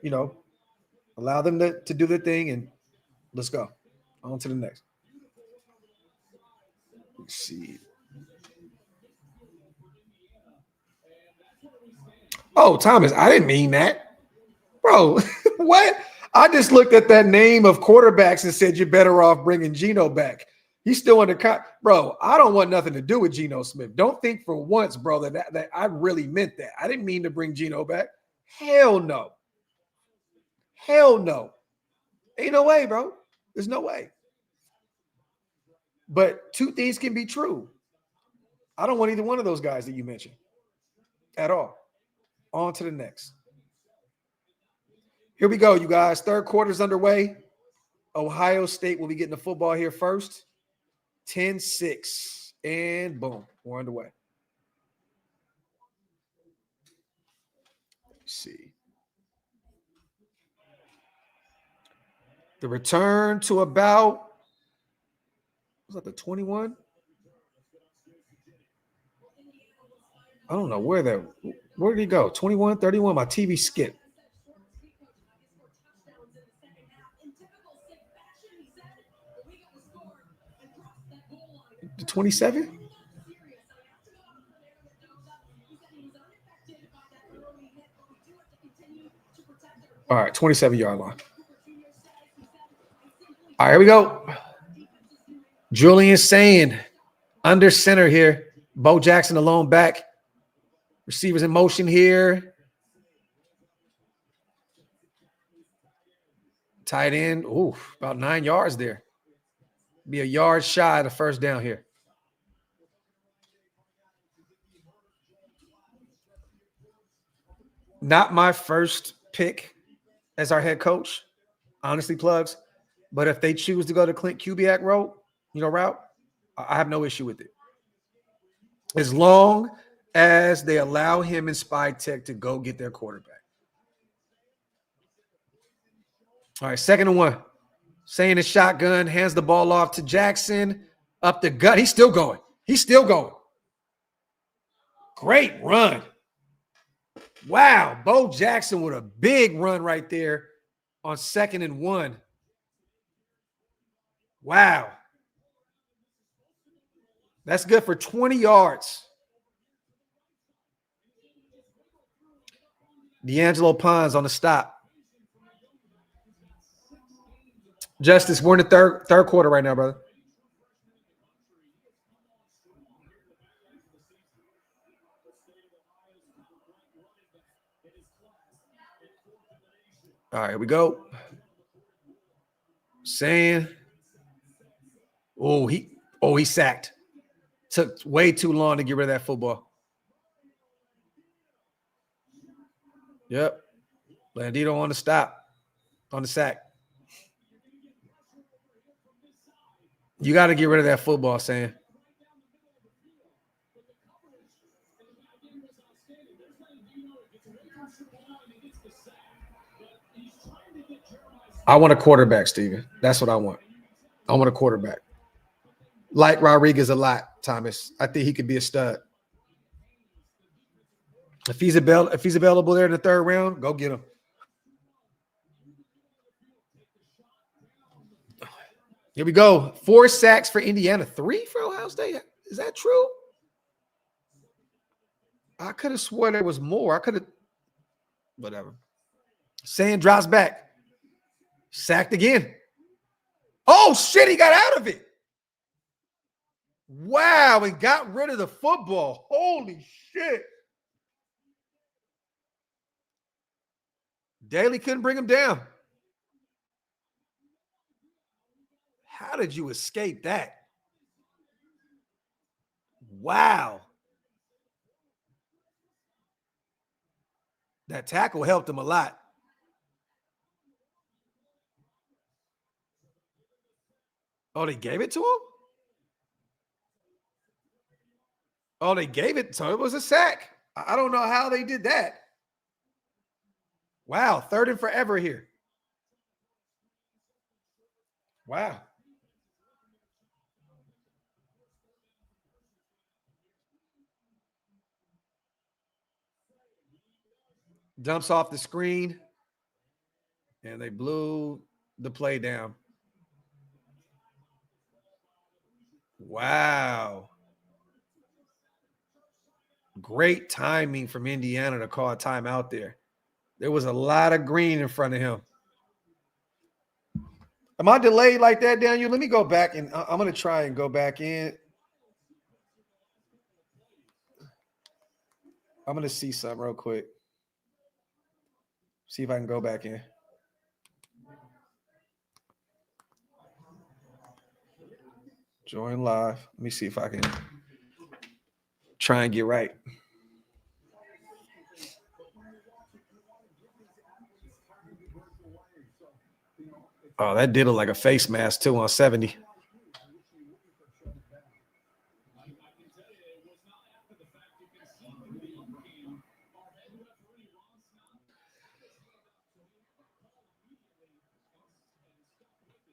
allow them to do their thing, and let's go. On to the next. Let's see. Oh, Thomas, I didn't mean that. Bro, what? I just looked at that name of quarterbacks and said you're better off bringing Geno back. He's still under bro, I don't want nothing to do with Geno Smith. Don't think for once, bro, that I really meant that. I didn't mean to bring Geno back. Hell no. Hell no. Ain't no way, bro. There's no way. But two things can be true. I don't want either one of those guys that you mentioned at all. On to the next. Here we go, you guys. Third quarter's underway. Ohio State will be getting the football here first. 10-6. And boom, we're underway. Let's see. The return to about, was that the 21? I don't know where did he go? 21, 31, my TV skipped. The 27? All right, 27-yard line. All right, here we go. Julian Sand under center here. Bo Jackson alone back. Receivers in motion here. Tight end. Ooh, about 9 yards there. Be a yard shy of the first down here. Not my first pick as our head coach, honestly, plugs. But if they choose to go to Clint Kubiak route, I have no issue with it. As long as they allow him and Spy Tech to go get their quarterback. All right, 2nd and 1. Saying his shotgun, hands the ball off to Jackson. Up the gut. He's still going. Great run. Wow. Bo Jackson with a big run right there on 2nd and 1. Wow. That's good for 20 yards. D'Angelo Pons on the stop. Justice, we're in the third quarter right now, brother. All right, here we go. Saying, he sacked. Took way too long to get rid of that football. Yep. Landito on the stop, on the sack. You got to get rid of that football, Sam. I want a quarterback, Steven. That's what I want. I want a quarterback. Like Rodriguez a lot, Thomas. I think he could be a stud. If he's available there in the 3rd round, go get him. Here we go. 4 sacks for Indiana. 3 for Ohio State. Is that true? I could have sworn there was more. Whatever. Sand drops back. Sacked again. Oh, shit, he got out of it. Wow, and got rid of the football. Holy shit. Daly couldn't bring him down. How did you escape that? Wow. That tackle helped him a lot. Oh, they gave it to him? Oh, they gave it, so it was a sack. I don't know how they did that. Wow, 3rd and forever here. Wow. Dumps off the screen. And they blew the play down. Wow. Great timing from Indiana to call a timeout there. There was a lot of green in front of him. Am I delayed like that, Daniel? Let me go back, and I'm going to try and go back in. I'm going to see something real quick. See if I can go back in. Join live. Let me see if I can try and get right. Oh, that did look like a face mask too on 70.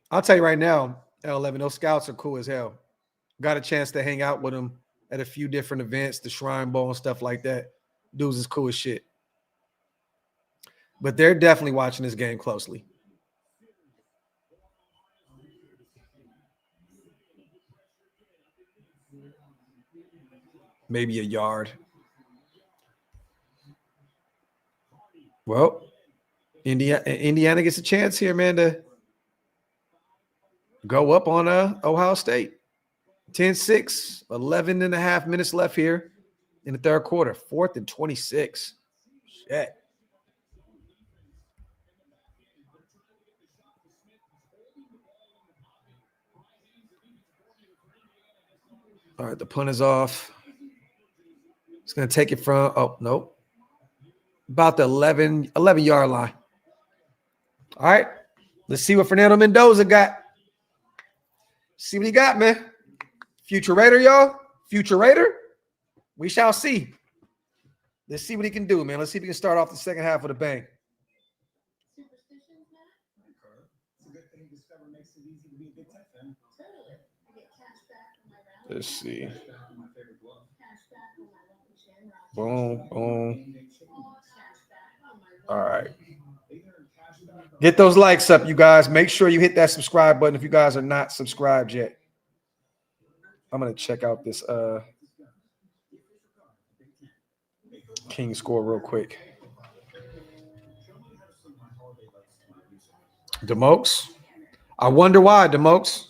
I'll tell you right now, L11, those scouts are cool as hell. Got a chance to hang out with them at a few different events, the Shrine Bowl and stuff like that. Dudes is cool as shit. But they're definitely watching this game closely. Maybe a yard. Well, Indiana gets a chance here, man, to go up on Ohio State. 10-6, 11 and a half minutes left here in the third quarter. 4th and 26. Shit. All right, the punt is off. It's going to take it from, oh, nope. About the 11-yard line. All right, let's see what Fernando Mendoza got. See what he got, man. Future Raider, y'all. Future Raider. We shall see. Let's see what he can do, man. Let's see if he can start off the second half with a bang. Let's see. Boom, boom. All right. Get those likes up, you guys. Make sure you hit that subscribe button if you guys are not subscribed yet. I'm going to check out this King score real quick. DeMokes. I wonder why, DeMokes.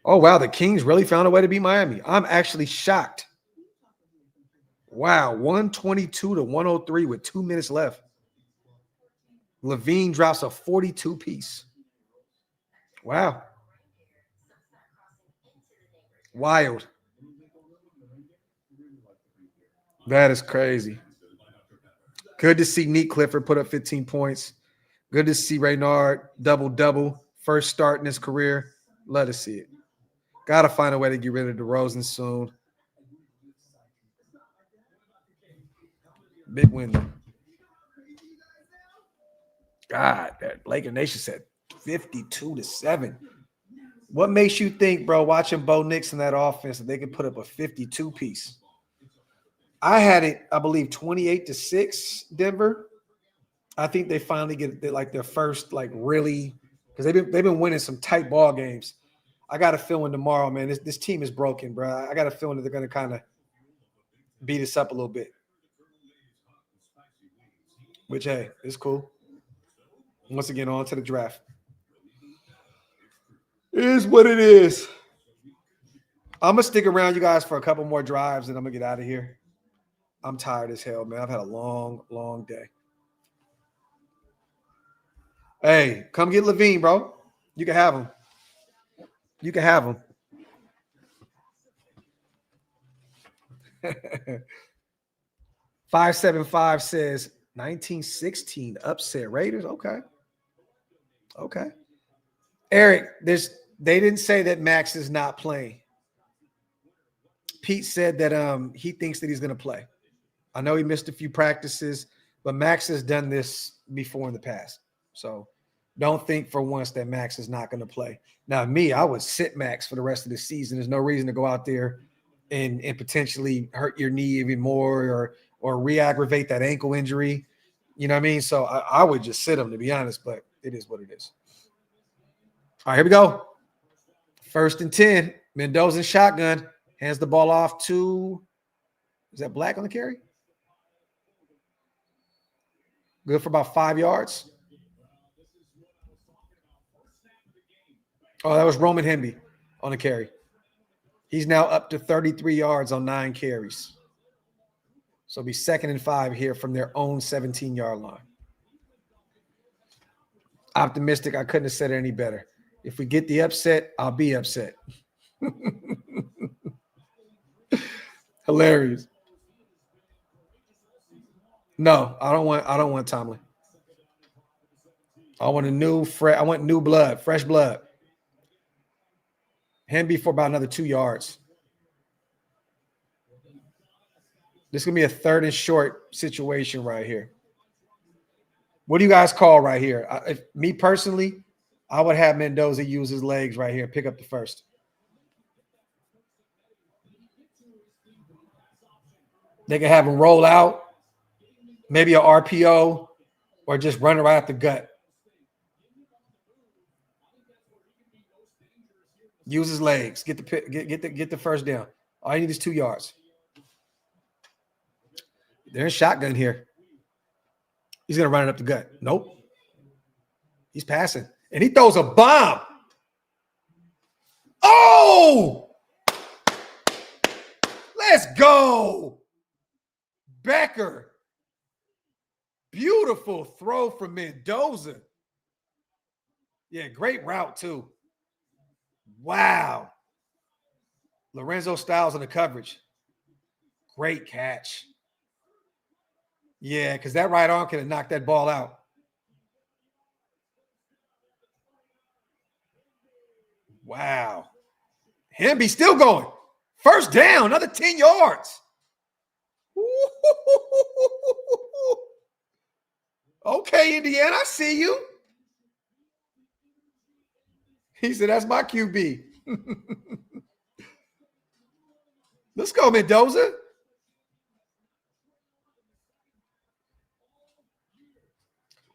Oh, wow. The Kings really found a way to beat Miami. I'm actually shocked. Wow. 122 to 103 with 2 minutes left. Levine drops a 42-piece. Wow. Wild. That is crazy. Good to see Neat Clifford put up 15 points. Good to see Raynard double-double. First start in his career. Love to see it. Got to find a way to get rid of DeRozan soon. Big win, though. God, that Laker Nation said 52-7. What makes you think, bro, watching Bo Nix in that offense, that they could put up a 52-piece? I had it, I believe, 28-6, Denver. I think they finally get their first, really, because they've been winning some tight ball games. I got a feeling tomorrow, man, this team is broken, bro. I got a feeling that they're going to kind of beat us up a little bit. Which, hey, it's cool. Once again, on to the draft. It is what it is. I'm going to stick around, you guys, for a couple more drives, and I'm going to get out of here. I'm tired as hell, man. I've had a long, long day. Hey, come get Levine, bro. You can have him. You can have him. 575 says 1916 upset Raiders. Okay. Eric, they didn't say that Max is not playing. Pete said that he thinks that he's going to play. I know he missed a few practices, but Max has done this before in the past. So don't think for once that Max is not going to play. Now, I would sit Max for the rest of the season. There's no reason to go out there and potentially hurt your knee even more or re-aggravate that ankle injury. You know what I mean? So I would just sit him, to be honest, but it is what it is. All right, here we go. 1st and 10. Mendoza shotgun. Hands the ball off to, is that Black on the carry? Good for about 5 yards. Oh, that was Roman Hemby on the carry. He's now up to 33 yards on 9 carries. So it'll be 2nd and 5 here from their own 17-yard line. Optimistic. I couldn't have said it any better. If we get the upset, I'll be upset. Hilarious. No, I don't want Tomlin. I want I want new blood, fresh blood. Hemby for about another 2 yards. This is going to be a 3rd and short situation right here. What do you guys call right here? Me personally, I would have Mendoza use his legs right here and pick up the 1st. They can have him roll out, maybe a RPO, or just run it right at the gut. Use his legs. Get the 1st down. All you need is 2 yards. They're in shotgun here. He's going to run it up the gut. Nope. He's passing. And he throws a bomb. Oh! Let's go. Becker. Beautiful throw from Mendoza. Yeah, great route too. Wow. Lorenzo Styles on the coverage. Great catch. Yeah, because that right arm could have knocked that ball out. Wow. Hemby still going. 1st down, another 10 yards. Okay, Indiana, I see you. He said, that's my QB. Let's go, Mendoza.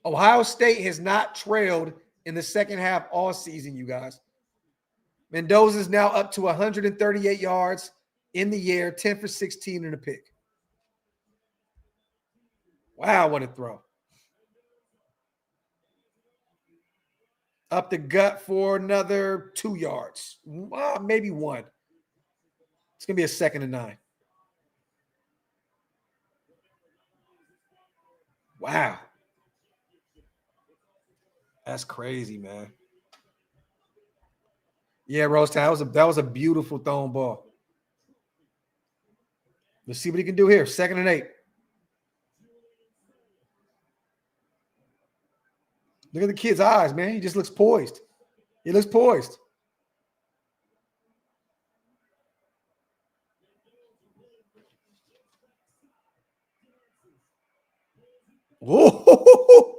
Ohio State has not trailed in the 2nd half all season, you guys. Mendoza is now up to 138 yards in the air, 10 for 16 and a pick. Wow, what a throw. Up the gut for another 2 yards. Maybe 1. It's going to be a 2nd and 9. Wow. That's crazy, man. Yeah, Rosetown, that was a beautiful thrown ball. Let's see what he can do here. 2nd and 8. Look at the kid's eyes, man. He just looks poised. He looks poised. Whoa.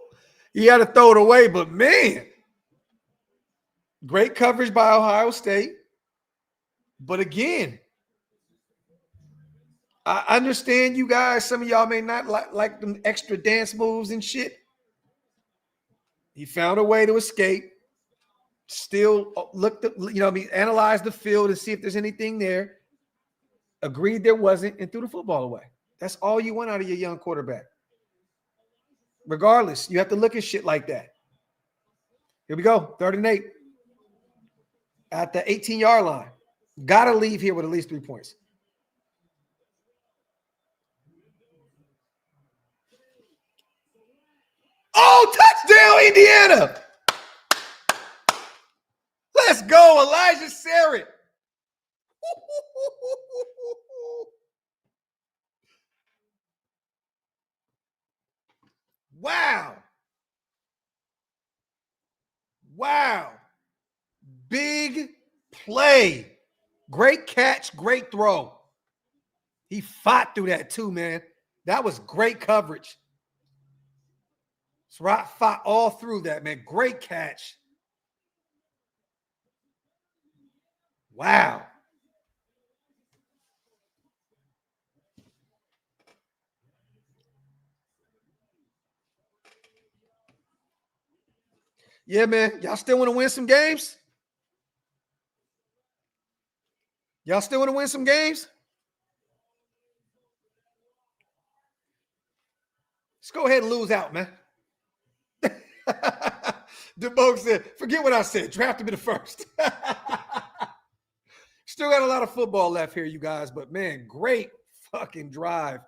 He had to throw it away, but man. Great coverage by Ohio State. But again, I understand you guys. Some of y'all may not like them extra dance moves and shit. He found a way to escape. Still looked, analyzed the field to see if there's anything there. Agreed there wasn't and threw the football away. That's all you want out of your young quarterback. Regardless, you have to look at shit like that. Here we go. 3rd and 8. At the 18-yard line. Got to leave here with at least 3 points. Oh, touchdown, Indiana. Let's go, Elijah Sarrett. Wow. Wow. Big play. Great catch, great throw. He fought through that too, man. That was great coverage. Surratt fought all through that, man. Great catch. Wow. Yeah, man. Y'all still want to win some games? Y'all still want to win some games? Let's go ahead and lose out, man. DeBogue said, forget what I said. Draft him in the first. Still got a lot of football left here, you guys. But, man, great fucking drive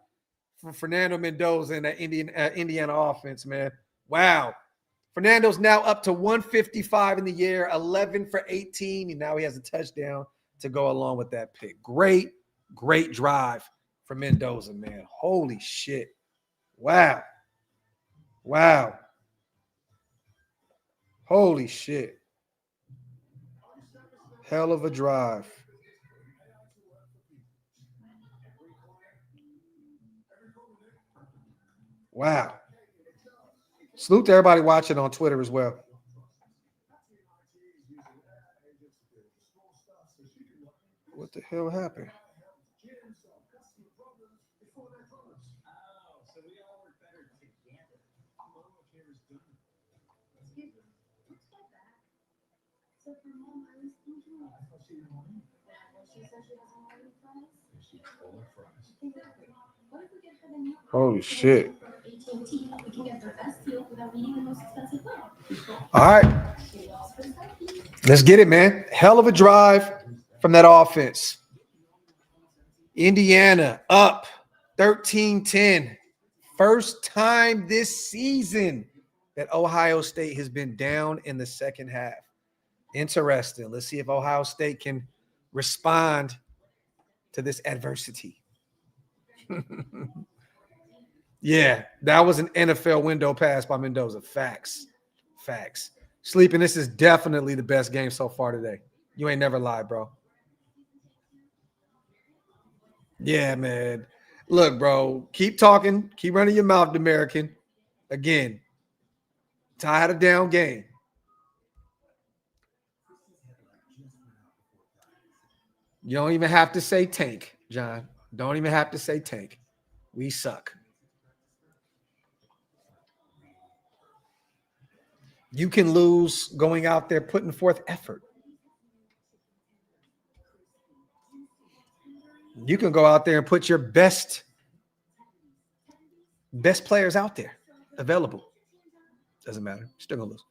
from Fernando Mendoza and that Indiana offense, man. Wow. Fernando's now up to 155 in the year, 11 for 18, and now he has a touchdown to go along with that pick. Great, great drive from Mendoza, man. Holy shit. Wow. Wow. Holy shit. Hell of a drive. Wow. Salute to everybody watching on Twitter as well. What the hell happened? Holy shit. All right. Let's get it, man. Hell of a drive from that offense. Indiana up 13-10. First time this season that Ohio State has been down in the second half. Interesting. Let's see if Ohio State can respond to this adversity. Yeah, that was an NFL window pass by Mendoza. Facts. Facts. Sleeping, this is definitely the best game so far today. You ain't never lied, bro. Yeah, man. Look, bro, keep talking. Keep running your mouth, American. Again, Ty had a down game. You don't even have to say tank, John. Don't even have to say tank. We suck. You can lose going out there putting forth effort. You can go out there and put your best players out there available. Doesn't matter. Still gonna lose.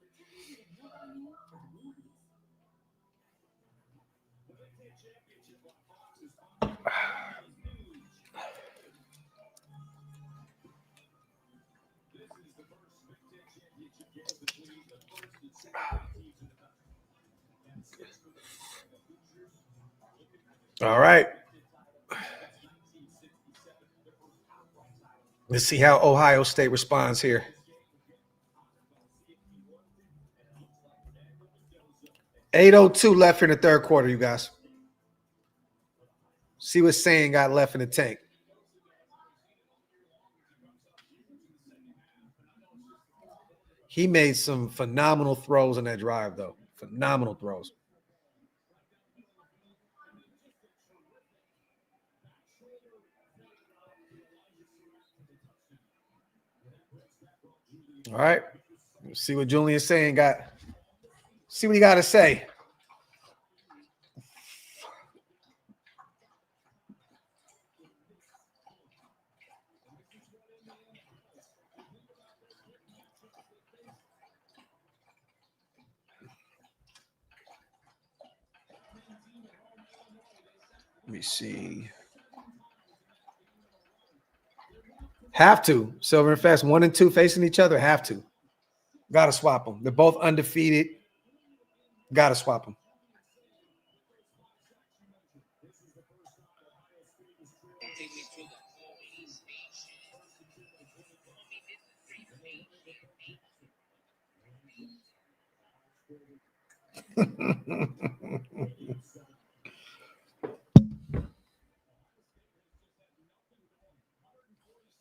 All right. Let's see how Ohio State responds here. .802 left here in the third quarter, you guys. See what Sane got left in the tank. He made some phenomenal throws on that drive, though. Phenomenal throws. All right. Let's see what Julian's saying got. See what he got to say. Let me see. Have to. Silver and Fast 1 and 2 facing each other. Have to. Got to swap them. They're both undefeated. Got to swap them.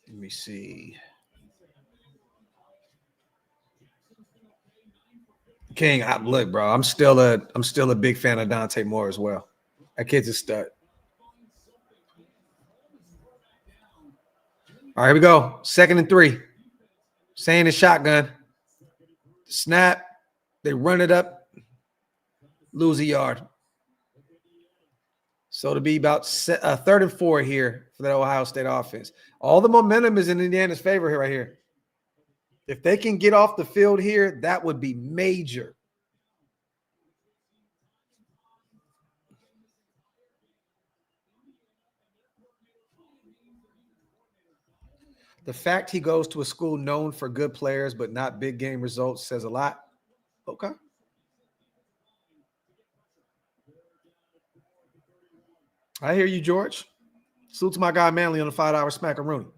Let me see. King, look, bro. I'm still a big fan of Dante Moore as well. That kid's a stud. All right, here we go. 2nd and 3. Saying the shotgun. Snap. They run it up, lose a yard. So to be about 3rd and 4 here for that Ohio State offense. All the momentum is in Indiana's favor here, right here. If they can get off the field here, that would be major. The fact he goes to a school known for good players but not big game results says a lot. Okay. I hear you, George. Salute to my guy Manley on the $5 Smackaroonie.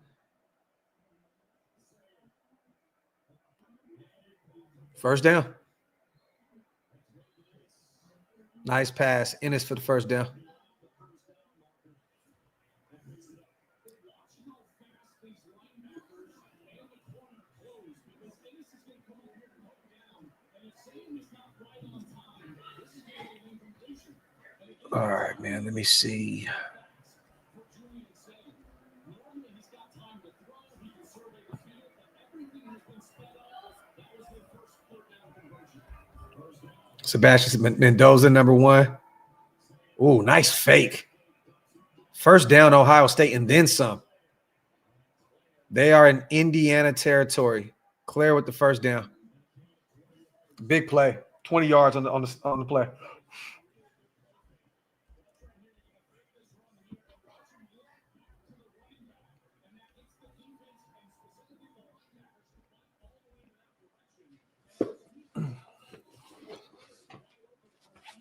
First down. Nice pass. Ennis for the first down. All right, man. Let me see. Sebastian Mendoza, number 1. Ooh, nice fake. First down, Ohio State, and then some. They are in Indiana territory. Claire with the first down. Big play. 20 yards on the play.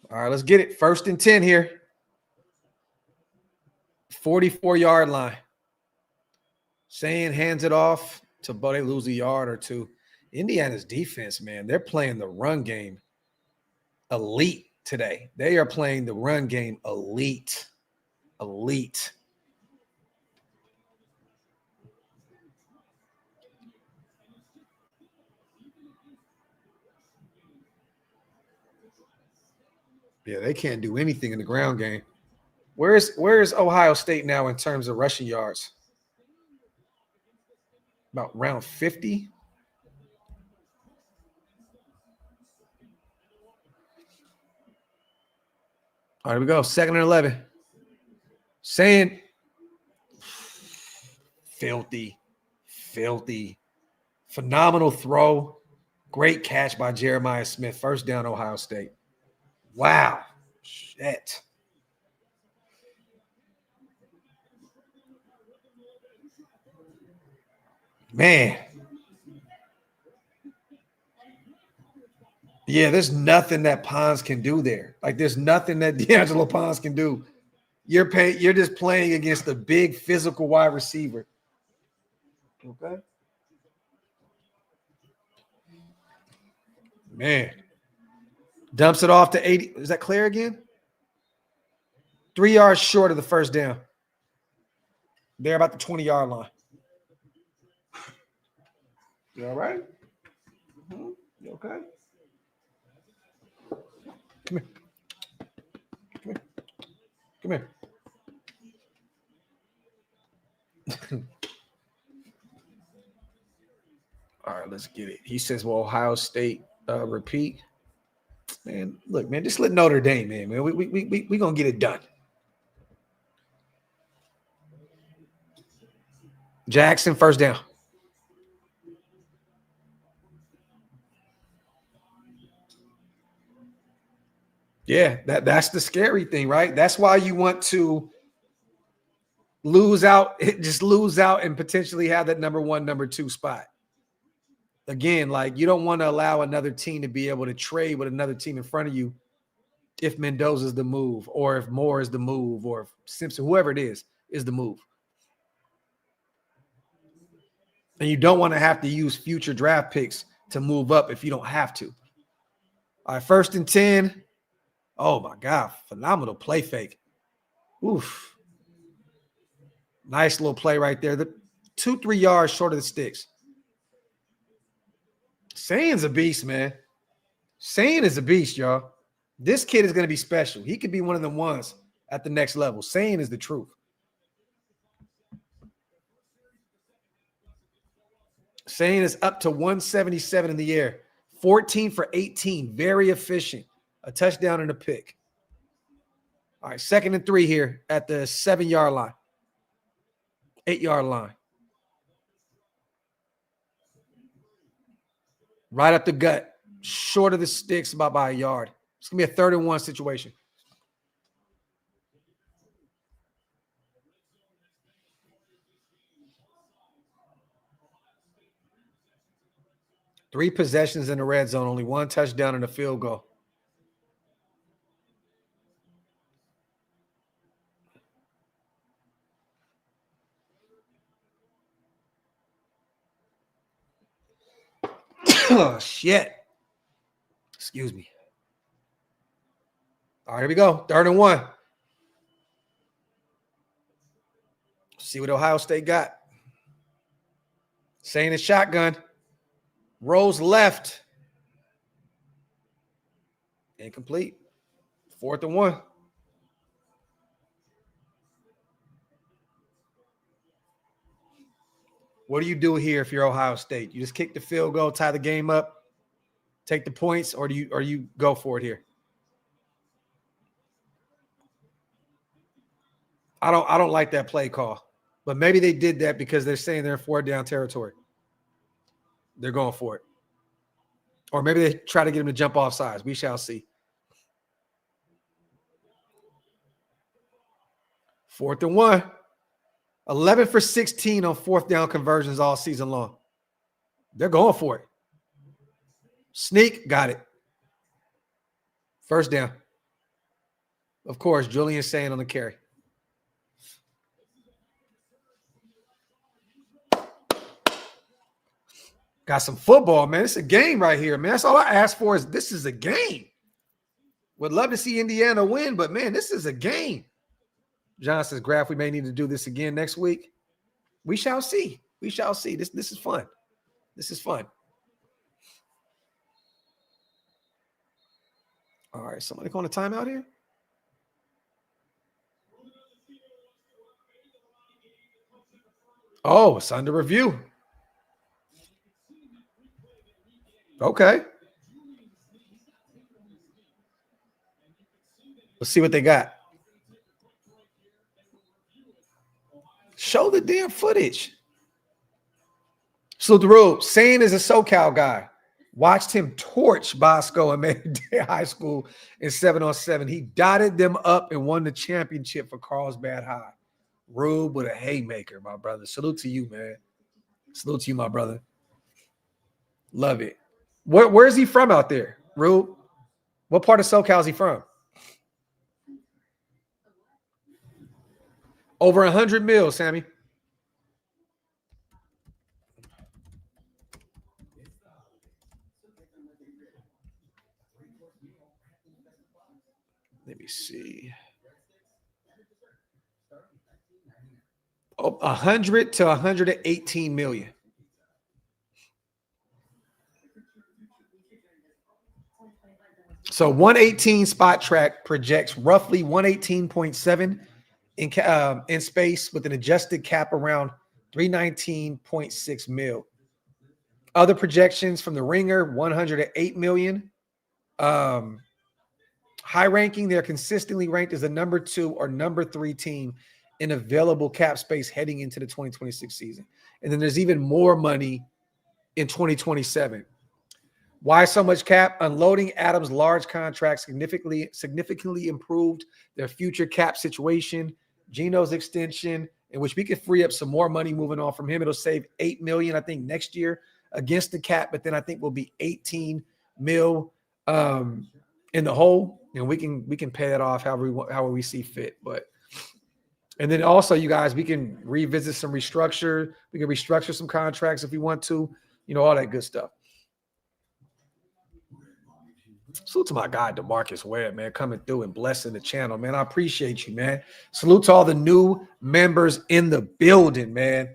All right, let's get it. 1st and 10 here. 44-yard line. Sayin hands it off to Bo. They lose a yard or two. Indiana's defense, man, they're playing the run game elite today. They are playing the run game elite. Elite. Yeah, they can't do anything in the ground game. Where's Ohio State now in terms of rushing yards? About round 50. All right, here we go. 2nd and 11. Saying filthy. Phenomenal throw. Great catch by Jeremiah Smith. First down, Ohio State. Wow. Shit. Man. Yeah, there's nothing that Pons can do there. Like, there's nothing that D'Angelo Pons can do. You're just playing against a big physical wide receiver. Okay. Man. Dumps it off to 80. Is that Claire again? 3 yards short of the first down. They're about the 20-yard line. You all right? Mm-hmm. You okay? Come here. All right, let's get it. He says, well, Ohio State repeat. Man, look, man, just let Notre Dame in, man. We gonna get it done. Jackson, first down. Yeah, that's the scary thing, right? That's why you want to lose out and potentially have that number 1, number 2 spot. Again, like, you don't want to allow another team to be able to trade with another team in front of you if Mendoza's the move, or if Moore is the move, or if Simpson, whoever it is the move. And you don't want to have to use future draft picks to move up if you don't have to. All right, 1st and 10. Oh, my God. Phenomenal play fake. Oof. Nice little play right there. The 2-3 yards short of the sticks. Sayin's a beast, man. Sayin is a beast, y'all. This kid is going to be special. He could be one of the ones at the next level. Sayin is the truth. Sayin is up to 177 in the air. 14 for 18. Very efficient. A touchdown and a pick. All right, 2nd and 3 here at the 7-yard line. 8-yard line. Right up the gut. Short of the sticks about by a yard. It's going to be a 3rd and 1 situation. Three possessions in the red zone, only 1 touchdown and a field goal. Oh, shit. Excuse me. All right, here we go. 3rd and 1. See what Ohio State got. Saying a shotgun. Rolls left. Incomplete. 4th and 1. What do you do here if you're Ohio State? You just kick the field goal, tie the game up, take the points, or do you go for it here? I don't like that play call. But maybe they did that because they're saying they're in 4th down territory. They're going for it. Or maybe they try to get him to jump off sides. We shall see. 4th and 1. 11 for 16 on 4th down conversions all season long. They're going for it. Sneak, got it. 1st down. Of course, Julian Sane on the carry. Got some football, man. It's a game right here, man. That's all I ask for is this is a game. Would love to see Indiana win, but, man, this is a game. John says, Graphk, we may need to do this again next week. We shall see. We shall see. This is fun. This is fun. All right, somebody calling a timeout here? Oh, it's under review. Okay. Let's see what they got. Show the damn footage. So the rule, Sane is a SoCal guy. Watched him torch Bosco and Mayday High School in 7-on-7. He dotted them up and won the championship for Carlsbad High. Rube with a haymaker, my brother. Salute to you, man. Salute to you, my brother. Love it. Where's he from out there, Rube? What part of SoCal is he from? Over 100 mil, Sammy. Let me see. Oh, 100 to 118 million. So 118 spot track projects roughly 118.7 in space with an adjusted cap around 319.6 mil. Other projections from the Ringer, 108 million. High ranking, they're consistently ranked as the number 2 or number 3 team in available cap space heading into the 2026 season. And then there's even more money in 2027. Why so much cap? Unloading Adams' large contract significantly improved their future cap situation. Gino's extension, in which we could free up some more money moving on from him. It'll save $8 million, I think, next year against the cap, but then I think we'll be 18 mil in the hole, and we can pay that off however we see fit. And then also, you guys, we can revisit some restructure. We can restructure some contracts if we want to, all that good stuff. Salute to my guy, DeMarcus Ware, man, coming through and blessing the channel, man. I appreciate you, man. Salute to all the new members in the building, man.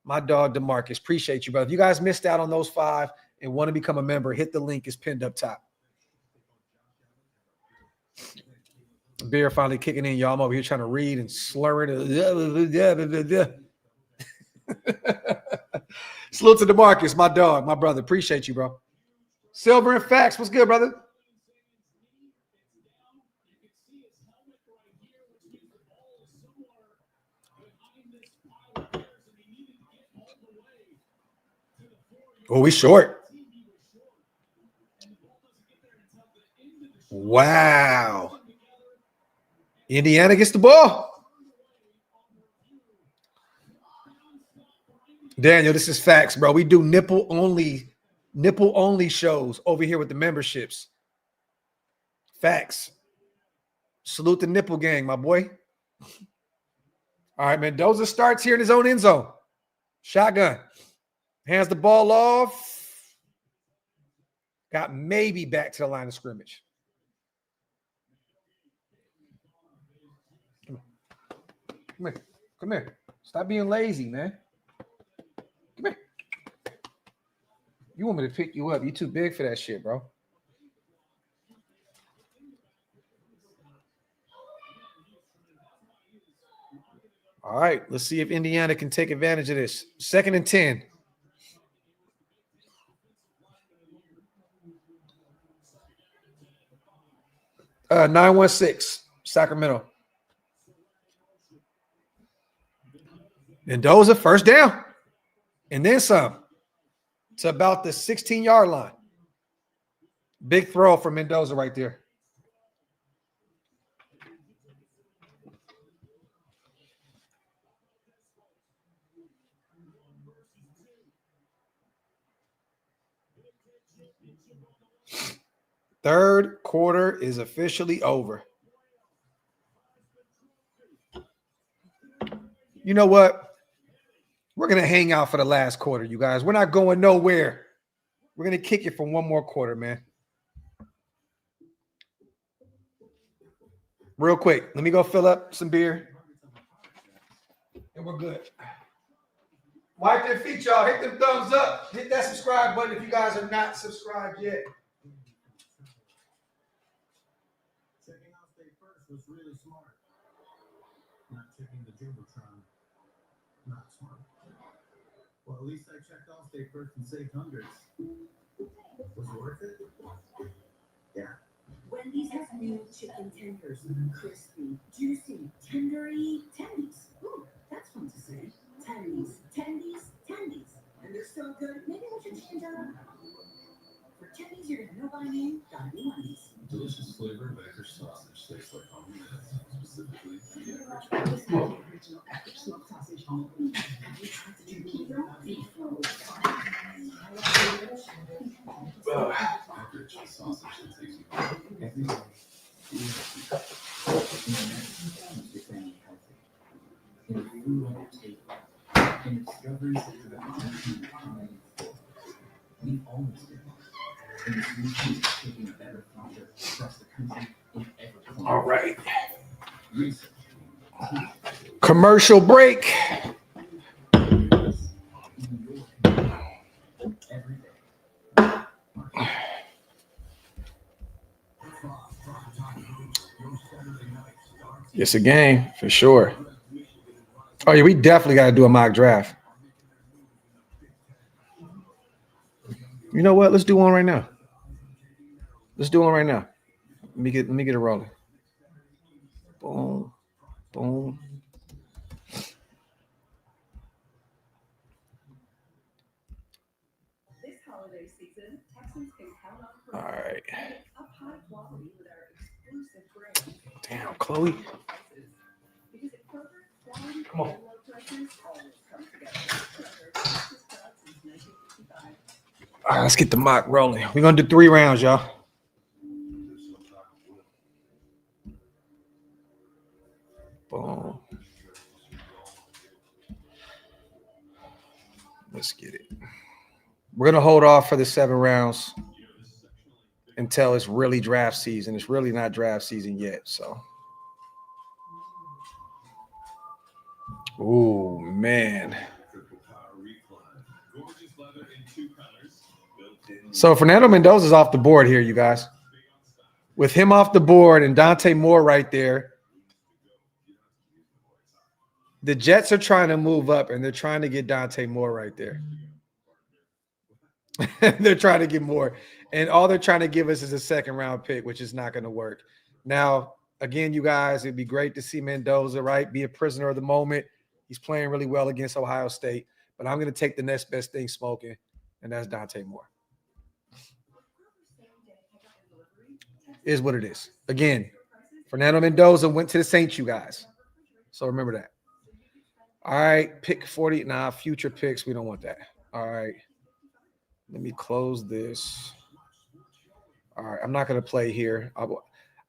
My dog, DeMarcus, appreciate you, brother. If you guys missed out on those 5 and want to become a member, hit the link. It's pinned up top. Beer finally kicking in, y'all. I'm over here trying to read and slurring. Salute to DeMarcus, my dog, my brother. Appreciate you, bro. Silver and Facts. What's good, brother? Oh, we short. Wow. Indiana gets the ball. Daniel, this is Facts, bro. We do nipple only shows over here with the memberships. Facts. Salute the nipple gang, my boy. All right, Mendoza starts here in his own end zone. Shotgun. Hands the ball off. Got maybe back to the line of scrimmage. Come here. Come here. Stop being lazy, man. Come here. You want me to pick you up. You're too big for that shit, bro. All right, let's see if Indiana can take advantage of this. 2nd and 10. Uh, 916, Sacramento. Mendoza, first down. And then some. To about the 16-yard line. Big throw for Mendoza right there. Third quarter is officially over. You know what? We're going to hang out for the last quarter, you guys. We're not going nowhere. We're going to kick it for one more quarter, man. Real quick. Let me go fill up some beer. And we're good. Wipe their feet, y'all. Hit them thumbs up. Hit that subscribe button if you guys are not subscribed yet. Checking out State First was really smart. Not checking the Jumbotron. Not smart. Well, at least I checked out State First and saved hundreds. Was it worth it? Yeah. Wendy's has new chicken tenders. Crispy, juicy, tendery tendies. Ooh, that's fun to say. Tendies, tendies, tendies. And they're so good, maybe we should change our... For tendies, you're gonna know by name, gotta be Wendy's. Delicious flavor of Irish sausage tastes like home. Specifically, the Original Irish smoked sausage home. Have you tried to do keto? Beef roll. Irish sausage that takes you home. All right. Commercial break. It's a game for sure. Oh yeah, we definitely got to do a mock draft. You know what? Let's do one right now. Let's do one right now. Let me get it rolling. Boom, boom. This holiday season, Texans can count on All right. up high quality with our exclusive brand. Damn, Chloe. Because at Kroger, quality Come on. and low prices always come together. Kroger, fastest product since 1955. All right, let's get the mock rolling. We're gonna do 3 rounds, y'all. Boom. Let's get it. We're gonna hold off for the 7 rounds until it's really draft season. It's really not draft season yet, so. Oh man. So Fernando Mendoza's off the board here, you guys. With him off the board and Dante Moore right there, the Jets are trying to move up, and they're trying to get Dante Moore right there. They're trying to get more. And all they're trying to give us is a second-round pick, which is not going to work. Now, again, you guys, it'd be great to see Mendoza, right, be a prisoner of the moment. He's playing really well against Ohio State. But I'm going to take the next best thing smoking, and that's Dante Moore. Is what it is. Again, Fernando Mendoza went to the Saints, you guys. So remember that. All right, pick 40. Nah, future picks, we don't want that. All right. Let me close this. All right, I'm not going to play here.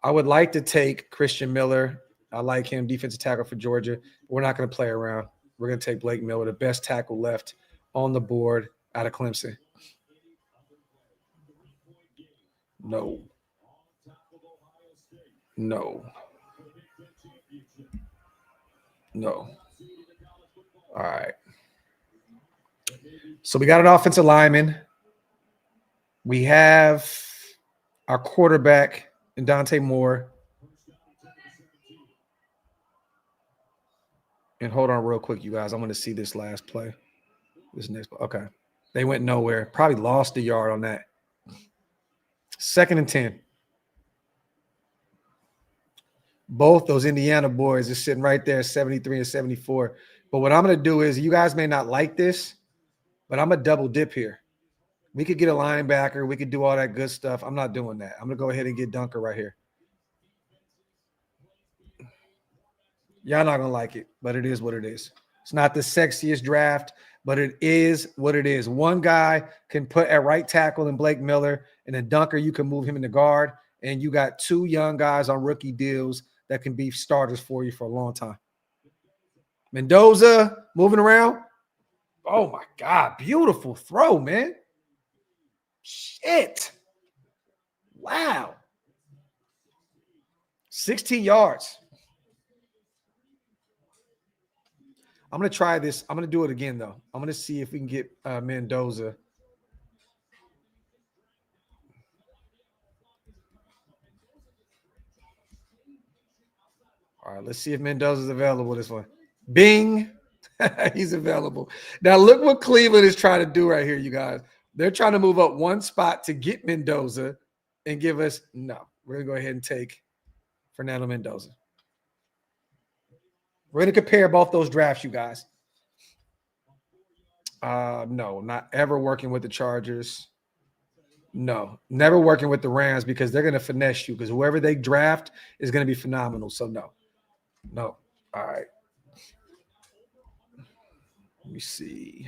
I would like to take Christian Miller. I like him, defensive tackle for Georgia. But we're not going to play around. We're going to take Blake Miller, the best tackle left on the board out of Clemson. No. No. No. All right. So we got an offensive lineman. We have our quarterback in Dante Moore. And hold on real quick, you guys. I'm going to see this last play. This next play. Okay. They went nowhere. Probably lost a yard on that. 2nd and 10. Both those Indiana boys are sitting right there, 73 and 74. But what I'm going to do is, you guys may not like this, but I'm going to double dip here. We could get a linebacker. We could do all that good stuff. I'm not doing that. I'm going to go ahead and get Dunker right here. Y'all not going to like it, but it is what it is. It's not the sexiest draft, but it is what it is. One guy can put at right tackle in Blake Miller, and then Dunker, you can move him in the guard, and you got 2 young guys on rookie deals that can be starters for you for a long time. Mendoza moving around. Oh, my God. Beautiful throw, man. Shit. Wow. 16 yards. I'm going to try this. I'm going to do it again, though. I'm going to see if we can get Mendoza. All right, let's see if Mendoza's available this one. Bing. He's available. Now, look what Cleveland is trying to do right here, you guys. They're trying to move up one spot to get Mendoza and give us – no. We're going to go ahead and take Fernando Mendoza. We're going to compare both those drafts, you guys. No, not ever working with the Chargers. No, never working with the Rams because they're going to finesse you because whoever they draft is going to be phenomenal. So, no. No. All right. Let me see.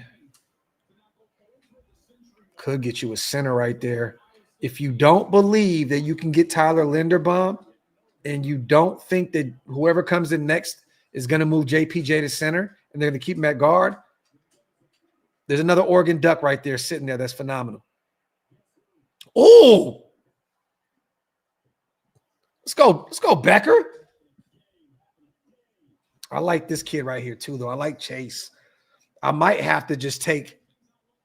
Could get you a center right there. If you don't believe that you can get Tyler Linderbaum and you don't think that whoever comes in next is going to move JPJ to center and they're going to keep him at guard, there's another Oregon Duck right there sitting there that's phenomenal. Oh! Let's go, Becker. I like this kid right here too, though. I like Chase. I might have to just take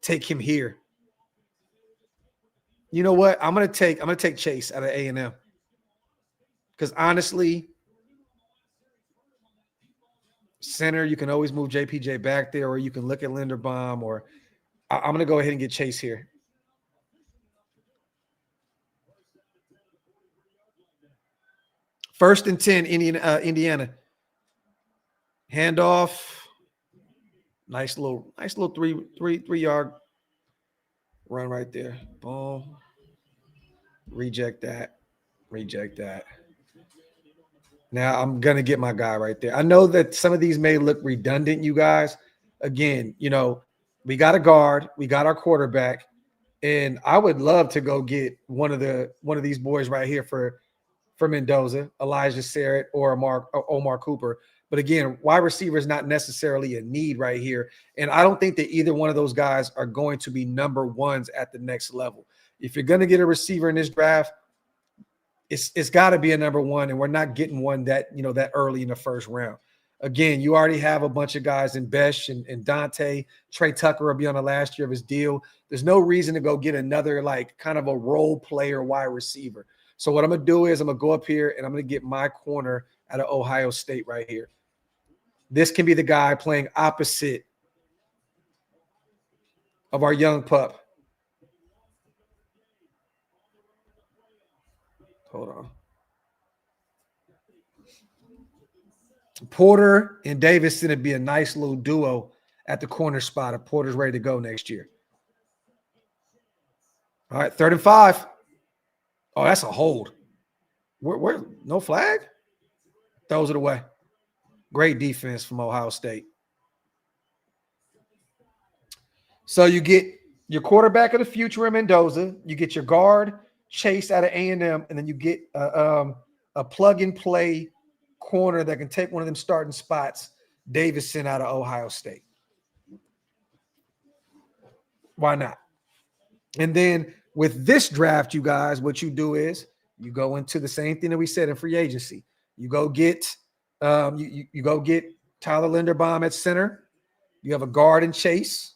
him here. You know what? I'm gonna take Chase out of A&M. Because honestly, center, you can always move JPJ back there, or you can look at Linderbaum, or I'm gonna go ahead and get Chase here. First and 10, Indiana. Handoff. Nice little 3-yard run right there. Boom. Reject that. Now I'm going to get my guy right there. I know that some of these may look redundant, you guys. Again, we got a guard, we got our quarterback, and I would love to go get one of these boys right here for Mendoza, Elijah Sarrett or Omar Cooper. But again, wide receiver is not necessarily a need right here. And I don't think that either one of those guys are going to be number ones at the next level. If you're going to get a receiver in this draft, it's got to be a number one, and we're not getting one that early in the first round. Again, you already have a bunch of guys in Besh and Dante. Trey Tucker will be on the last year of his deal. There's no reason to go get another kind of a role player wide receiver. So what I'm going to do is I'm going to go up here and I'm going to get my corner out of Ohio State right here. This can be the guy playing opposite of our young pup. Hold on. Porter and Davidson would be a nice little duo at the corner spot if Porter's ready to go next year. All right, 3rd and 5. Oh, that's a hold. Where no flag? Throws it away. Great defense from Ohio State. So you get your quarterback of the future in Mendoza. You get your guard Chase out of A&M, and then you get a plug-and-play corner that can take one of them starting spots, Davidson out of Ohio State. Why not? And then with this draft, you guys, what you do is you go into the same thing that we said in free agency. You go get you go get Tyler Linderbaum at center. You have a guard in Chase.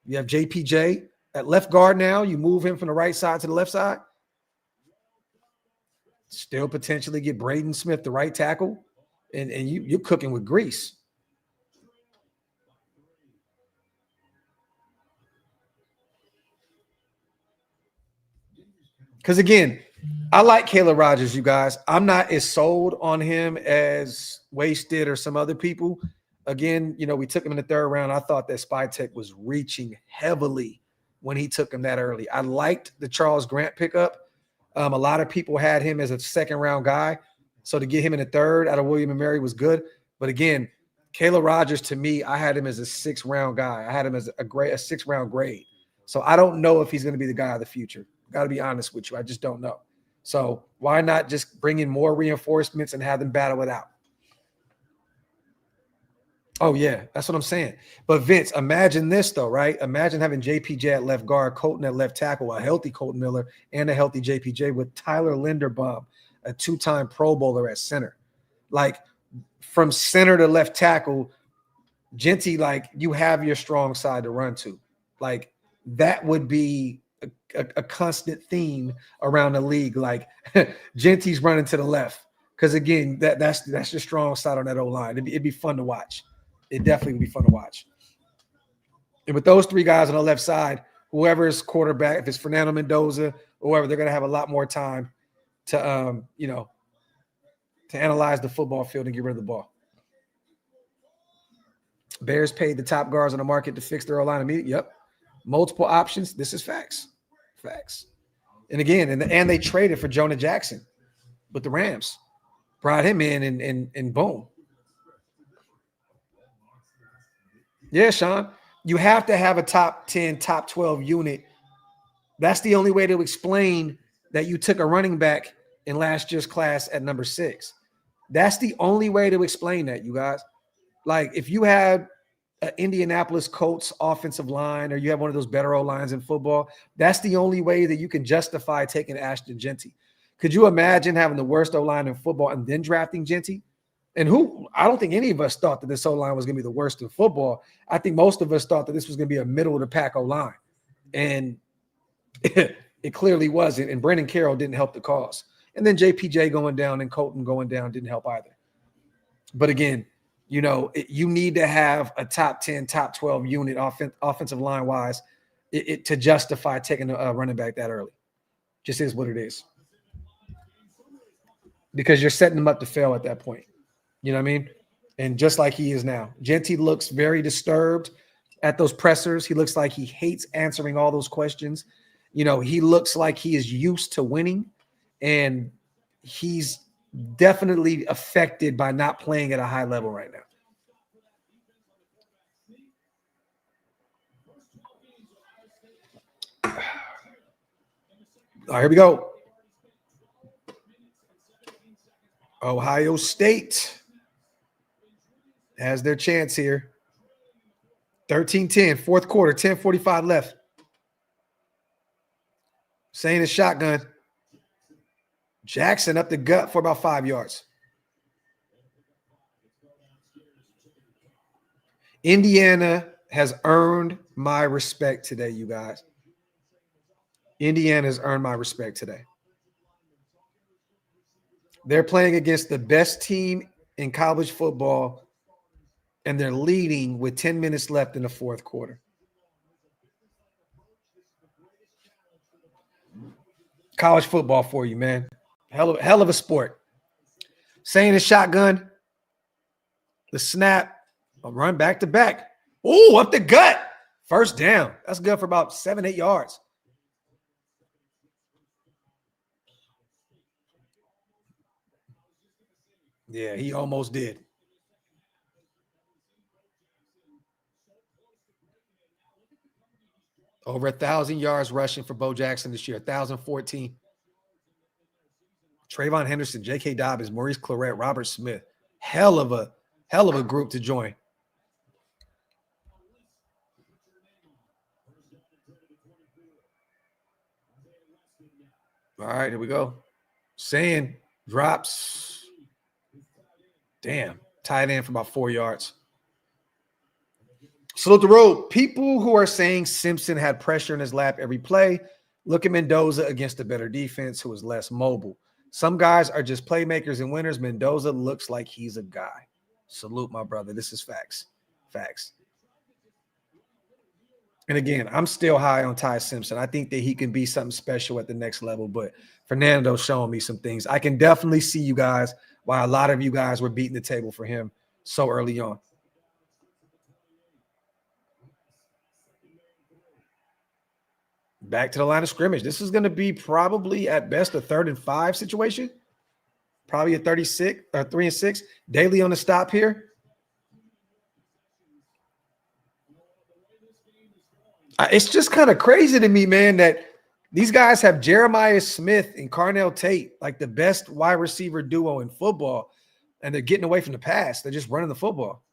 You have JPJ at left guard now. You move him from the right side to the left side. Still potentially get Braden Smith, the right tackle, and you're cooking with grease. Because, again, I like Caleb Rogers, you guys. I'm not as sold on him as Wasted or some other people. Again, we took him in the 3rd round. I thought that Spytech was reaching heavily when he took him that early. I liked the Charles Grant pickup. A lot of people had him as a 2nd-round guy. So to get him in the 3rd out of William & Mary was good. But, again, Caleb Rogers, to me, I had him as a 6th-round guy. I had him as a 6th-round grade. So I don't know if he's going to be the guy of the future. Got to be honest with you. I just don't know. So why not just bring in more reinforcements and have them battle it out? Oh, yeah, that's what I'm saying. But, Vince, imagine this, though, right? Imagine having JPJ at left guard, Colton at left tackle, a healthy Colton Miller, and a healthy JPJ with Tyler Linderbaum, a 2-time Pro Bowler at center. Like, from center to left tackle, Genty, like, you have your strong side to run to. Like, that would be a constant theme around the league. Like, Genty's running to the left. Because, again, that's your strong side on that O-line. It'd be fun to watch. It definitely would be fun to watch. And with those 3 guys on the left side, whoever is quarterback, if it's Fernando Mendoza or whoever, they're going to have a lot more time to, to analyze the football field and get rid of the ball. Bears paid the top guards on the market to fix their O-line immediately. Yep. Multiple options. This is facts. Facts. And again, and they traded for Jonah Jackson with the Rams. Brought him in and boom. Yeah, Sean. You have to have a top 10, top 12 unit. That's the only way to explain that you took a running back in last year's class at number 6. That's the only way to explain that, you guys. Like, if you had an Indianapolis Colts offensive line or you have one of those better O-lines in football, that's the only way that you can justify taking Ashton Genty. Could you imagine having the worst O-line in football and then drafting Genty? And I don't think any of us thought that this O-line was going to be the worst in football. I think most of us thought that this was going to be a middle-of-the-pack O-line. And it clearly wasn't. And Brandon Carroll didn't help the cause. And then JPJ going down and Colton going down didn't help either. But again, you need to have a top 10, top 12 unit offensive line-wise to justify taking a running back that early. Just is what it is. Because you're setting them up to fail at that point. You know what I mean? And just like he is now. Genty looks very disturbed at those pressers. He looks like he hates answering all those questions. He looks like he is used to winning, and he's definitely affected by not playing at a high level right now. All right, here we go. Ohio State has their chance here. 13-10, 4th quarter, 10:45 left. Saying a shotgun. Jackson up the gut for about 5 yards. Indiana has earned my respect today, you guys. Indiana has earned my respect today. They're playing against the best team in college football, and they're leading with 10 minutes left in the 4th quarter. College football for you, man. Hell of a sport. Saying the shotgun. The snap. A run back to back. Ooh, up the gut. First down. That's good for about 7-8 yards. Yeah, he almost did. Over 1,000 yards rushing for Bo Jackson this year. 1,014. Trayvon Henderson, J.K. Dobbins, Maurice Clarett, Robert Smith. Hell of a group to join. All right, here we go. Saying drops. Damn. Tight end for about 4 yards. Salute the road. People who are saying Simpson had pressure in his lap every play, look at Mendoza against a better defense who is less mobile. Some guys are just playmakers and winners. Mendoza looks like he's a guy. Salute, my brother. This is facts. Facts. And again, I'm still high on Ty Simpson. I think that he can be something special at the next level, but Fernando's showing me some things. I can definitely see you guys why a lot of you guys were beating the table for him so early on. Back to the line of scrimmage. This is going to be probably at best a 3rd and 5 situation. Probably a 36 or 3 and 6. Daly on the stop here. It's just kind of crazy to me, man, that these guys have Jeremiah Smith and Carnell Tate, like the best wide receiver duo in football, and they're getting away from the pass. They're just running the football.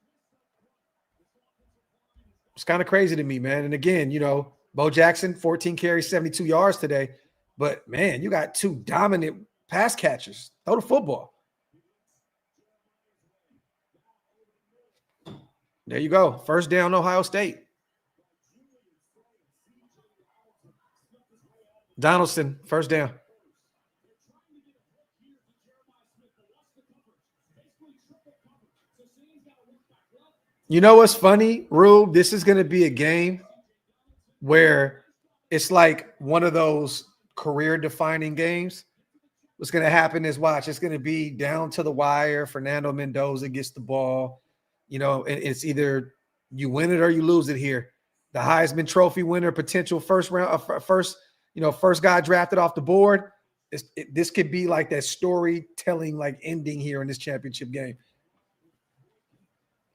It's kind of crazy to me, man. And again, you know, Bo Jackson, 14 carries, 72 yards today. But, man, you got 2 dominant pass catchers. Throw the football. There you go. First down, Ohio State. Donaldson, first down. You know what's funny, Rube? This is going to be a game where it's like one of those career-defining games. What's going to happen is, watch, it's going to be down to the wire. Fernando Mendoza gets the ball. You know, it's either you win it or you lose it here. The Heisman Trophy winner, potential first guy drafted off the board. This could be like that storytelling, like ending here in this championship game.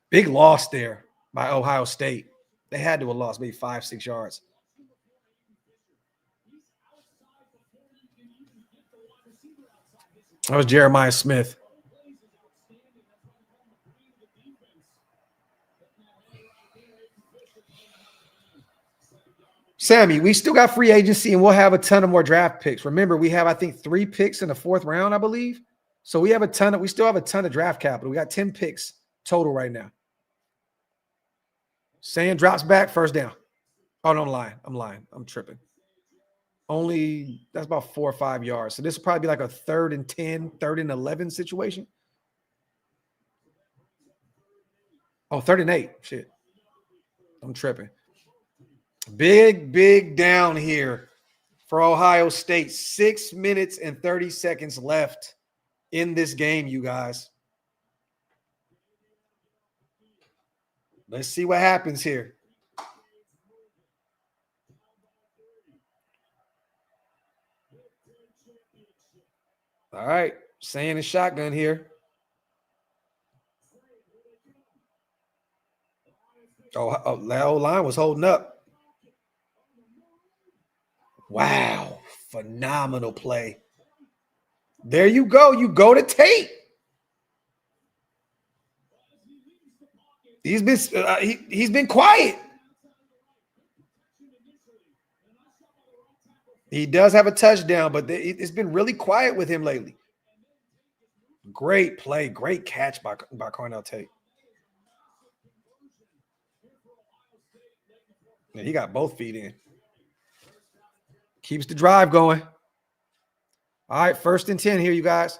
Big loss there by Ohio State. They had to have lost maybe 5-6 yards. That was Jeremiah Smith. Sammy, we still got free agency and we'll have a ton of more draft picks. Remember, we have, I think, 3 picks in the 4th round, I believe. So we still have a ton of draft capital. We got 10 picks total right now. Sand drops back, first down. Oh, no, I'm lying. I'm tripping. That's about 4 or 5 yards. So this will probably be like a 3rd and 10, 3rd and 11 situation. Oh, 3rd and 8. Shit. I'm tripping. Big down here for Ohio State. 6 minutes and 30 seconds left in this game, you guys. Let's see what happens here. All right, saying a shotgun here. Oh, that old line was holding up. Wow, phenomenal play. There you go. You go to Tate. He's been quiet. He does have a touchdown, but it's been really quiet with him lately. Great play, great catch by Carnell Tate. Yeah, he got both feet in. Keeps the drive going. All right, 1st and 10 here, you guys.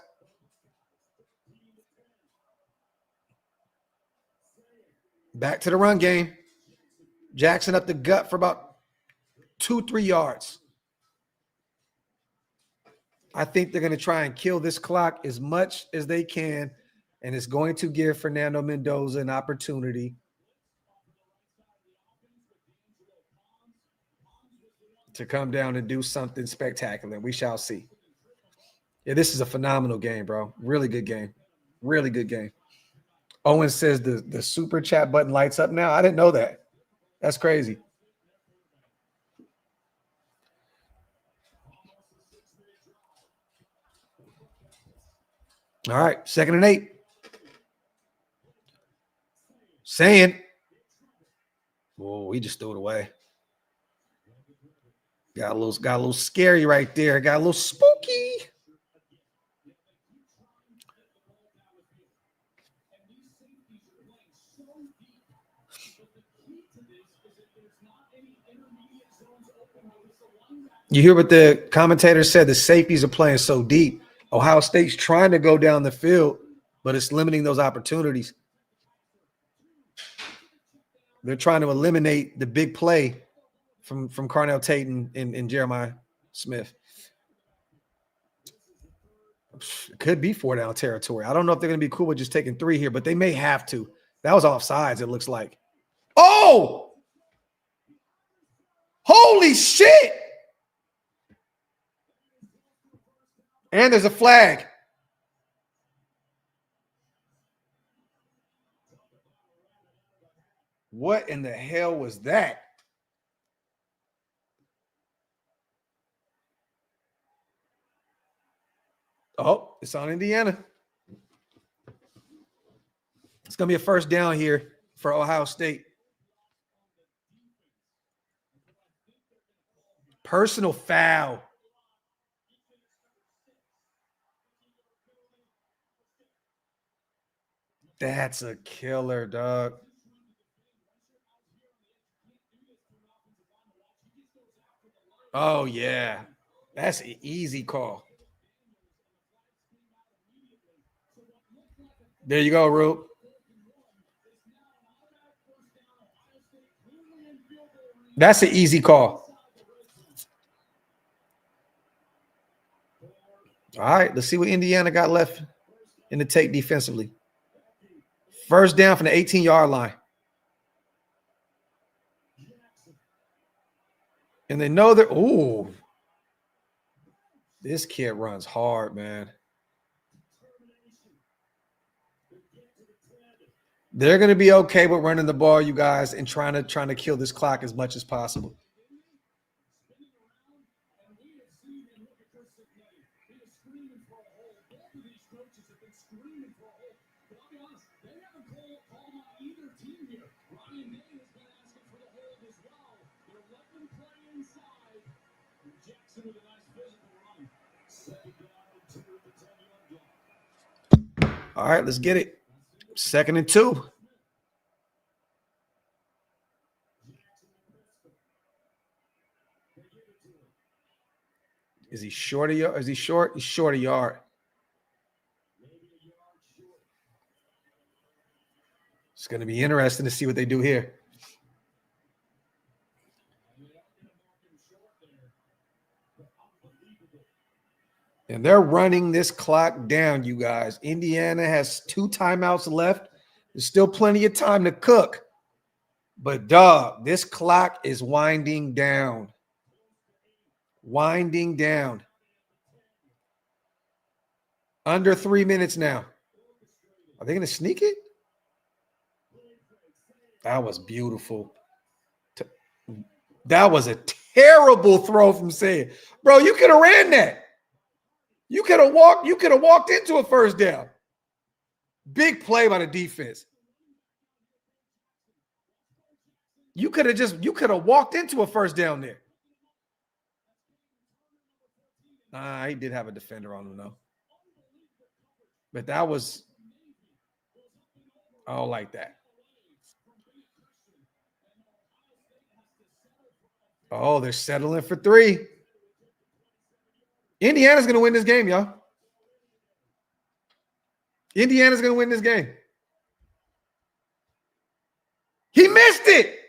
Back to the run game. Jackson up the gut for about 2-3 yards. I think they're going to try and kill this clock as much as they can, and it's going to give Fernando Mendoza an opportunity to come down and do something spectacular. We shall see. Yeah, this is a phenomenal game, bro. Really good game. Really good game. Owen says the super chat button lights up now. I didn't know that. That's crazy. All right, 2nd and 8. Saying, whoa, he just threw it away. Got a little scary right there. Got a little spooky. You hear what the commentator said? The safeties are playing so deep. Ohio State's trying to go down the field, but it's limiting those opportunities. They're trying to eliminate the big play from Carnell Tate and Jeremiah Smith. It could be 4-down territory. I don't know if they're going to be cool with just taking 3 here, but they may have to. That was offsides, it looks like. Oh! Holy shit! And there's a flag. What in the hell was that? Oh, it's on Indiana. It's going to be a first down here for Ohio State. Personal foul. That's a killer, dog. Oh, yeah. That's an easy call. There you go, Rube. That's an easy call. All right, let's see what Indiana got left in the take defensively. First down from the 18-yard line. And they know that, ooh, this kid runs hard, man. They're going to be okay with running the ball, you guys, and trying to kill this clock as much as possible. All right, let's get it. 2nd and 2. Is he short a yard? Is he short? He's short a yard. It's going to be interesting to see what they do here. And they're running this clock down, you guys. Indiana has 2 timeouts left. There's still plenty of time to cook. But, dog, this clock is winding down. Winding down. Under 3 minutes now. Are they going to sneak it? That was beautiful. That was a terrible throw from Say. Bro, you could have ran that. You could have walked into a first down. Big play by the defense. You could have walked into a first down there. He did have a defender on him, though. But that was, I don't like that. Oh, they're settling for 3. Indiana's going to win this game, y'all. Indiana's going to win this game. He missed it.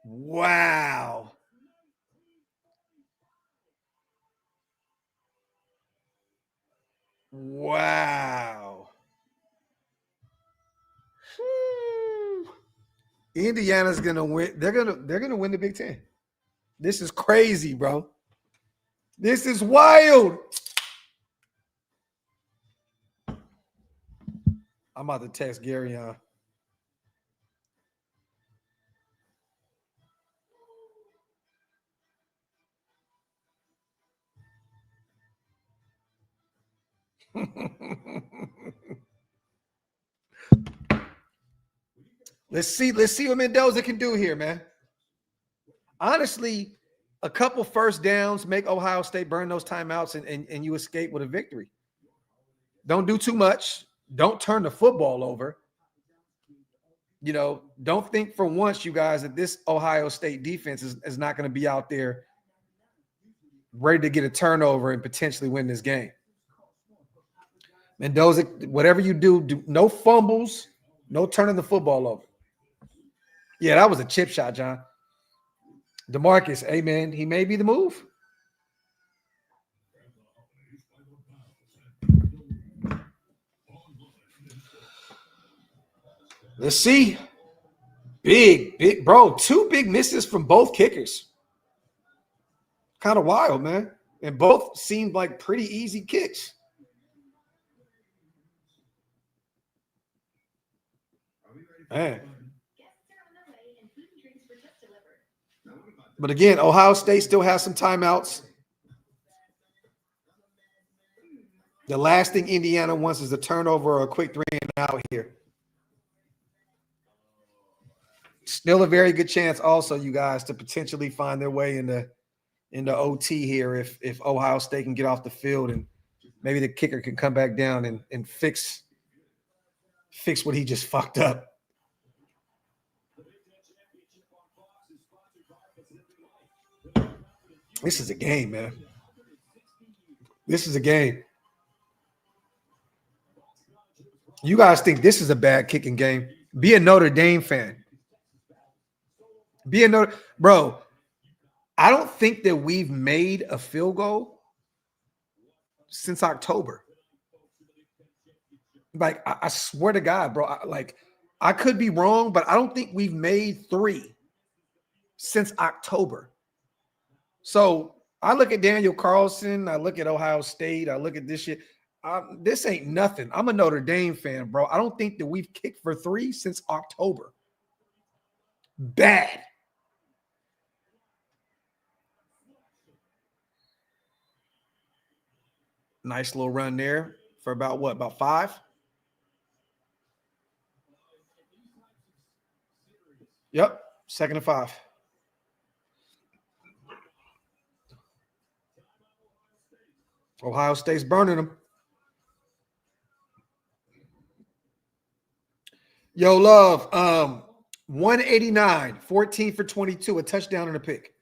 Wow. Wow. Whew. Indiana's gonna win. They're gonna win the Big Ten. This is crazy, bro. This is wild. I'm about to text Gary on. Let's see what Mendoza can do here, man. Honestly, a couple first downs make Ohio State burn those timeouts and you escape with a victory. Don't do too much. Don't turn the football over. You know, don't think for once, you guys, that this Ohio State defense is not going to be out there ready to get a turnover and potentially win this game. Mendoza, whatever you do no fumbles, no turning the football over. Yeah, that was a chip shot, John. DeMarcus, hey, man, he may be the move. Let's see. Big, bro. 2 big misses from both kickers. Kind of wild, man. And both seemed like pretty easy kicks. Man. But again, Ohio State still has some timeouts. The last thing Indiana wants is a turnover or a quick 3 and out here. Still a very good chance also, you guys, to potentially find their way into OT here if Ohio State can get off the field and maybe the kicker can come back down and fix what he just fucked up. This is a game, man. This is a game. You guys think this is a bad kicking game? Be a Notre Dame fan. Bro, I don't think that we've made a field goal since October. Like, I swear to God, bro. I could be wrong, but I don't think we've made 3 since October. So I look at Daniel Carlson, I look at Ohio State, I look at this shit. This ain't nothing. I'm a Notre Dame fan, bro. I don't think that we've kicked for 3 since October. Bad. Nice little run there for about what? About 5? Yep. 2nd and 5. Ohio State's burning them. Yo, Love, 189, 14 for 22, a touchdown and a pick.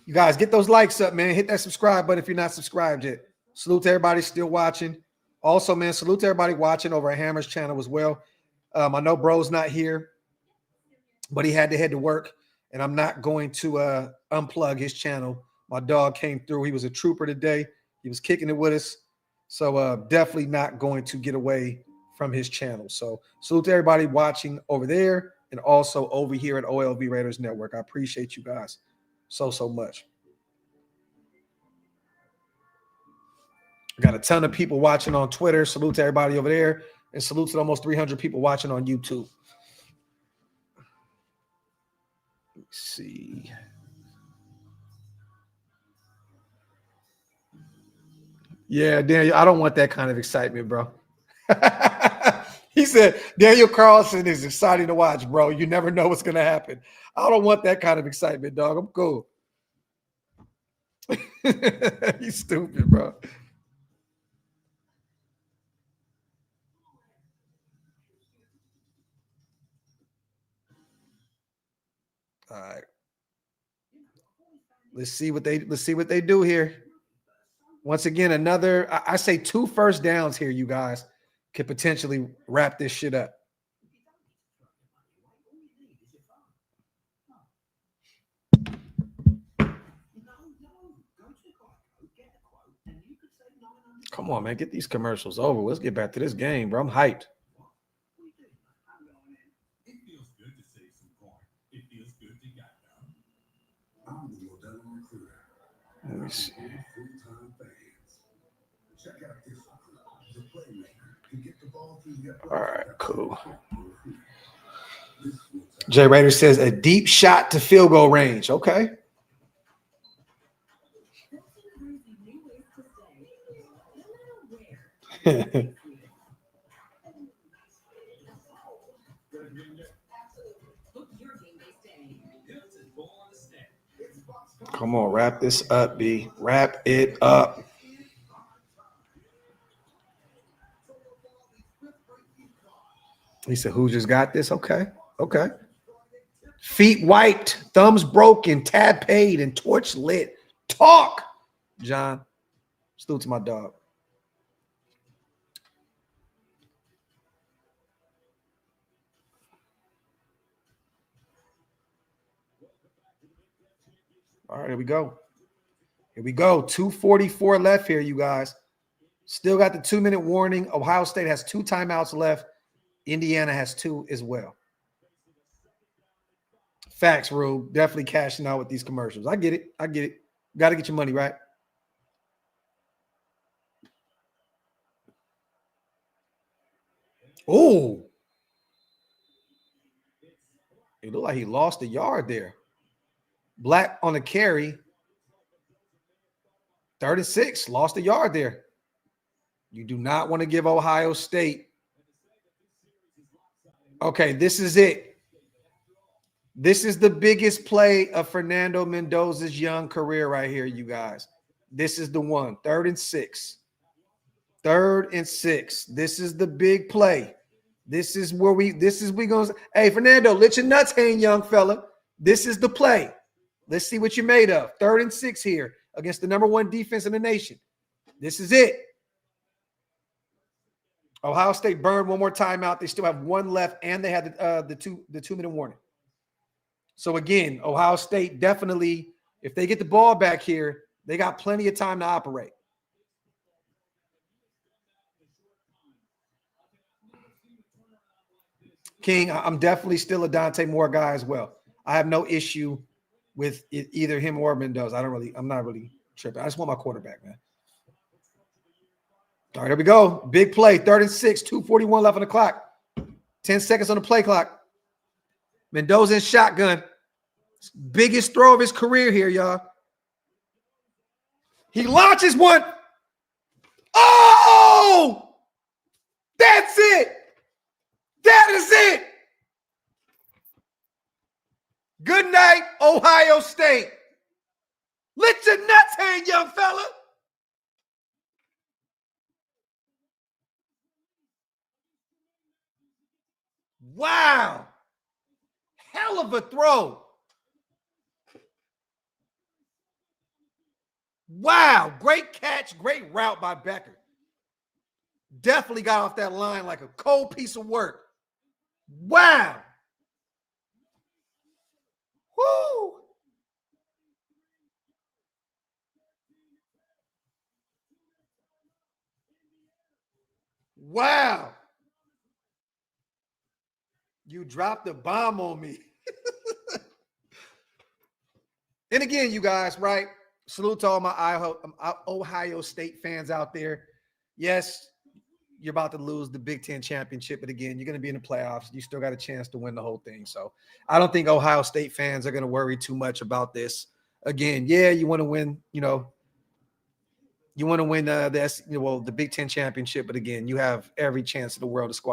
You guys get those likes up, man. Hit that subscribe button if you're not subscribed yet. Salute to everybody still watching. Also, man, salute to everybody watching over at Hammer's channel as well. I know bro's not here, but he had to head to work, and I'm not going to unplug his channel. My dog came through. He was a trooper today. He was kicking it with us. So definitely not going to get away from his channel. So salute to everybody watching over there and also over here at OLV Raiders Network. I appreciate you guys so much. I got a ton of people watching on Twitter. Salute to everybody over there. And salute to almost 300 people watching on YouTube. Let's see. Yeah, Daniel, I don't want that kind of excitement, bro. He said, Daniel Carlson is exciting to watch, bro. You never know what's going to happen. I don't want that kind of excitement, dog. I'm cool. He's stupid, bro. All right. Let's see what they do here. Once again, another, I say 2 first downs here, you guys, could potentially wrap this shit up. Come on, man. Get these commercials over. Let's get back to this game, bro. I'm hyped. It feels good to save some coin. It feels good to get them. I'm the Modelo recruiter. Let me see. Full-time fans. Check out this recruit. The playmaker can get the ball through the All right, cool. Jay Rader says a deep shot to field goal range. Okay. Come on, wrap this up, B. Wrap it up. He said, who just got this? Okay. Okay. Feet wiped, thumbs broken, tab paid, and torch lit. Talk, John. Salute to my dog. All right, here we go. Here we go. 2:44 left here, you guys. Still got the 2-minute warning. Ohio State has 2 timeouts left. Indiana has 2 as well. Facts, Rube. Definitely cashing out with these commercials. I get it. I get it. Got to get your money, right? Oh. It looked like he lost a yard there. Black on the carry. 3rd and 6. Lost a yard there. You do not want to give Ohio State. Okay, this is it. This is the biggest play of Fernando Mendoza's young career right here, you guys. This is the one. 3rd and 6. 3rd and 6. This is the big play. This is where we going to, hey, Fernando, let your nuts hang, young fella. This is the play. Let's see what you're made of. 3rd and 6 here against the #1 defense in the nation. This is it. Ohio State burned one more timeout. They still have 1 left, and they had the 2-minute warning. So again, Ohio State definitely, if they get the ball back here, they got plenty of time to operate. King, I'm definitely still a Dante Moore guy as well. I have no issue with either him or Mendoza. I'm not really tripping. I just want my quarterback, man. All right, here we go. Big play, 3rd and 6, 2:41 left on the clock. 10 seconds on the play clock. Mendoza in shotgun. Biggest throw of his career here, y'all. He launches one. Oh! That's it. That is it. Good night, Ohio State. Let your nuts hang, young fella. Wow. Hell of a throw. Wow. Great catch. Great route by Becker. Definitely got off that line like a cold piece of work. Wow. Woo. Wow. You dropped the bomb on me. And again, you guys, right? Salute to all my Ohio State fans out there. Yes, you're about to lose the Big Ten championship, but again, you're going to be in the playoffs. You still got a chance to win the whole thing. So I don't think Ohio State fans are going to worry too much about this. Again, yeah, you want to win, the Big Ten championship, but again, you have every chance in the world to go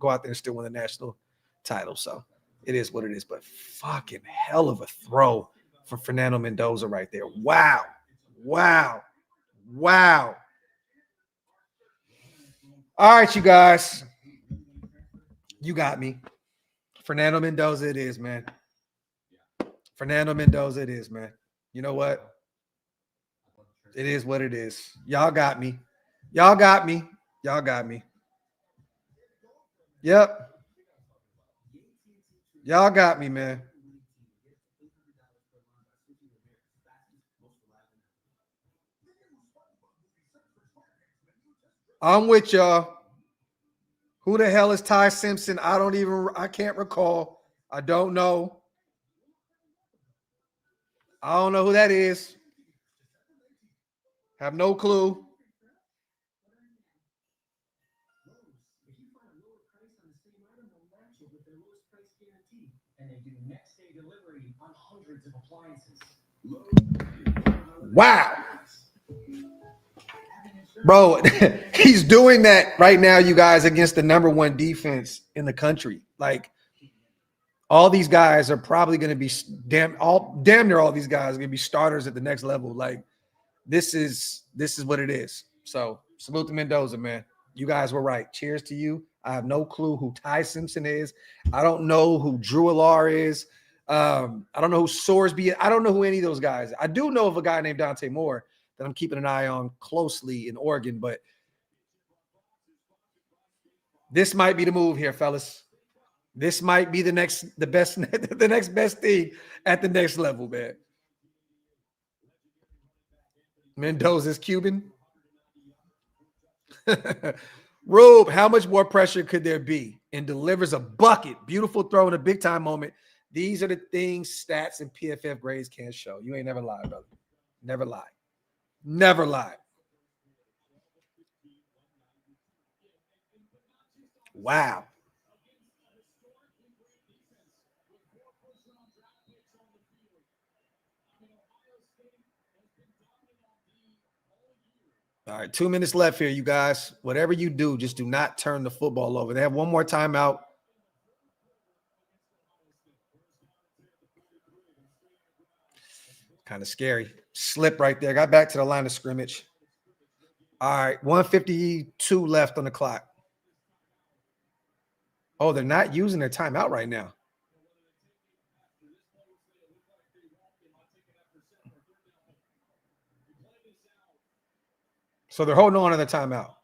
out there and still win the national title. So it is what it is, but fucking hell of a throw from Fernando Mendoza right there. Wow. Wow. Wow. All right, you guys. You got me. Fernando Mendoza it is, man. Fernando Mendoza it is, man. You know what? It is what it is. Y'all got me. Y'all got me. Y'all got me. Yep. Y'all got me, man. I'm with y'all. Who the hell is Ty Simpson? I can't recall. I don't know. I don't know who that is. Have no clue. And they do next day delivery on hundreds of appliances. Wow. Bro, he's doing that right now, you guys, against the number one defense in the country. Like, all these guys are probably going to be damn near all these guys are going to be starters at the next level. Like, this is what it is. So salute to Mendoza, man. You guys were right. Cheers to you. I have no clue who Ty Simpson is. I don't know who Drew Alar is. I don't know who Sorsby is. I don't know who any of those guys. I do know of a guy named Dante Moore that I'm keeping an eye on closely in Oregon, but this might be the move here, fellas. This might be the next best thing at the next level, man. Mendoza's Cuban. Rube, how much more pressure could there be? And delivers a bucket. Beautiful throw in a big time moment. These are the things stats and PFF grades can't show. You ain't never lied, brother. Never lied. Never lied. Wow. All right, 2 minutes left here, you guys. Whatever you do, just do not turn the football over. They have one more timeout. Kind of scary. Slip right there. Got back to the line of scrimmage. All right, 1:52 left on the clock. Oh, they're not using their timeout right now. So they're holding on to the timeout.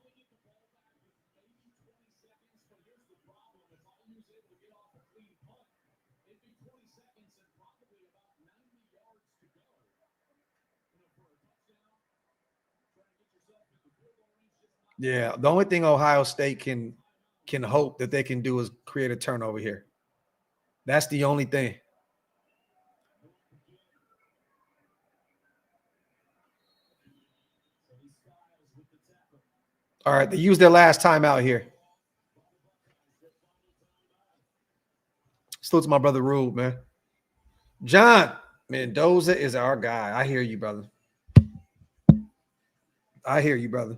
Yeah, the only thing Ohio State can hope that they can do is create a turnover here. That's the only thing. All right, they used their last timeout here. Salute to my brother Rube, man. John, Mendoza is our guy. I hear you, brother. I hear you, brother.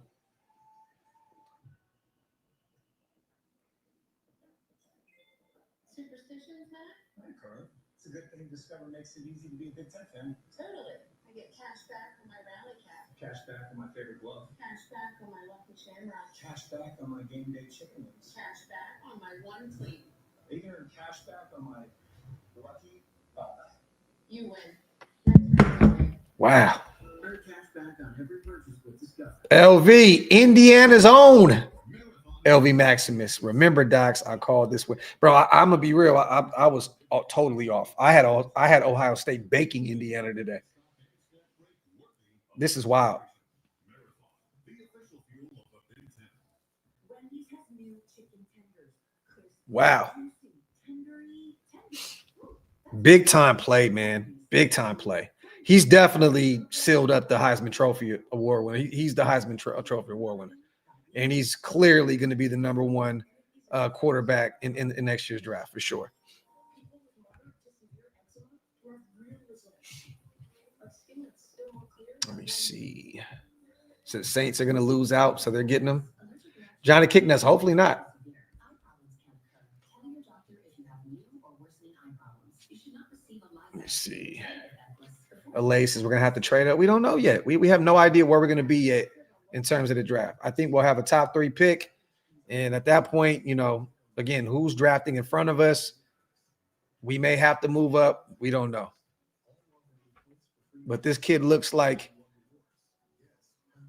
Superstitions, Matt? Hi, Carl. It's a good thing Discover makes it easy to be a Big Ten fan. Totally. I get cash back on my rally cap. Cash back on my favorite glove. Cash back on my lucky shamrock. Cash back on my game day chicken wings. Cash back on my one clean. Are you gonna earn cash back on my lucky? You win. Wow. Earn cash back on every purchase with Discover. LV, Indiana's own LV Maximus. Remember, Docs, I called this one. Bro, I'm going to be real. I was totally off. I had Ohio State baking Indiana today. This is wild. Wow. Big time play, man. Big time play. He's definitely sealed up the Heisman Trophy award winner. He's the Heisman Trophy award winner. And he's clearly going to be the number one quarterback in next year's draft for sure. Let me see. So the Saints are going to lose out, so they're getting them. Johnny Kickness, hopefully not. Let me see. Alay says we're going to have to trade up. We don't know yet. We have no idea where we're going to be yet in terms of the draft. I think we'll have a top 3 pick. And at that point, you know, again, who's drafting in front of us? We may have to move up. We don't know. But this kid looks like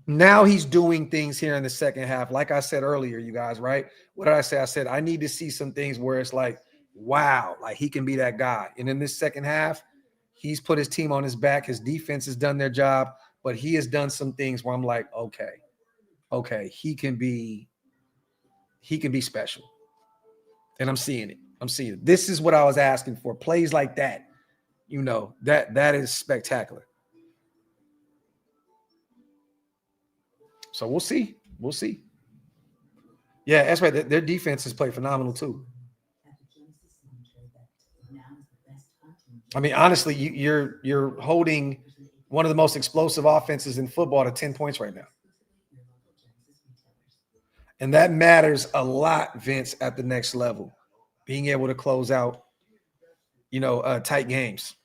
Now he's doing things here in the second half. Like I said earlier, you guys, right? What did I say? I said, I need to see some things where it's like, wow, like he can be that guy. And in this second half, he's put his team on his back. His defense has done their job, but he has done some things where I'm like, okay, he can be special. And I'm seeing it. This is what I was asking for. Plays like that, that is spectacular. So we'll see. Yeah, that's right. Their defense has played phenomenal too. I mean, honestly, you're holding one of the most explosive offenses in football to 10 points right now. And that matters a lot, Vince, at the next level. Being able to close out, tight games.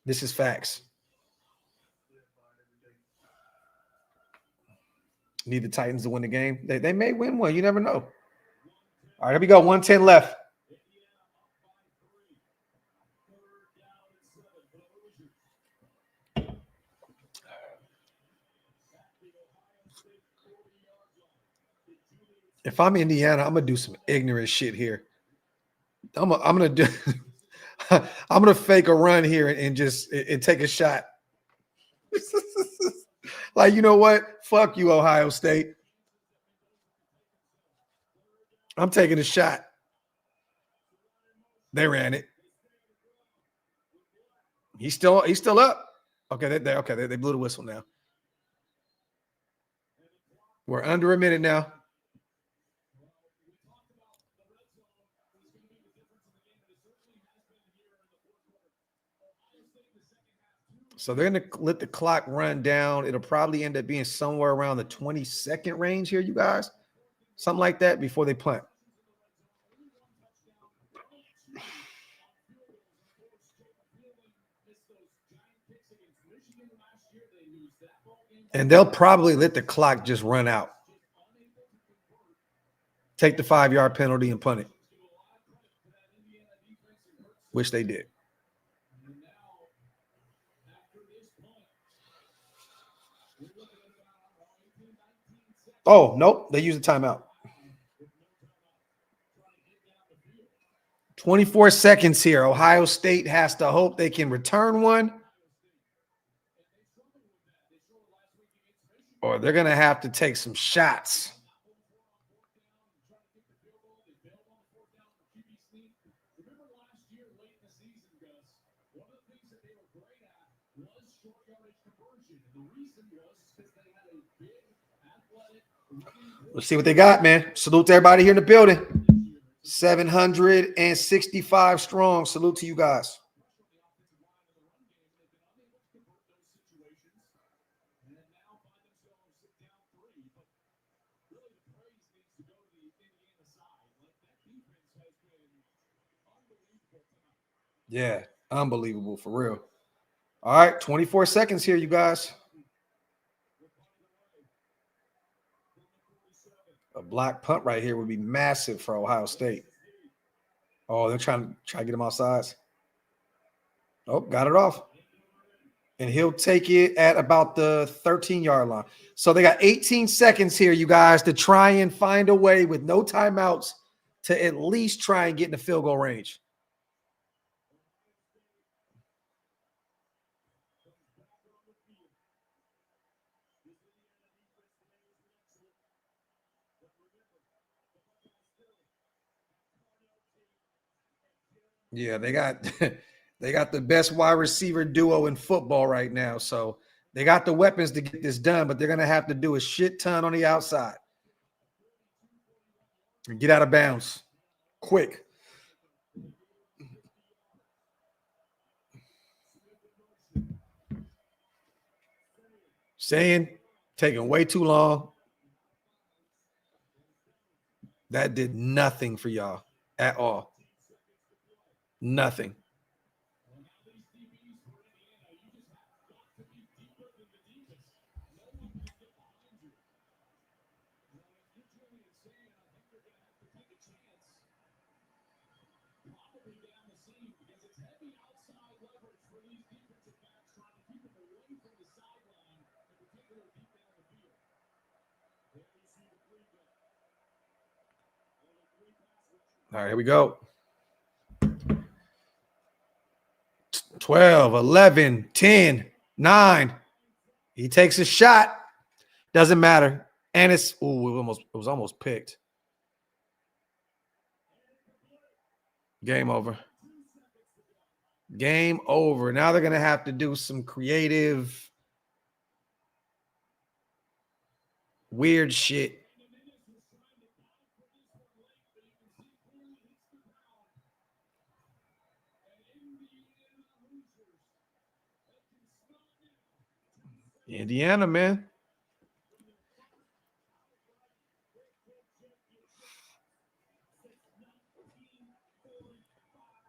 This is facts. Need the Titans to win the game. They may win one. You never know. All right, here we go. 1:10 left. If I'm Indiana, I'm gonna do some ignorant shit here. I'm gonna do. I'm gonna fake a run here and just take a shot. Like, you know what? Fuck you, Ohio State. I'm taking a shot. They ran it. He's still up. Okay, they blew the whistle now. We're under a minute now. So they're going to let the clock run down. It'll probably end up being somewhere around the 20-second range here, you guys. Something like that before they punt. And they'll probably let the clock just run out. Take the 5-yard penalty and punt it. Which they did. Oh, nope. They used a timeout. 24 seconds here. Ohio State has to hope they can return one. Or they're going to have to take some shots. Let's see what they got, man. Salute to everybody here in the building. 765 strong. Salute to you guys. Yeah, unbelievable for real. All right, 24 seconds here, you guys. A block punt right here would be massive for Ohio State. Oh, they're trying to get him outside. Oh, got it off. And he'll take it at about the 13-yard line. So they got 18 seconds here, you guys, to try and find a way with no timeouts to at least try and get in the field goal range. Yeah, they got the best wide receiver duo in football right now. So they got the weapons to get this done, but they're going to have to do a shit ton on the outside. And get out of bounds quick. Saying taking way too long. That did nothing for y'all at all. Nothing. All right, here we go. 12, 11, 10, 9. He takes a shot. Doesn't matter. And it's it was almost picked. Game over. Game over. Now they're going to have to do some creative, weird shit. Indiana, man.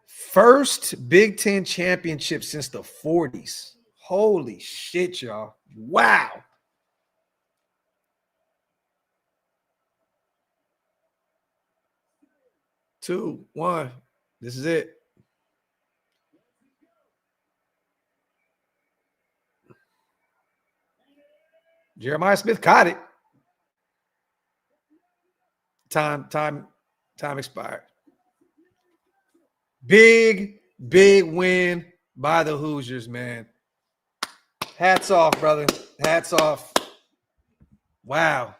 First Big Ten championship since the 40s. Holy shit, y'all. Wow. Two, one. This is it. Jeremiah Smith caught it. Time expired. Big win by the Hoosiers, man. Hats off, brother. Hats off. Wow.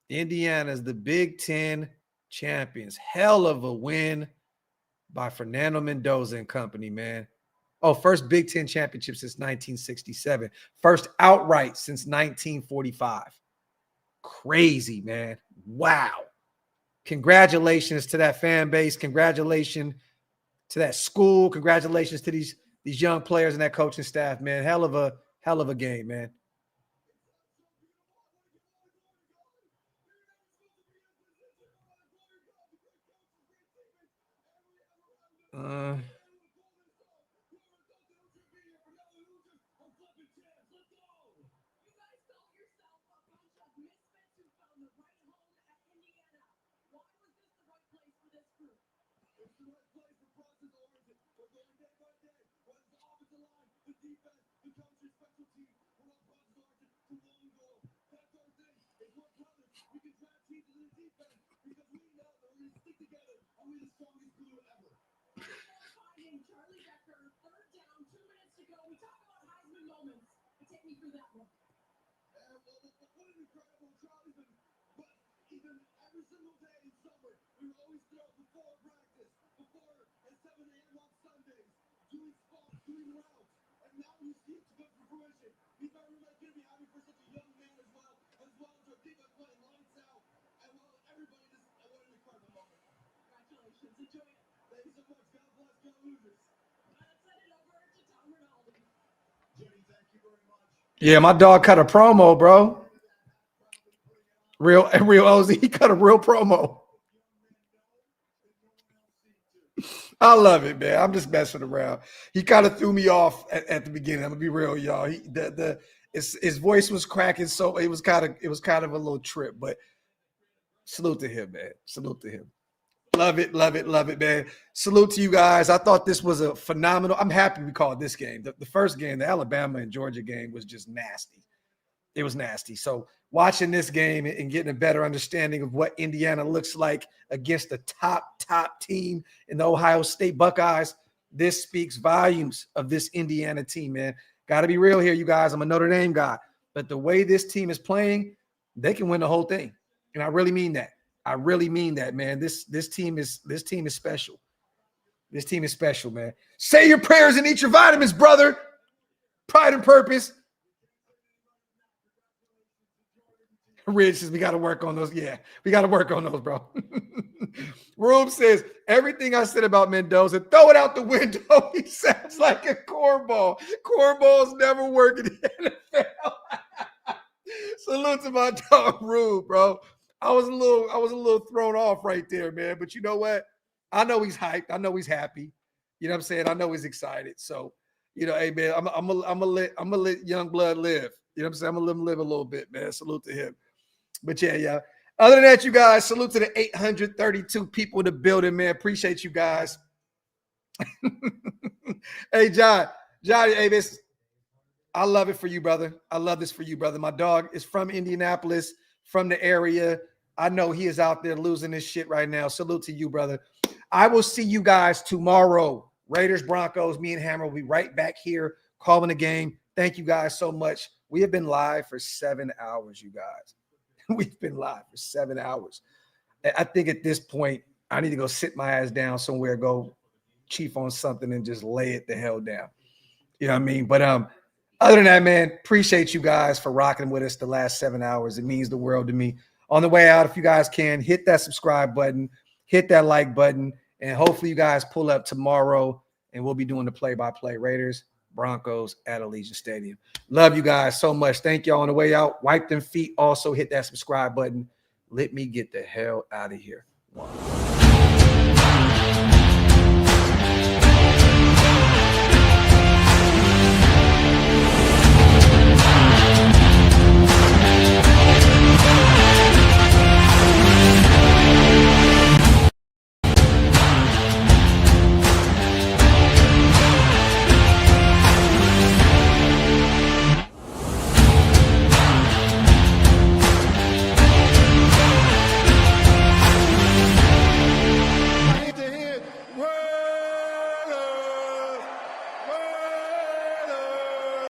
Indiana's the Big Ten champions. Hell of a win by Fernando Mendoza and company, man. Oh, first Big Ten championship since 1967. First outright since 1945. Crazy, man. Wow. Congratulations to that fan base. Congratulations to that school. Congratulations to these young players and that coaching staff, man. Hell of a game, man. Yeah, my dog cut a promo, bro. Real OZ, he cut a real promo. I love it, man. I'm just messing around. He kind of threw me off at the beginning. I'm gonna be real, y'all. His voice was cracking, so it was kind of a little trip, but salute to him, man. Salute to him. Love it, man. Salute to you guys. I thought this was a phenomenal. I'm happy we called this game. The first game, the Alabama and Georgia game, was just nasty. It was nasty. So watching this game and getting a better understanding of what Indiana looks like against the top team in the Ohio State Buckeyes, this speaks volumes of this Indiana team, man. Got to be real here, you guys. I'm a Notre Dame guy, but the way this team is playing, they can win the whole thing, and I really mean that. I really mean that, man. This team is special. This team is special, man. Say your prayers and eat your vitamins, brother. Pride and purpose. Rich says we got to work on those. Yeah, we got to work on those, bro. Rube says everything I said about Mendoza, throw it out the window. He sounds like a cornball. Cornballs never work in the NFL. Salute to my dog Rube, bro. I was a little thrown off right there, man. But you know what? I know he's hyped. I know he's happy. You know what I'm saying? I know he's excited. So, you know, hey man, I'm gonna let young blood live. You know what I'm saying? I'm gonna let him live a little bit, man. Salute to him. But yeah. Other than that, you guys, salute to the 832 people in the building, man. Appreciate you guys. Hey, John, hey, this, I love it for you, brother. I love this for you, brother. My dog is from Indianapolis, from the area. I know he is out there losing his shit right now. Salute to you, brother. I will see you guys tomorrow. Raiders, Broncos, me and Hammer will be right back here calling the game. Thank you guys so much. We have been live for 7 hours, you guys. We've been live for 7 hours. I think at this point, I need to go sit my ass down somewhere, go chief on something and just lay it the hell down. You know what I mean? But other than that, man, appreciate you guys for rocking with us the last 7 hours. It means the world to me. On the way out, if you guys can, hit that subscribe button, hit that like button, and hopefully you guys pull up tomorrow and we'll be doing the play-by-play. Raiders, Broncos at Allegiant Stadium. Love you guys so much. Thank y'all on the way out. Wipe them feet. Also hit that subscribe button. Let me get the hell out of here. Wow.